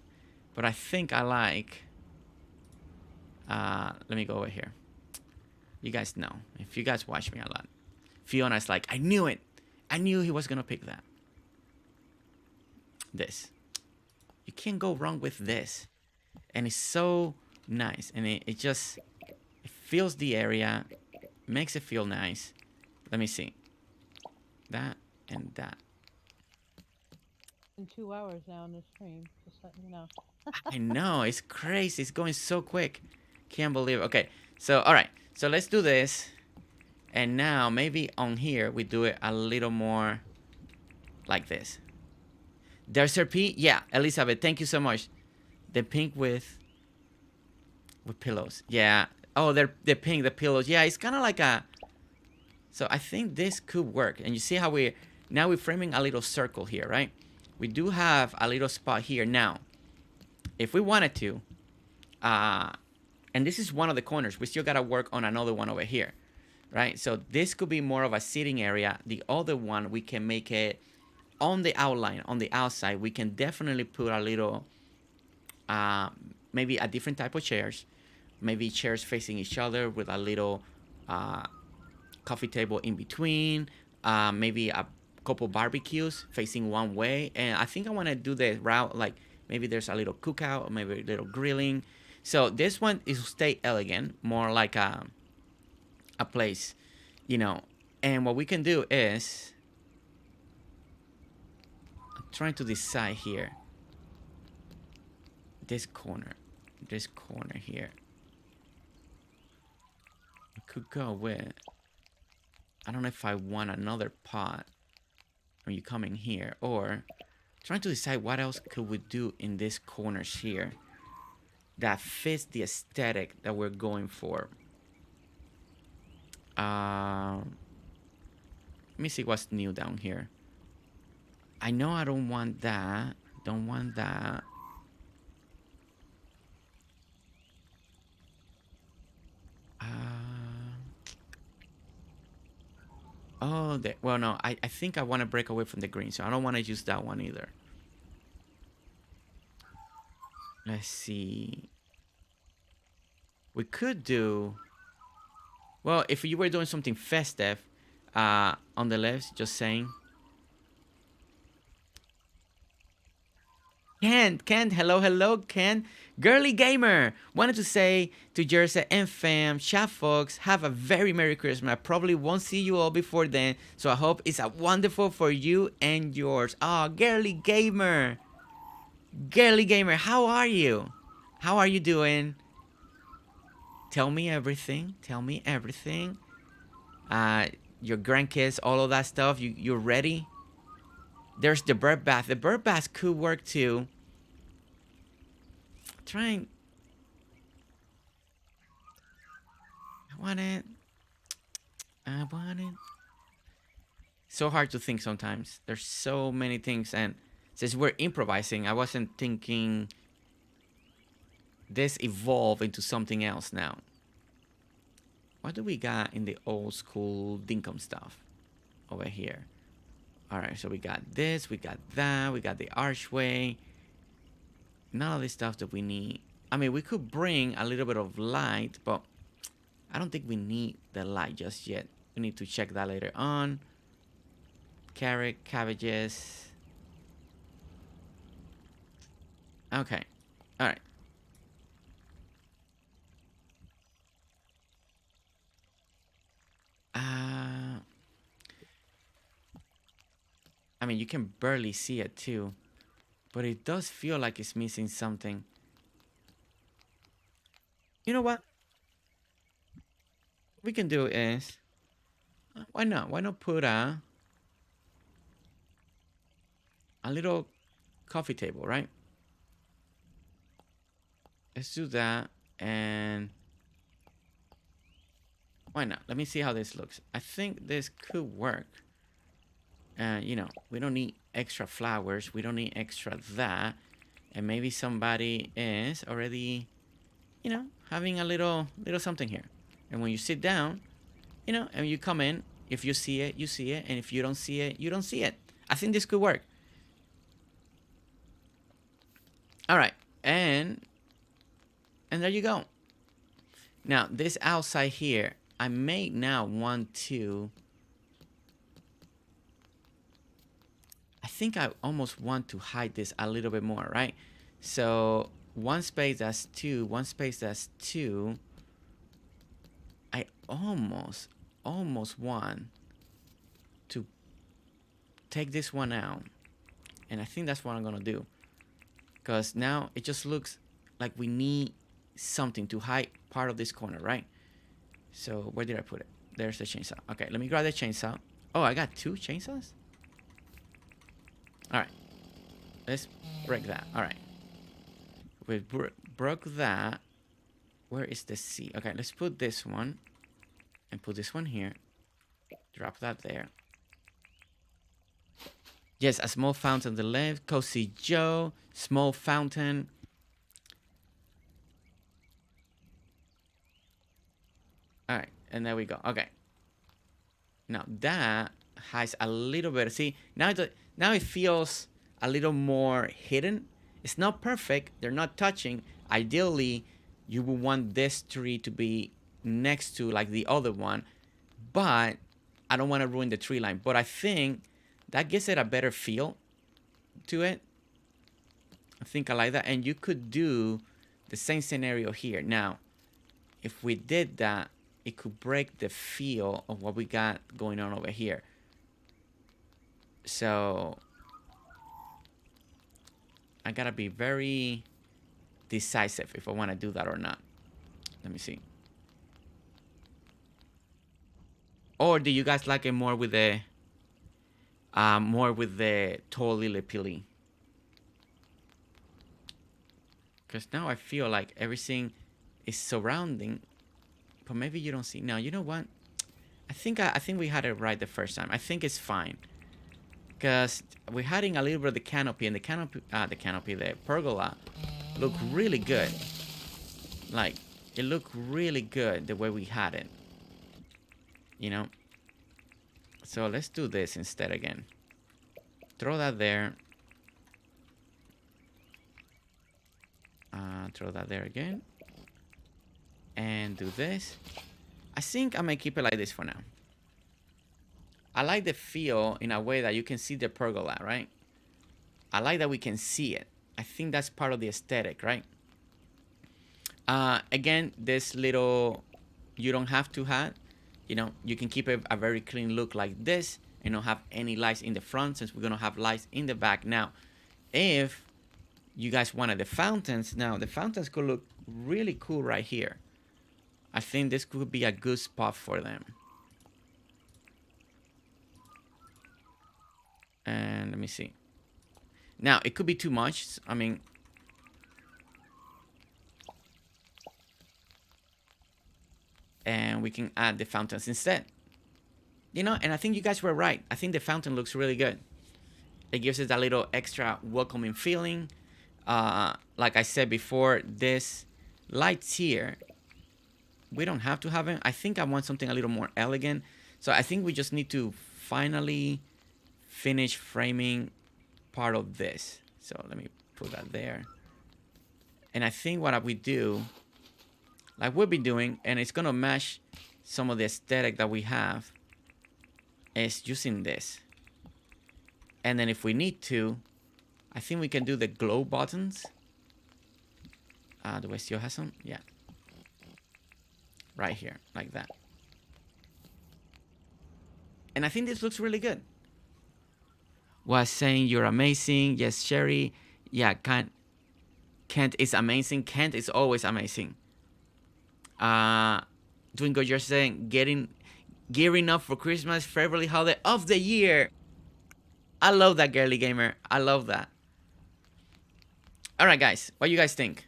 but I think I like. Let me go over here. You guys know, if you guys watch me a lot, Fiona's like, I knew it. I knew he was gonna pick that. This. You can't go wrong with this. And it's so nice. And it just, it fills the area, makes it feel nice. Let me see. That and that. In 2 hours now on the stream, just letting you know. I know, it's crazy. It's going so quick. Can't believe it. Okay, so, all right. So let's do this. And now maybe on here, we do it a little more like this. There's her P. Yeah, Elizabeth, thank you so much. The pink with pillows. Yeah. Oh, they're pink, the pillows. Yeah, it's kind of like a... So I think this could work. And you see how now we're framing a little circle here, right? We do have a little spot here. Now, if we wanted to, and this is one of the corners, we still got to work on another one over here, right? So this could be more of a sitting area. The other one, we can make it on the outline, on the outside. We can definitely put a little, maybe a different type of chairs. Maybe chairs facing each other with a little coffee table in between. Maybe a couple barbecues facing one way. And I think I want to do the route, like maybe there's a little cookout or maybe a little grilling. So this one is stay elegant, more like a place, you know. And what we can do is, I'm trying to decide here, this corner here. I could go with, I don't know if I want another pot when you come in here, or trying to decide what else could we do in these corners here that fits the aesthetic that we're going for. Let me see what's new down here. I know I don't want that. Don't want that. Oh, well, no. I think I want to break away from the green, so I don't want to use that one either. Let's see. We could do... Well, if you were doing something festive, on the left, just saying. Ken, hello, Ken. Girly Gamer wanted to say to Jersey and fam, chat folks, have a very Merry Christmas. I probably won't see you all before then, so I hope it's a wonderful for you and yours. Oh, Girly Gamer. Girly Gamer, how are you? How are you doing? Tell me everything. Tell me everything. Your grandkids, all of that stuff. You're ready? There's the bird bath. The bird bath could work too. Trying. I want it. I want it. So hard to think sometimes. There's so many things, and since we're improvising, I wasn't thinking this evolve into something else now. What do we got in the old school Dinkum stuff over here? All right, so we got this, we got that, we got the archway. None of the stuff that we need. I mean, we could bring a little bit of light, but I don't think we need the light just yet. We need to check that later on. Carrot, cabbages. Okay, all right. I mean, you can barely see it too, but it does feel like it's missing something. You know what we can do is, why not? Why not put a little coffee table, right? Let's do that, and why not? Let me see how this looks. I think this could work. You know, we don't need extra flowers. We don't need extra that. And maybe somebody is already, you know, having a little something here. And when you sit down, you know, and you come in, if you see it, you see it. And if you don't see it, you don't see it. I think this could work. All right. And there you go. Now, this outside here, I may now want to... I think I almost want to hide this a little bit more, right? So one space, that's two. One space, that's two. I almost want to take this one out. And I think that's what I'm going to do. Because now it just looks like we need something to hide part of this corner, right? So where did I put it? There's the chainsaw. Okay, let me grab the chainsaw. Oh, I got two chainsaws? All right, let's break that. All right, we broke that. Where is the C? Okay, let's put this one and put this one here. Drop that there. Yes, a small fountain on the left. Cozy Joe, small fountain. All right, and there we go. Okay. Now that has a little bit. See, now it feels a little more hidden. It's not perfect. They're not touching. Ideally, you would want this tree to be next to like the other one, but I don't want to ruin the tree line. But I think that gives it a better feel to it. I think I like that. And you could do the same scenario here. Now, if we did that, it could break the feel of what we got going on over here. So I gotta be very decisive if I want to do that or not. Let me see. Or do you guys like it more with the tall lily pilly? Because now I feel like everything is surrounding, but maybe you don't see. Now, you know what? I think we had it right the first time. I think it's fine. Because we're hiding a little bit of the canopy, and the pergola look really good. Like, it looked really good the way we had it. You know? So let's do this instead again. Throw that there. Throw that there again. And do this. I think I may keep it like this for now. I like the feel in a way that you can see the pergola, right? I like that we can see it. I think that's part of the aesthetic, right? Again, this little, you don't have to have, you can keep a very clean look like this and not have any lights in the front, since we're gonna have lights in the back. Now, if you guys wanted the fountains, now the fountains could look really cool right here. I think this could be a good spot for them. And let me see. Now, it could be too much. I mean, and we can add the fountains instead. And I think you guys were right. I think the fountain looks really good. It gives us that little extra welcoming feeling. Like I said before, this lights here, we don't have to have it. I think I want something a little more elegant. So I think we just need to finally finish framing part of this. So let me put that there. And I think what we do, like we've been doing, and it's gonna match some of the aesthetic that we have, is using this. And then if we need to, I think we can do the glow buttons. Do I still have some? Yeah. Right here, like that. And I think this looks really good. Was saying you're amazing. Yes, Sherry. Yeah, Kent is amazing. Kent is always amazing. Doing good. You're saying gearing up for Christmas, favorite holiday of the year. I love that, girly gamer. I love that. All right, guys. What do you guys think?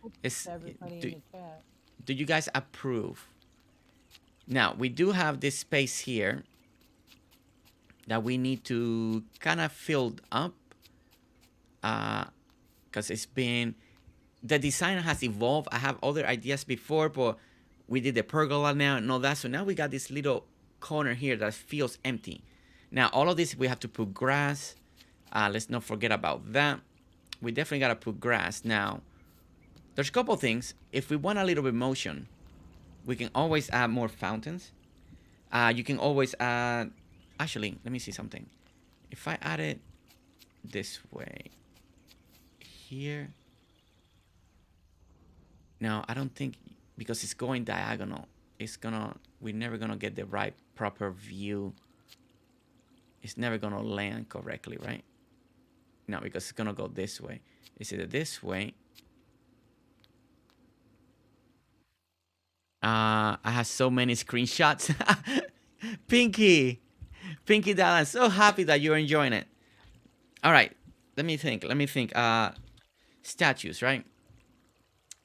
Do you guys approve? Now, we do have this space here that we need to kind of fill up, because the design has evolved. I have other ideas before, but we did the pergola now and all that. So now we got this little corner here that feels empty. Now, all of this, we have to put grass. Let's not forget about that. We definitely got to put grass. Now, there's a couple things. If we want a little bit motion, we can always add more fountains. You can always add... Actually, let me see something. If I add it this way, here. No, I don't think, because it's going diagonal, we're never gonna get the right proper view. It's never gonna land correctly, right? No, because it's gonna go this way. It's either this way. I have so many screenshots. Pinky Dallas, so happy that you're enjoying it. All right, let me think. Statues, right?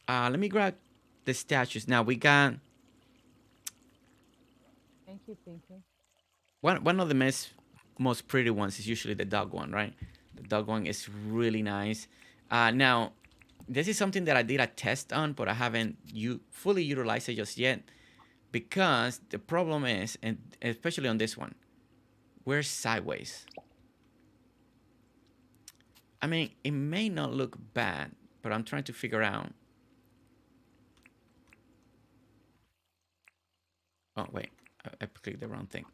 Let me grab the statues. Now we got... Thank you, Pinky. One of the most pretty ones is usually the dog one, right? The dog one is really nice. Now, this is something that I did a test on, but I haven't fully utilized it just yet, because the problem is, and especially on this one, we're sideways. I mean, it may not look bad, but I'm trying to figure out... Oh, wait. I clicked the wrong thing.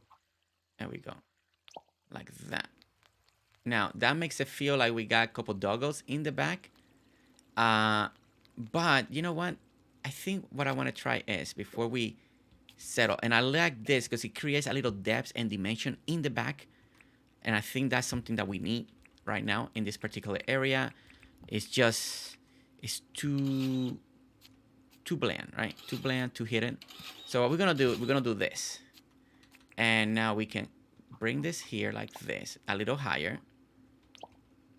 There we go. Like that. Now, that makes it feel like we got a couple doggos in the back. But, you know what? I think what I want to try is, before we settle, and I like this because it creates a little depth and dimension in the back. And I think that's something that we need right now in this particular area. It's too bland, right? Too bland, too hidden. So what we're gonna do this. And now we can bring this here like this, a little higher. I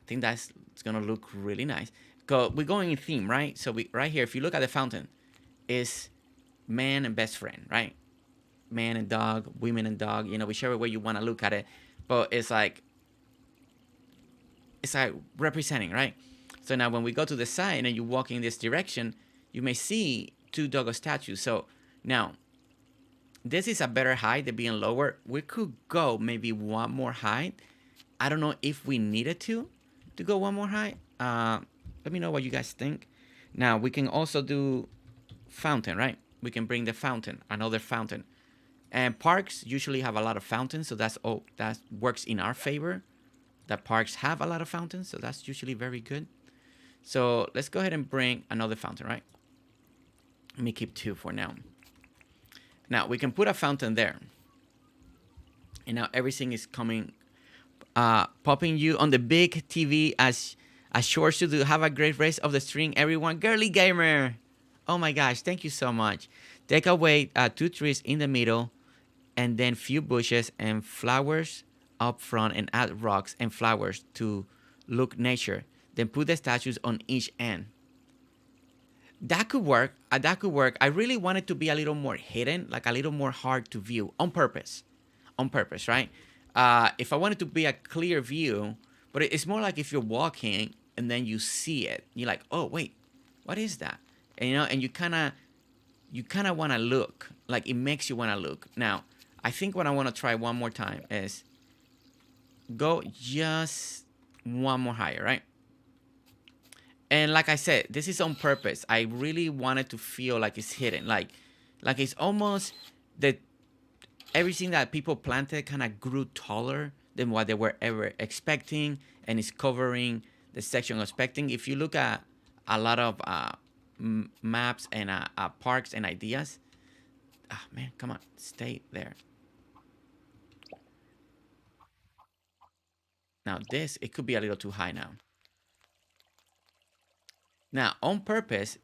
think it's gonna look really nice. We're going in theme, right? So right here, if you look at the fountain, is man and best friend, right? Man and dog, women and dog, whichever way you want to look at it. But it's like representing, right? So now when we go to the side and you walk in this direction, you may see two doggo statues. So now, this is a better height than being lower. We could go maybe one more height. I don't know if we needed to go one more height. Let me know what you guys think. Now, we can also do fountain, right? We can bring the fountain, another fountain. And parks usually have a lot of fountains, so that works in our favor. That parks have a lot of fountains, so that's usually very good. So let's go ahead and bring another fountain, right? Let me keep 2 for now. Now we can put a fountain there. And now everything is coming, popping you on the big TV as sure to do. Have a great race of the string, everyone. Girly Gamer. Oh my gosh, thank you so much. Take away 2 trees in the middle and then few bushes and flowers up front and add rocks and flowers to look nature. Then put the statues on each end. That could work. That could work. I really want it to be a little more hidden, like a little more hard to view on purpose. On purpose, right? If I want it to be a clear view, but it's more like if you're walking and then you see it, you're like, oh wait, what is that? And and you kind of want to look, like it makes you want to look. Now, I think what I want to try one more time is go just one more higher, right? And like I said, this is on purpose. I really wanted to feel like it's hidden, like it's almost that everything that people planted kind of grew taller than what they were ever expecting, and it's covering the section of expecting. If you look at a lot of maps and parks and ideas, man, come on, stay there. Now this, it could be a little too high now. Now, on purpose,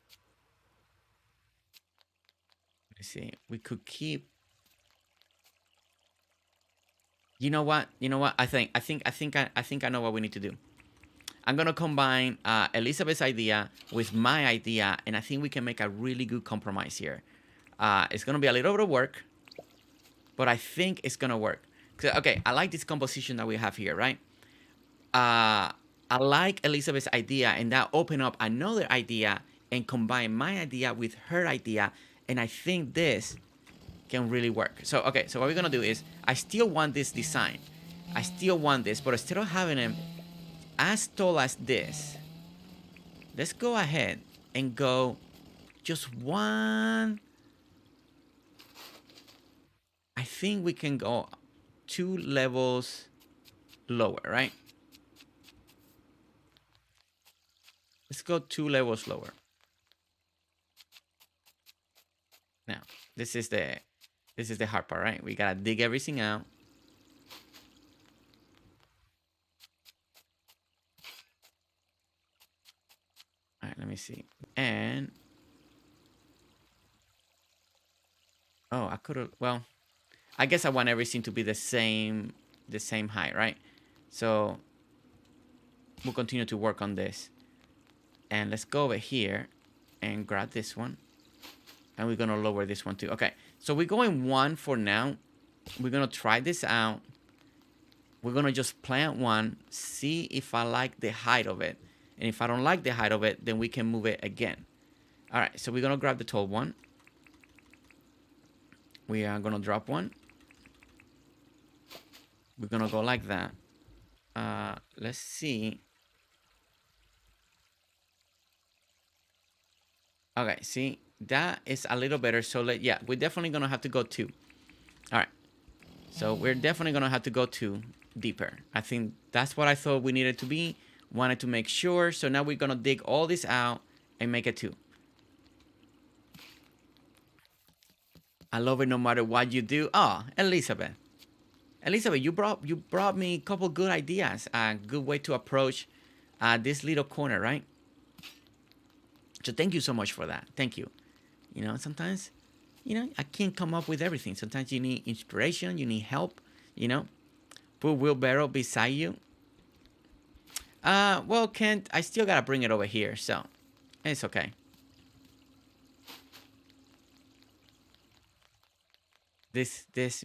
let's see, we could keep. You know what? I think I know what we need to do. I'm gonna combine Elizabeth's idea with my idea, and I think we can make a really good compromise here. It's gonna be a little bit of work, but I think it's gonna work. Okay, I like this composition that we have here, right? I like Elizabeth's idea, and that open up another idea and combine my idea with her idea, and I think this can really work. So okay, so what we're gonna do is, I still want this design. I still want this, but instead of having them as tall as this, let's go ahead and go just one. I think we can go 2 levels lower, right? Let's go 2 levels lower. Now, this is the hard part, right? We gotta dig everything out. All right, let me see. And I could have. Well, I guess I want everything to be the same height, right? So we'll continue to work on this. And let's go over here and grab this one. And we're gonna lower this one too. Okay, so we're going 1 for now. We're gonna try this out. We're gonna just plant 1, see if I like the height of it. And if I don't like the height of it, then we can move it again. All right, so we're gonna grab the tall one. We are gonna drop 1. We're gonna go like that. Let's see. Okay, see, that is a little better. So yeah, we're definitely gonna have to go 2. All right, so we're definitely gonna have to go 2 deeper. I think that's what I thought we needed to be. Wanted to make sure. So now we're gonna dig all this out and make it 2. I love it no matter what you do. Oh, Elizabeth, you brought me a couple good ideas. A good way to approach this little corner, right? So thank you so much for that. Thank you. Sometimes, I can't come up with everything. Sometimes you need inspiration. You need help. Put wheelbarrow beside you. Well, Kent, I still gotta bring it over here, so it's okay.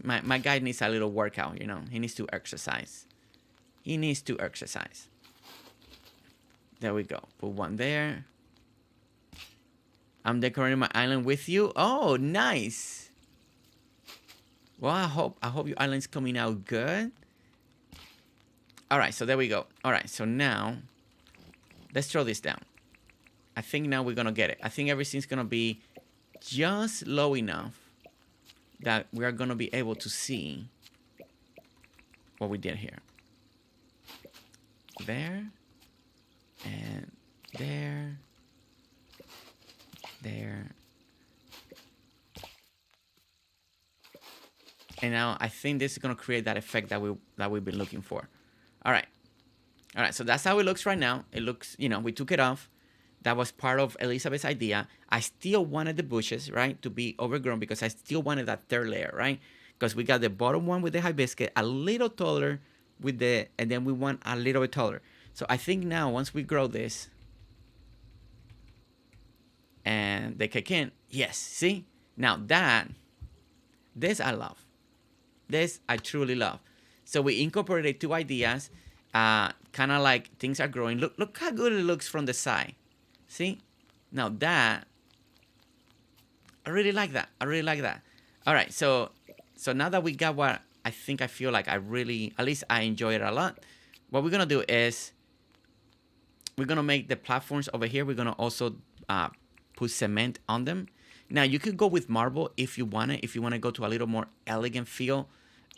My guy needs a little workout. He needs to exercise. There we go. Put 1 there. I'm decorating my island with you. Oh, nice. Well, I hope your island's coming out good. All right, so there we go. All right, so now let's throw this down. I think now we're gonna get it. I think everything's gonna be just low enough that we are gonna be able to see what we did here. There and there. And now I think this is gonna create that effect that we've been looking for. All right. All right, so that's how it looks right now. It looks, we took it off. That was part of Elizabeth's idea. I still wanted the bushes, right, to be overgrown because I still wanted that third layer, right? Because we got the bottom one with the hibiscus, a little taller and then we want a little bit taller. So I think now once we grow this and they kick in, yes, see? Now this I love. This I truly love. So we incorporated two ideas, kind of like things are growing. Look how good it looks from the side. See? Now that, I really like that. I really like that. All right, so now that we got what I feel like at least I enjoy it a lot. What we're gonna do is we're gonna make the platforms over here. We're gonna also put cement on them. Now you could go with marble if you want it. If you want to go to a little more elegant feel.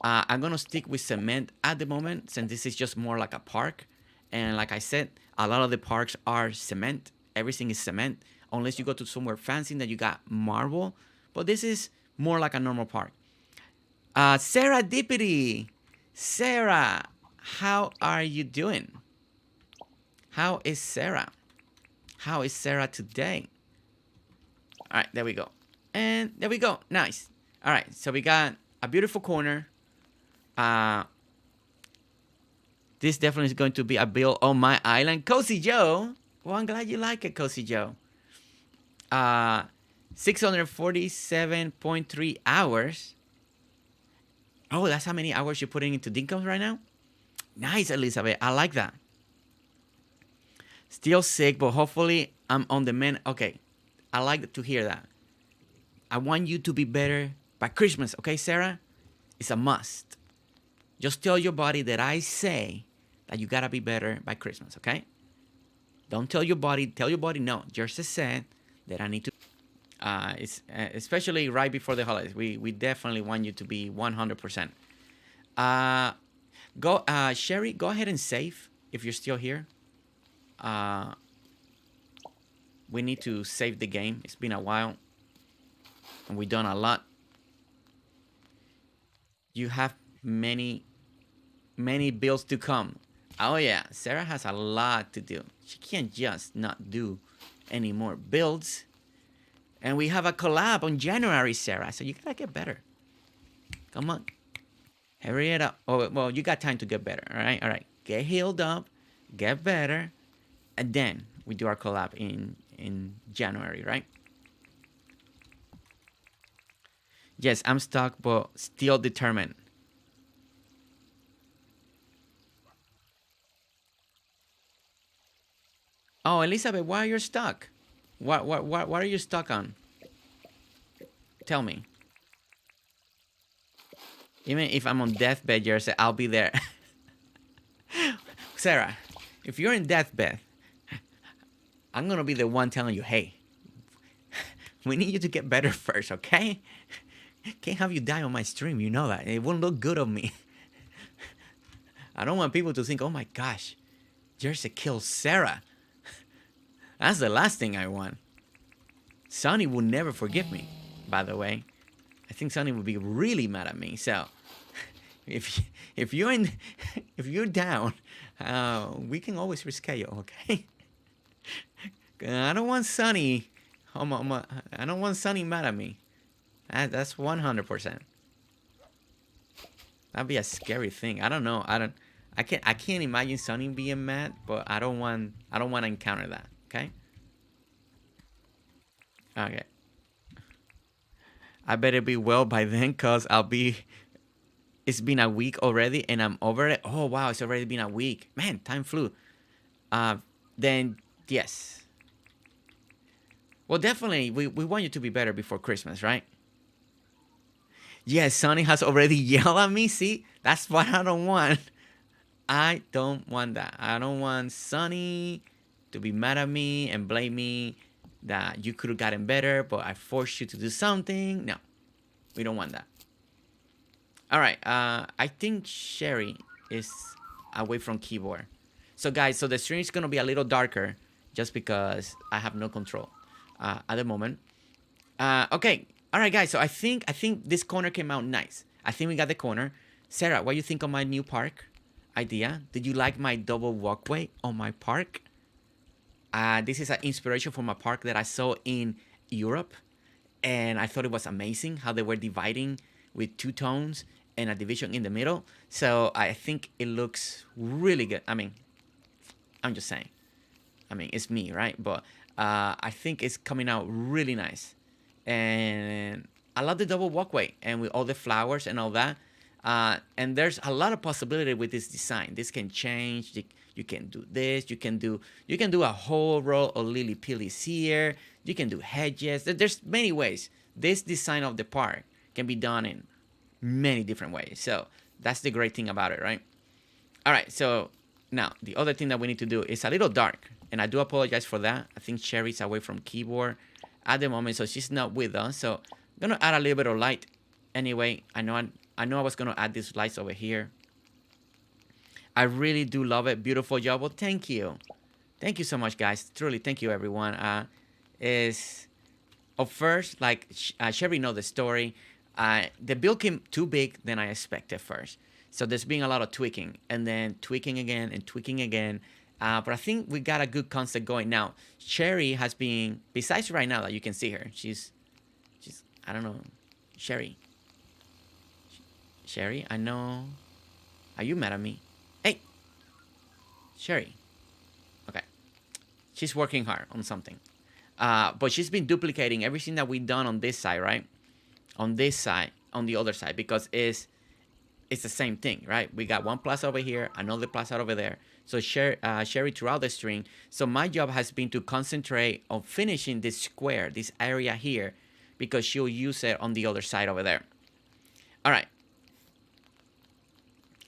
I'm gonna stick with cement at the moment since this is just more like a park. And like I said, a lot of the parks are cement. Everything is cement. Unless you go to somewhere fancy that you got marble. But this is more like a normal park. Sarah Dippity. Sarah, how are you doing? How is Sarah? How is Sarah today? All right, there we go. And there we go. Nice. All right, so we got a beautiful corner. This definitely is going to be a build on my island. Cozy Joe. Well, I'm glad you like it, Cozy Joe. 647.3 hours. Oh, that's how many hours you're putting into Dinkum right now? Nice, Elizabeth. I like that. Still sick, but hopefully I'm on the mend. Okay, I like to hear that. I want you to be better by Christmas, okay, Sarah? It's a must. Just tell your body that I say that you gotta be better by Christmas, okay? Don't tell your body no. Jersey said that I need to. It's especially right before the holidays. We definitely want you to be 100%. Sherry, go ahead and save if you're still here. We need to save the game. It's been a while, and we've done a lot. You have many bills to come. Oh yeah, Sarah has a lot to do. She can't just not do any more builds. And we have a collab on January, Sarah. So you gotta get better. Come on, hurry it up. Oh well, you got time to get better. All right. Get healed up, get better, and then we do our collab in January, right? Yes, I'm stuck, but still determined. Oh, Elizabeth, why are you stuck? What are you stuck on? Tell me. Even if I'm on deathbed, Jersey, I'll be there. Sarah, if you're in deathbed, I'm gonna be the one telling you, hey, we need you to get better first, okay? Can't have you die on my stream, you know that. It won't look good on me. I don't want people to think, oh my gosh, Jersey killed Sarah. That's the last thing I want. Sonny will never forgive me, by the way. I think Sonny would be really mad at me. So, if you're down, we can always reschedule, okay? I don't want Sonny. I don't want Sonny mad at me. That's 100%. That'd be a scary thing. I don't know. I can't imagine Sonny being mad, but I don't want to encounter that. Okay. Okay. I better be well by then, cause it's been a week already and I'm over it. Oh wow, it's already been a week. Man, time flew. Then yes. Well, definitely we want you to be better before Christmas, right? Yes, Sonny has already yelled at me. See, that's what I don't want. I don't want that. I don't want Sonny to be mad at me and blame me that you could have gotten better, but I forced you to do something. No, we don't want that. All right. I think Sherry is away from keyboard. So guys, so the stream is gonna be a little darker just because I have no control at the moment. Okay. All right, guys. So I think this corner came out nice. I think we got the corner. Sarah, what do you think of my new park idea? Did you like my double walkway on my park? This is an inspiration from a park that I saw in Europe, and I thought it was amazing how they were dividing with two tones and a division in the middle. So I think it looks really good. I mean, I'm just saying. I mean, it's me, right? But I think it's coming out really nice, and I love the double walkway and with all the flowers and all that. And there's a lot of possibility with this design. This can change. You can do this. You can do a whole row of lily pillies here. You can do hedges. There's many ways. This design of the park can be done in many different ways. So that's the great thing about it, right? All right. So now the other thing that we need to do is a little dark, and I do apologize for that. I think Sherry's away from keyboard at the moment, so she's not with us. So I'm gonna add a little bit of light. Anyway, I know I was gonna add these lights over here. I really do love it. Beautiful job. Well, thank you. Thank you so much, guys. Truly, thank you, everyone. Is At first, like Sherry know the story. The build came too big than I expected first. So there's been a lot of tweaking and then tweaking again and tweaking again. But I think we got a good concept going now. Sherry has been, besides right now that you can see her, she's, I don't know, Sherry, I know. Are you mad at me? Hey, Sherry. Okay. She's working hard on something. But she's been duplicating everything that we've done on this side, right? On this side, on the other side, because it's the same thing, right? We got one plaza over here, another plaza over there. So Sherry throughout the string. So my job has been to concentrate on finishing this square, this area here, because she'll use it on the other side over there. All right.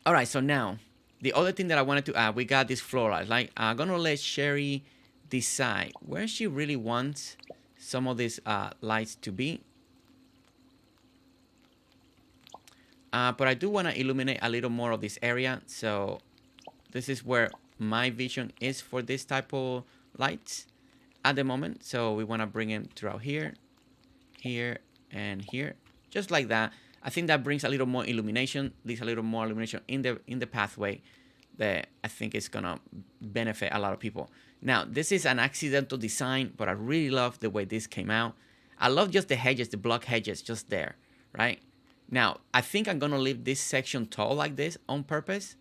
All right, so now, the other thing that I wanted to add, we got this floral. Like, I'm going to let Sherry decide where she really wants some of these lights to be. But I do want to illuminate a little more of this area. So this is where my vision is for this type of lights at the moment. So we want to bring it throughout here, here, and here, just like that. I think that brings a little more illumination. There's a little more illumination in the pathway that I think is gonna benefit a lot of people. Now, this is an accidental design, but I really love the way this came out. I love just the hedges, the block hedges, just there, right? Now, I think I'm gonna leave this section tall like this on purpose,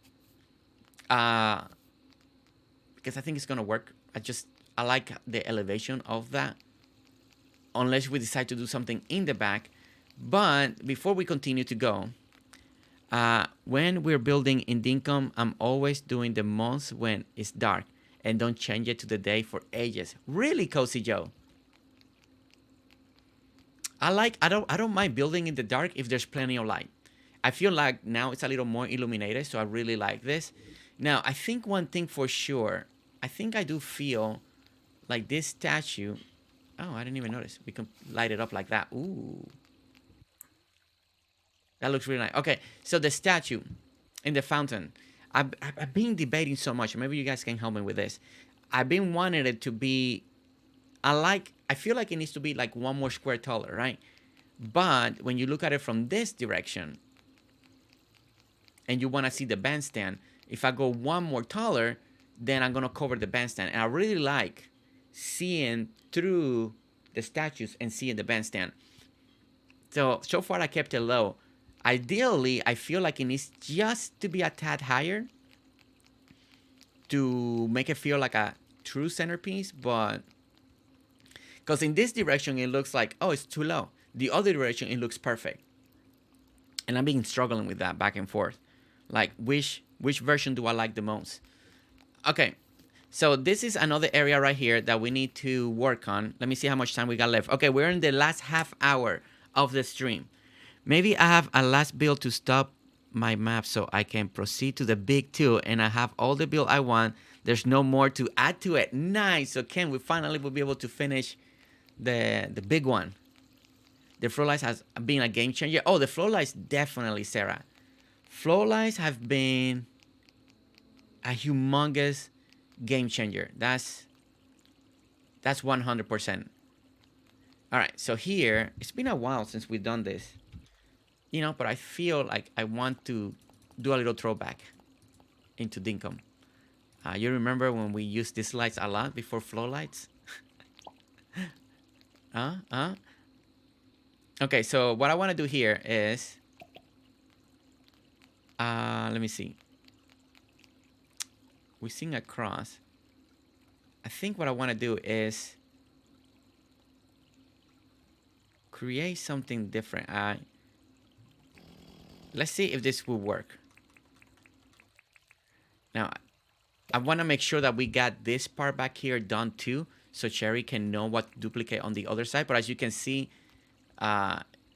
because I think it's gonna work. I like the elevation of that, unless we decide to do something in the back. But before we continue to go, when we're building in Dinkum, I'm always doing the months when it's dark and don't change it to the day for ages. Really, Cozy Joe? I don't mind building in the dark if there's plenty of light. I feel like now it's a little more illuminated, so I really like this. Now, I think one thing for sure, I think I do feel like this statue. Oh, I didn't even notice. We can light it up like that. Ooh. That looks really nice. Okay, so the statue in the fountain. I've been debating so much. Maybe you guys can help me with this. I've been wanting it to be. I feel like it needs to be like one more square taller, right? But when you look at it from this direction, and you want to see the bandstand, if I go one more taller, then I'm gonna cover the bandstand. And I really like seeing through the statues and seeing the bandstand. So far I kept it low. Ideally, I feel like it needs just to be a tad higher to make it feel like a true centerpiece, but because in this direction it looks like, oh, it's too low. The other direction it looks perfect. And I've been struggling with that back and forth. Like which version do I like the most? Okay. So this is another area right here that we need to work on. Let me see how much time we got left. Okay, we're in the last half hour of the stream. Maybe I have a last build to stop my map so I can proceed to the big two and I have all the build I want. There's no more to add to it. Nice. So Ken, we finally will be able to finish the big one. The flow lights has been a game changer. Oh, the flow lights definitely, Sarah. Flow lights have been a humongous game changer. That's 100%. All right, so here, it's been a while since we've done this. you know, but I feel like I want to do a little throwback into Dinkum. You remember when we used these lights a lot before flow lights? uh, uh. Okay, so what I want to do here is, let me see. We sing across. I think what I want to do is create something different. Let's see if this will work. Now, I want to make sure that we got this part back here done too, so Sherry can know what to duplicate on the other side. But as you can see,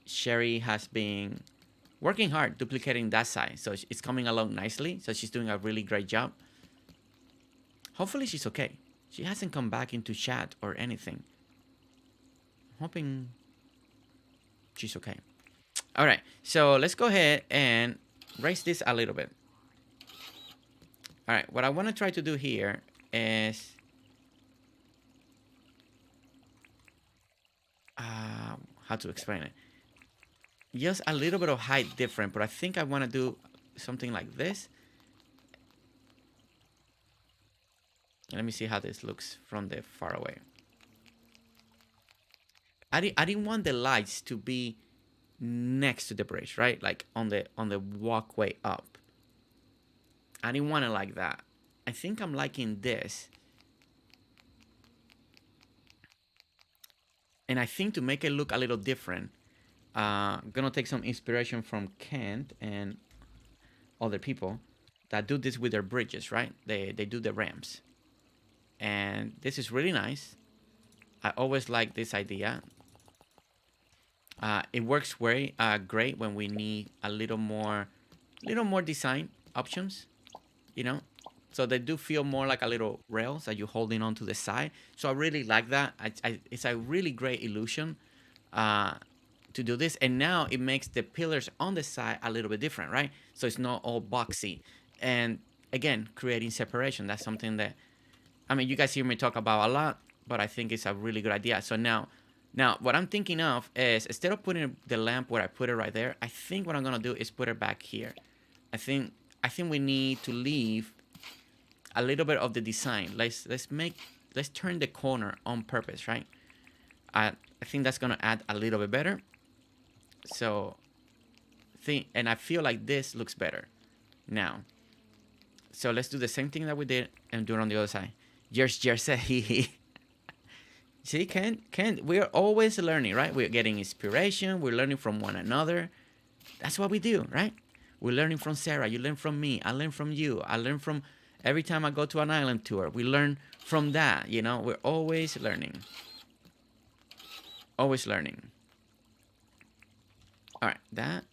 Sherry has been working hard duplicating that side, so it's coming along nicely. So she's doing a really great job. Hopefully she's okay. She hasn't come back into chat or anything. I'm hoping she's okay. All right, so let's go ahead and raise this a little bit. All right, what I want to try to do here is how to explain it. Just a little bit of height different, but I think I want to do something like this. Let me see how this looks from the far away. I didn't want the lights to be next to the bridge, right? Like on the walkway up. I didn't want it like that. I think I'm liking this. And I think to make it look a little different, I'm gonna take some inspiration from Kent and other people that do this with their bridges, right? They do the ramps. And this is really nice. I always like this idea. It works very great when we need a little more design options, you know. So they do feel more like a little rails that you're holding on to the side. So I really like that. It's a really great illusion to do this. And now it makes the pillars on the side a little bit different, right? So it's not all boxy. And again, creating separation. That's something that, I mean, you guys hear me talk about a lot, but I think it's a really good idea. So now what I'm thinking of is, instead of putting the lamp where I put it right there, I think what I'm gonna do is put it back here. I think we need to leave a little bit of the design. Let's turn the corner on purpose, right? I think that's gonna add a little bit better. So and I feel like this looks better now. So let's do the same thing that we did and do it on the other side. Jersey. See, Ken, we're always learning, right? We're getting inspiration. We're learning from one another. That's what we do, right? We're learning from Sarah. You learn from me. I learn from you. I learn from every time I go to an island tour. We learn from that, you know? We're always learning. Always learning. All right, that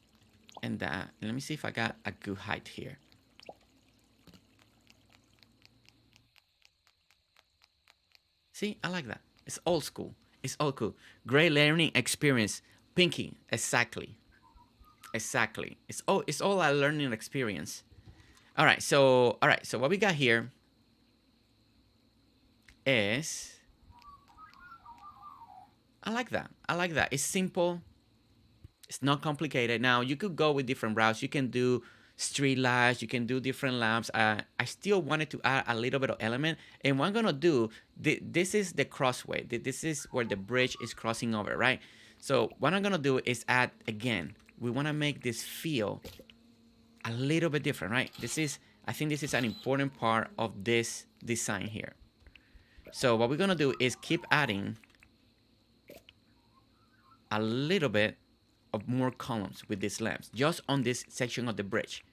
and that. And let me see if I got a good height here. See, I like that. It's old school. It's all cool. Great learning experience. Pinky, exactly. Exactly. It's all a learning experience. All right, so what we got here is, I like that. It's simple. It's not complicated. Now, you could go with different routes. You can do street lights. You can do different lamps. I still wanted to add a little bit of element. And what I'm going to do, this is the crossway. This is where the bridge is crossing over, right? So what I'm going to do is add, again, we want to make this feel a little bit different, right? I think this is an important part of this design here. So what we're going to do is keep adding a little bit of more columns with these lamps just on this section of the bridge.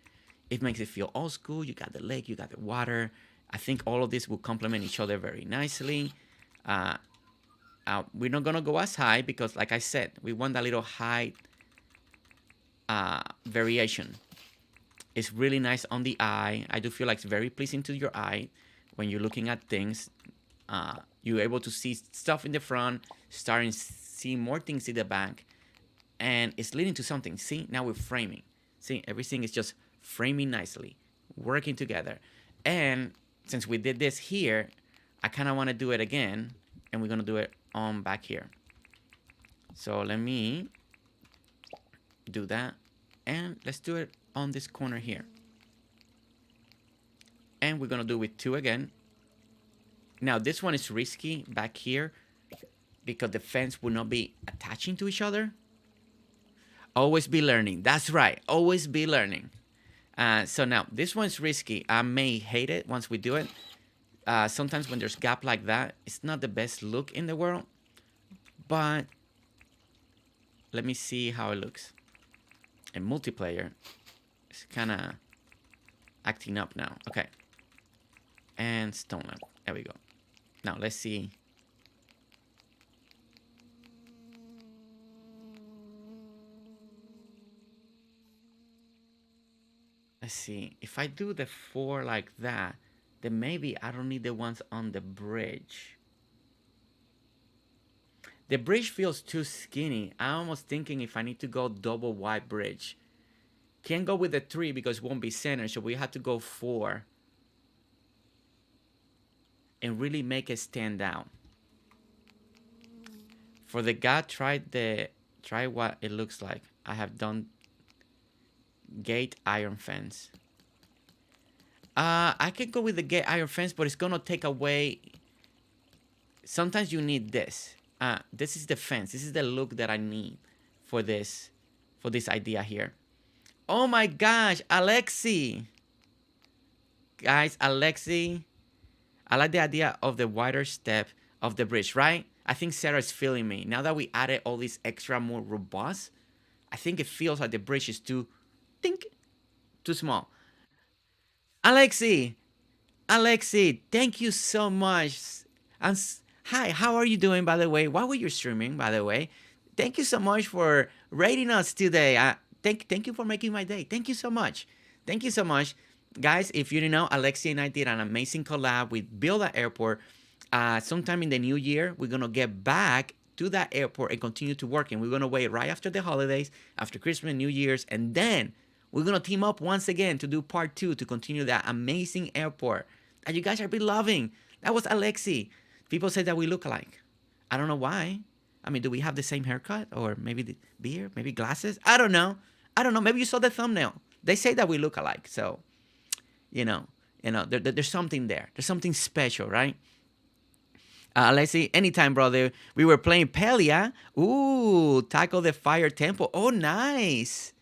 It makes it feel old school. You got the lake, you got the water. I think all of this will complement each other very nicely. We're not gonna go as high because, like I said, we want a little height variation. It's really nice on the eye. I do feel like it's very pleasing to your eye when you're looking at things. You're able to see stuff in the front, starting to see more things in the back. And it's leading to something. See, now we're framing. See, everything is just framing nicely, working together. And since we did this here, I kind of want to do it again. And we're going to do it on back here. So let me do that. And let's do it on this corner here. And we're gonna do with 2 again. Now this one is risky back here because the fence will not be attaching to each other. Always be learning. That's right. Always be learning. So now this one's risky. I may hate it once we do it. Sometimes when there's gap like that, it's not the best look in the world. But let me see how it looks. In multiplayer, it's kind of acting up now. Okay. And stone lamp. There we go. Now let's see. Let's see. If I do the 4 like that, then maybe I don't need the ones on the bridge. The bridge feels too skinny. I'm almost thinking if I need to go double wide bridge. Can't go with the 3 because it won't be centered, so we have to go 4. And really make it stand out. For the God, try what it looks like. I have done gate iron fence. I could go with the gate iron fence, but it's gonna take away. Sometimes you need this. This is the fence. This is the look that I need for this idea here. Oh my gosh, Alexi! Guys, Alexi. I like the idea of the wider step of the bridge, right? I think Sarah's feeling me. Now that we added all these extra more robust, I think it feels like the bridge is too small. Alexi, thank you so much. And hi, how are you doing, by the way? Why were you streaming, by the way? Thank you so much for rating us today. Thank you for making my day. Thank you so much. Thank you so much. Guys, if you didn't know, Alexi and I did an amazing collab with Build an Airport. Sometime in the new year, we're going to get back to that airport and continue to work. And we're going to wait right after the holidays, after Christmas, New Year's, and then we're going to team up once again to do part 2 to continue that amazing airport that you guys have been loving. That was Alexi. People say that we look alike. I don't know why. I mean, do we have the same haircut? Or maybe the beard? Maybe glasses? I don't know. Maybe you saw the thumbnail. They say that we look alike. So, there's something there. There's something special, right? Alexi, anytime, brother. We were playing Pelia. Ooh, Tackle the Fire Temple. Oh, nice.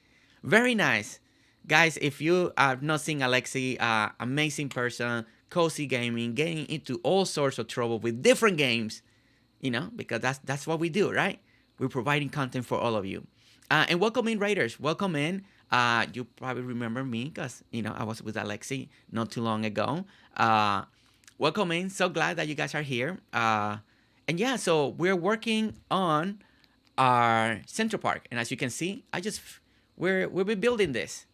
Very nice. Guys, if you have not seen Alexi, amazing person, cozy gaming, getting into all sorts of trouble with different games, because that's what we do, right? We're providing content for all of you. And welcome in, Raiders. Welcome in. You probably remember me because, I was with Alexi not too long ago. Welcome in. So glad that you guys are here. And yeah, so we're working on our Central Park. And as you can see, we'll be building this.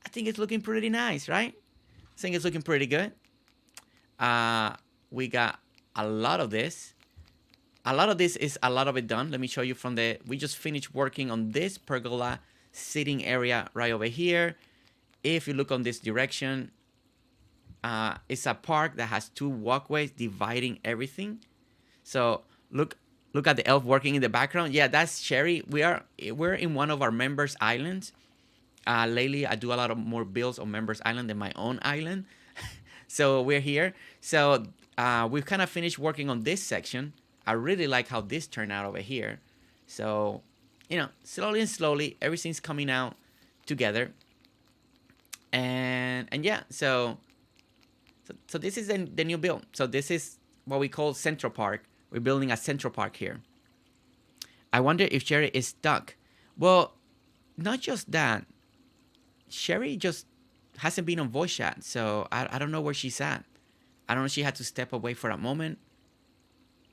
I think it's looking pretty nice, right? I think it's looking pretty good. We got a lot of this. A lot of this is a lot of it done. Let me show you we just finished working on this pergola sitting area right over here. If you look on this direction, it's a park that has 2 walkways dividing everything. So look at the elf working in the background. Yeah, that's Sherry. We're in one of our members' islands. Lately, I do a lot of more builds on members' island than my own island. So we're here. So we've kind of finished working on this section. I really like how this turned out over here. So, slowly and slowly, everything's coming out together. And yeah, so this is the new build. So this is what we call Central Park. We're building a Central Park here. I wonder if Sherry is stuck. Well, not just that. Sherry just hasn't been on voice chat, so I don't know where she's at. I don't know if she had to step away for a moment.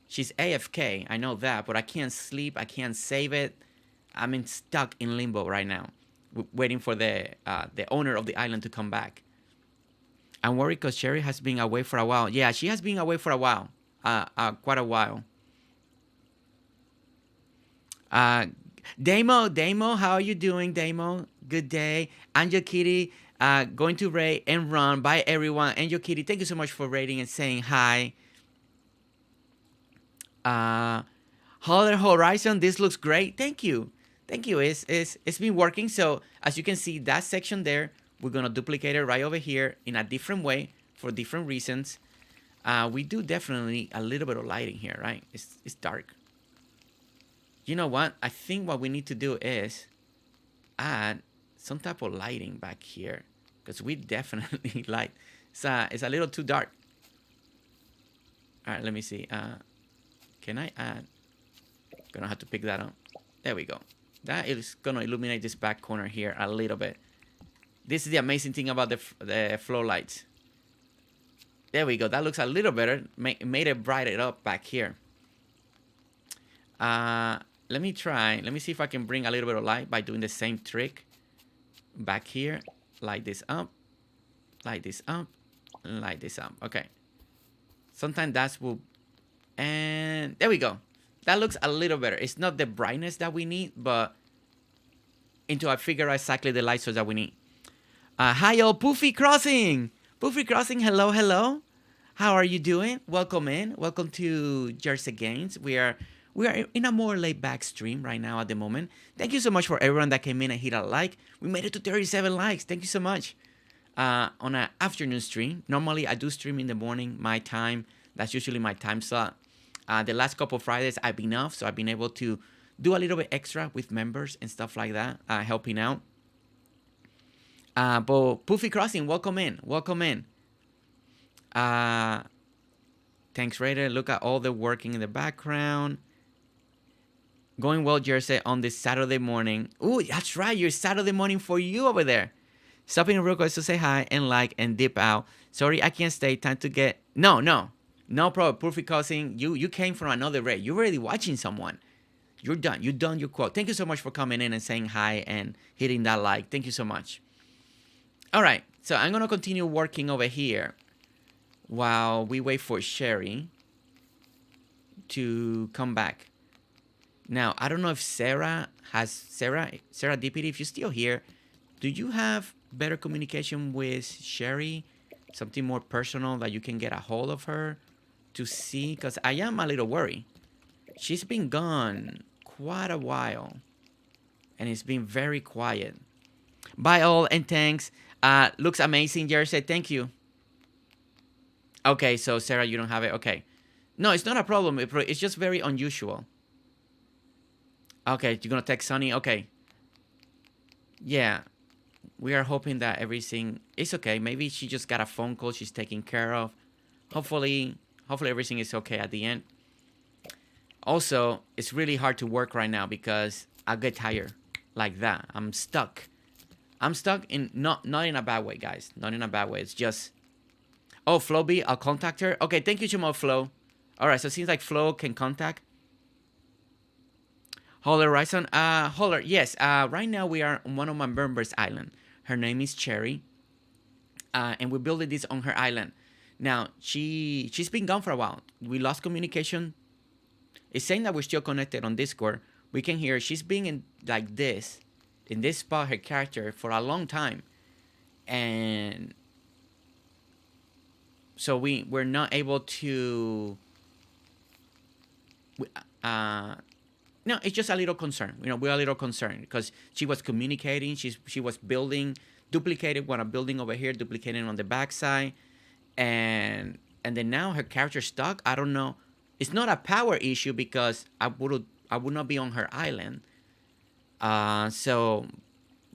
She's AFK, I know that, but I can't sleep, I can't save it. I'm stuck in limbo right now, waiting for the owner of the island to come back. I'm worried because Sherry has been away for a while. Yeah, she has been away for a while, quite a while. Damo, how are you doing, Damo? Good day. Angel Kitty, going to rate and run. Bye, everyone. Angel Kitty, thank you so much for rating and saying hi. Holiday Horizon, this looks great. Thank you. Thank you. It's been working. So as you can see, that section there, we're gonna duplicate it right over here in a different way for different reasons. We do definitely need a little bit of lighting here, right? It's dark. You know what? I think what we need to do is add some type of lighting back here because we definitely light. It's a little too dark. All right, let me see. Can I add? Gonna have to pick that up. There we go. That is gonna illuminate this back corner here a little bit. This is the amazing thing about the flow lights. There we go. That looks a little better. Made it brighten up back here. Let me try. Let me see if I can bring a little bit of light by doing the same trick. Back here. Light this up. Light this up. Light this up. Okay. Sometimes that's will. And there we go. That looks a little better. It's not the brightness that we need, but until I figure out exactly the light source that we need. Hi, yo, Poofy Crossing. Poofy Crossing, hello, hello. How are you doing? Welcome in. Welcome to GerseGames. We are in a more laid back stream right now at the moment. Thank you so much for everyone that came in and hit a like. We made it to 37 likes. Thank you so much. On an afternoon stream. Normally I do stream in the morning, my time. That's usually my time slot. The last couple of Fridays I've been off, so I've been able to do a little bit extra with members and stuff like that, helping out. But Poofy Crossing, welcome in. Welcome in. Thanks, Raider. Look at all the working in the background. Going well, Jersey, on this Saturday morning. Ooh, that's right. Your Saturday morning for you over there. Stopping real quick to say hi and like and dip out. Sorry, I can't stay. Time to get... No problem. Perfect cousin. You came from another raid. You're already watching someone. You're done. You done your quote. Thank you so much for coming in and saying hi and hitting that like. Thank you so much. All right. So I'm going to continue working over here while we wait for Sherry to come back. Now, I don't know if Sarah DPD, if you're still here, do you have better communication with Sherry? Something more personal that you can get a hold of her to see? Because I am a little worried. She's been gone quite a while. And it's been very quiet. Bye all and thanks. Looks amazing, Jersey. Thank you. Okay, so Sarah, you don't have it. Okay. No, it's not a problem. It's just very unusual. Okay, you're going to text Sunny? Okay. Yeah. We are hoping that everything is okay. Maybe she just got a phone call she's taking care of. Hopefully everything is okay at the end. Also, it's really hard to work right now because I get tired like that. I'm stuck. I'm stuck in not in a bad way, guys. Not in a bad way. It's just... Oh, Flo B, I'll contact her. Okay, thank you, Jamal Flo. All right, so it seems like Flo can contact. Holler, Ryson. Holler, yes. Right now we are on one of my members' island. Her name is Cherry. And we're building this on her island. Now, she's been gone for a while. We lost communication. It's saying that we're still connected on Discord. We can hear she's been in like this, in this spot, her character, for a long time. And so we're not able to... No, it's just a little concern. You know, we're a little concerned because she was communicating. She was building, duplicated what I'm building over here, duplicating on the backside, and then now her character stuck. I don't know. It's not a power issue because I would not be on her island. So,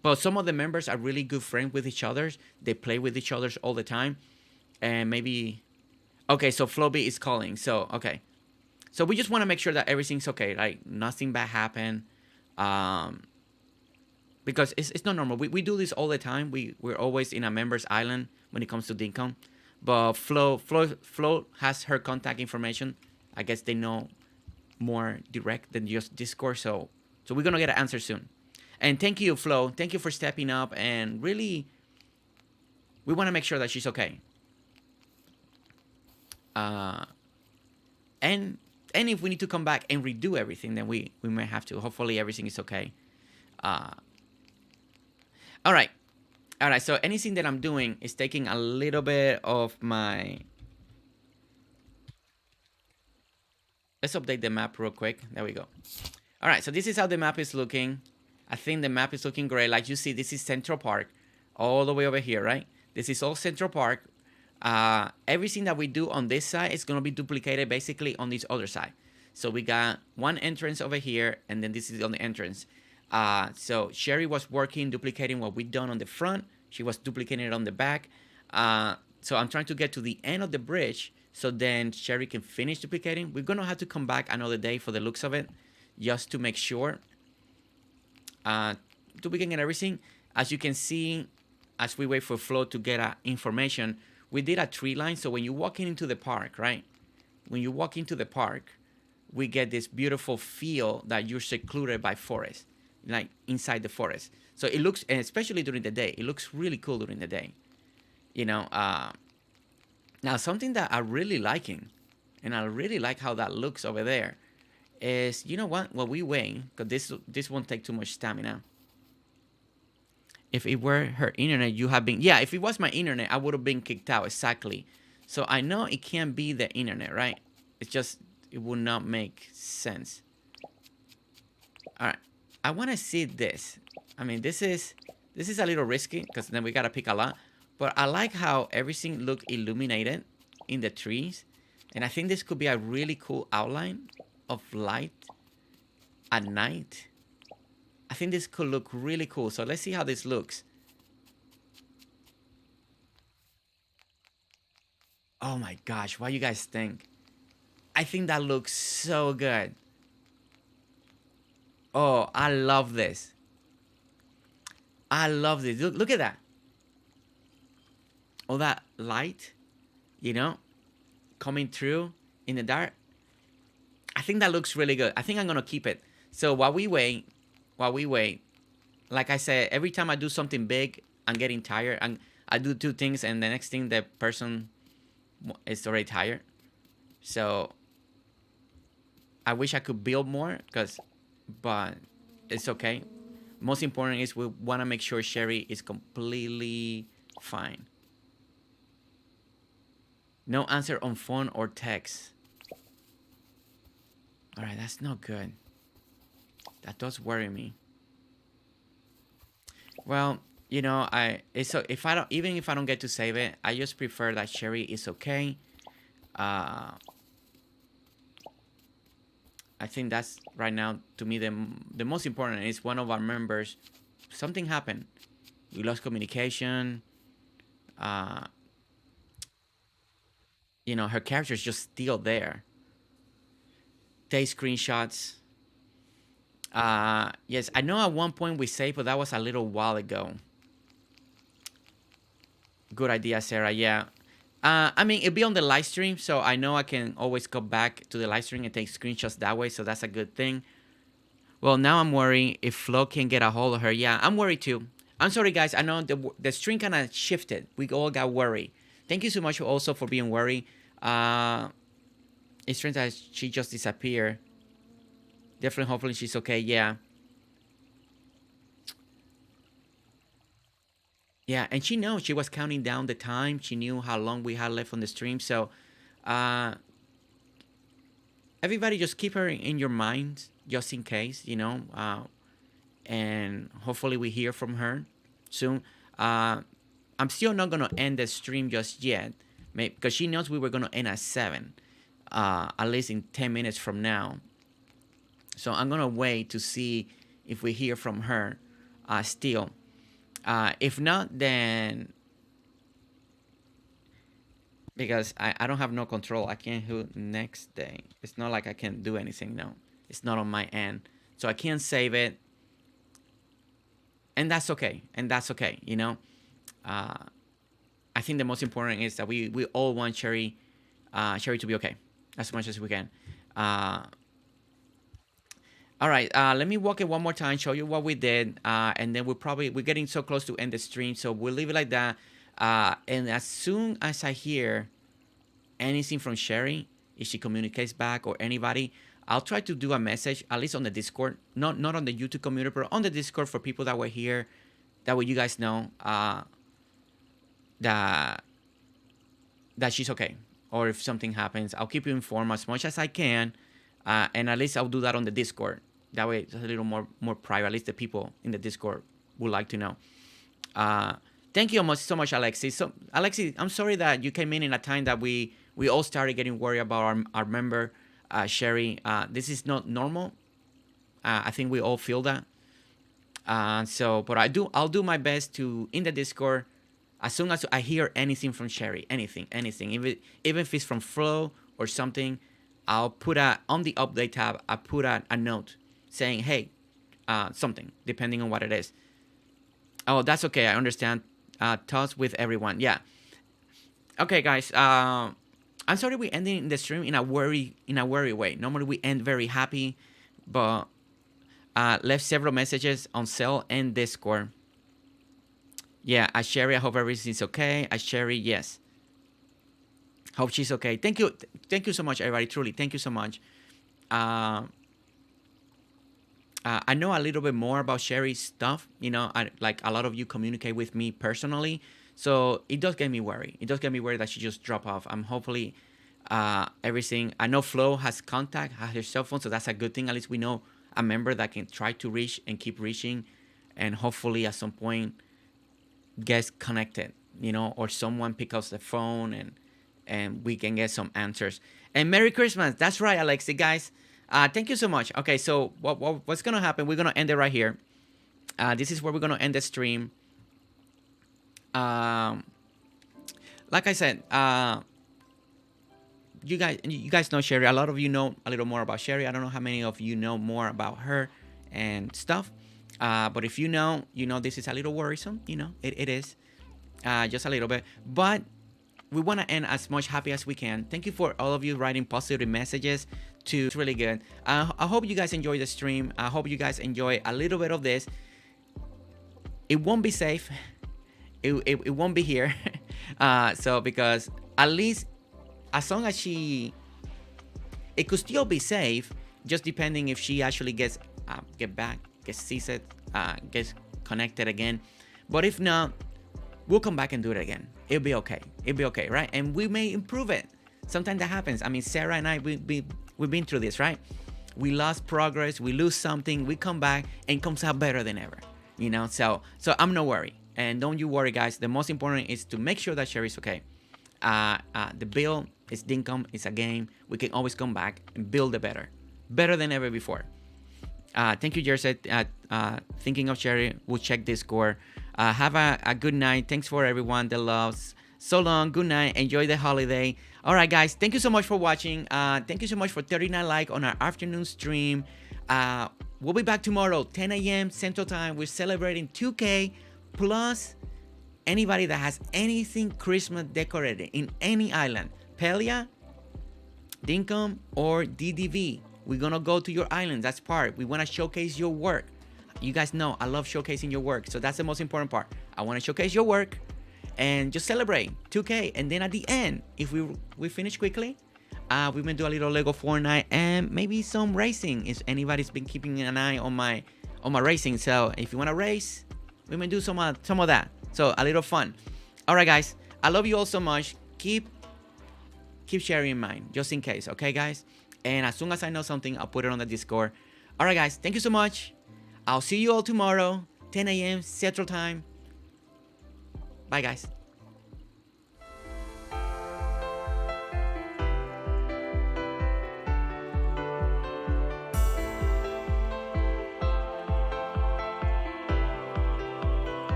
but some of the members are really good friends with each other. They play with each other all the time, and maybe. Okay, so Floby is calling. So okay. So we just want to make sure that everything's okay, like nothing bad happened, because it's not normal. We do this all the time. We're always in a member's island when it comes to Dinkum, but Flo has her contact information. I guess they know more direct than just Discord. So we're gonna get an answer soon. And thank you, Flo. Thank you for stepping up and really. We want to make sure that she's okay. And if we need to come back and redo everything, then we may have to. Hopefully everything is okay. All right. So anything that I'm doing is taking a little bit of my... Let's update the map real quick. There we go. All right. So this is how the map is looking. I think the map is looking great. Like you see, this is Central Park, all the way over here, right? This is all Central Park. Everything that we do on this side is gonna be duplicated basically on this other side. So we got one entrance over here, and then this is on the entrance. So Sherry was working, duplicating what we done on the front. She was duplicating it on the back. So I'm trying to get to the end of the bridge, so then Sherry can finish duplicating. We're gonna have to come back another day for the looks of it, just to make sure. Duplicating and everything. As you can see, as we wait for Flo to get information, we did a tree line. So when you walk into the park, right? When you walk into the park, we get this beautiful feel that you're secluded by forest, like inside the forest. So it looks, and especially during the day, it looks really cool during the day. You know, now something that I'm really liking, and I really like how that looks over there, is, you know what? When we wait, because this won't take too much stamina. If it were her internet, you have been, yeah, if it was my internet, I would have been kicked out, exactly. So I know it can't be the internet, right? It's just, it would not make sense. All right, I want to see this. I mean, this is a little risky, because then we got to pick a lot. But I like how everything look illuminated in the trees. And I think this could be a really cool outline of light at night. I think this could look really cool. So let's see how this looks. Oh my gosh, what do you guys think? I think that looks so good. Oh, I love this. I love this. Look at that. All that light, you know, coming through in the dark. I think that looks really good. I think I'm going to keep it. So while we wait, like I said, every time I do something big, I'm getting tired. And I do two things, and the next thing, the person is already tired. So I wish I could build more, but it's okay. Most important is we want to make sure Sherry is completely fine. No answer on phone or text. All right, that's not good. That does worry me. Well, you know, if I don't, even if I don't get to save it, I just prefer that Sherry is okay. I think that's right now, to me, the most important is one of our members. Something happened. We lost communication. You know, her character is just still there. Take screenshots. Yes, I know at one point we saved, but that was a little while ago. Good idea, Sarah. Yeah. I mean, it'll be on the live stream, so I know I can always go back to the live stream and take screenshots that way, so that's a good thing. Well, now I'm worried if Flo can get a hold of her. Yeah, I'm worried too. I'm sorry, guys. I know the stream kind of shifted. We all got worried. Thank you so much also for being worried. It's strange that she just disappeared. Definitely, hopefully she's okay. Yeah. Yeah, and she knows. She was counting down the time. She knew how long we had left on the stream. So, everybody just keep her in your mind, just in case, you know. And hopefully we hear from her soon. I'm still not going to end the stream just yet, because she knows we were going to end at 7, at least in 10 minutes from now. So I'm going to wait to see if we hear from her still. If not, then, because I don't have no control. I can't do next day. It's not like I can do anything. No, it's not on my end. So I can't save it. And that's okay. You know, I think the most important is that we all want Sherry to be okay as much as we can. All right, let me walk it one more time, show you what we did, and then we're getting so close to end the stream, so we'll leave it like that. And as soon as I hear anything from Sherry, if she communicates back or anybody, I'll try to do a message, at least on the Discord, not on the YouTube community, but on the Discord for people that were here. That way you guys know that she's okay. Or if something happens, I'll keep you informed as much as I can, and at least I'll do that on the Discord. That way, it's a little more private. At least the people in the Discord would like to know. Uh, Thank you so much, Alexi. So, Alexi, I'm sorry that you came in a time that we all started getting worried about our member, Sherry. This is not normal. I think we all feel that. But I'll do my best to in the Discord. As soon as I hear anything from Sherry, anything, even if it's from Flo or something, I'll put on the update tab. I put a note saying, "Hey, something," depending on what it is. Oh, that's okay. I understand. Thoughts with everyone. Yeah. Okay, guys. I'm sorry we ending the stream in a worry way. Normally we end very happy, but left several messages on Cell and Discord. Yeah, Sherry, I hope everything's okay. Sherry, yes. Hope she's okay. Thank you so much, everybody. Truly, thank you so much. I know a little bit more about Sherry's stuff. Like a lot of you communicate with me personally, so it does get me worried. It does get me worried that she just drop off. I'm hopefully everything. I know Flo has contact, has her cell phone, so that's a good thing. At least we know a member that can try to reach and keep reaching, and hopefully at some point gets connected. Or someone picks up the phone and we can get some answers. And Merry Christmas. That's right, Alexi, guys. Thank you so much. Okay, so what's gonna happen? We're gonna end it right here. This is where we're gonna end the stream. Like I said, you guys know Sherry. A lot of you know a little more about Sherry. I don't know how many of you know more about her and stuff. But if you know this is a little worrisome. It is just a little bit. But we want to end as much happy as we can. Thank you for all of you writing positive messages. It's really good. I hope you guys enjoy the stream. I hope you guys enjoy a little bit of this. It won't be safe. It won't be here. So because at least as long as it could still be safe, just depending if she actually gets sees it, gets connected again. But if not, we'll come back and do it again. It'll be okay, right? And we may improve it. Sometimes that happens. I mean, Sarah and I, we've been through this, right? We lost progress, we lose something, we come back and it comes out better than ever. So I'm not worried. And don't you worry, guys. The most important is to make sure that Sherry's okay. The build is Dinkum, it's a game. We can always come back and build it better than ever before. Thank you, Jersey. Thinking of Sherry, we'll check Discord. Have a good night. Thanks for everyone that loves. So long. Good night. Enjoy the holiday. All right, guys. Thank you so much for watching. Thank you so much for 39 likes on our afternoon stream. We'll be back tomorrow, 10 a.m. Central Time. We're celebrating 2K plus anybody that has anything Christmas decorated in any island. Pelia, Dinkum, or DDV. We're going to go to your island. That's part. We want to showcase your work. You guys know I love showcasing your work. So that's the most important part. I want to showcase your work and just celebrate 2K. And then at the end, if we finish quickly, we're going to do a little Lego Fortnite and maybe some racing. If anybody's been keeping an eye on my racing. So if you want to race, we're going to do some of that. So a little fun. All right, guys. I love you all so much. Keep sharing in mind just in case. Okay, guys? And as soon as I know something, I'll put it on the Discord. All right, guys. Thank you so much. I'll see you all tomorrow, 10 a.m. Central Time. Bye, guys.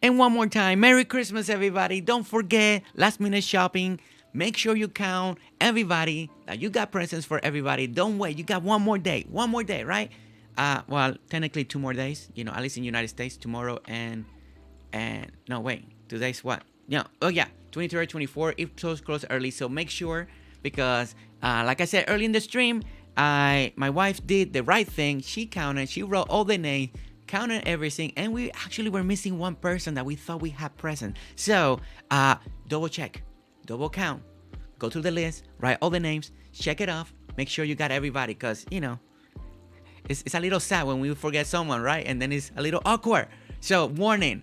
And one more time, Merry Christmas, everybody. Don't forget, last minute shopping. Make sure you count everybody, that you got presents for everybody. Don't wait. You got one more day, right? Well, technically 2 more days, at least in the United States, tomorrow and no, wait, today's what? Yeah, 23rd, 24th, if close early. So make sure, because like I said early in the stream, My wife did the right thing. She counted. She wrote all the names, counted everything, and we actually were missing one person that we thought we had present. So double check, double count, go to the list, write all the names, check it off, make sure you got everybody, because it's a little sad when we forget someone, right? And then it's a little awkward. So warning,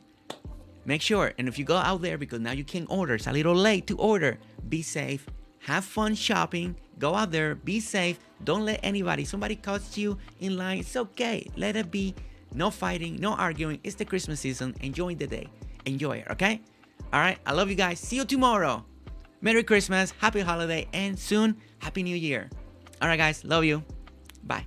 make sure, and if you go out there, because now you can order, it's a little late to order, be safe, have fun shopping, go out there, be safe, don't let somebody cuts you in line, it's okay, let it be, no fighting, no arguing, it's the Christmas season, enjoy the day, enjoy it, okay? All right, I love you guys, see you tomorrow. Merry Christmas, happy holiday, and soon, Happy New Year. All right, guys, love you, bye.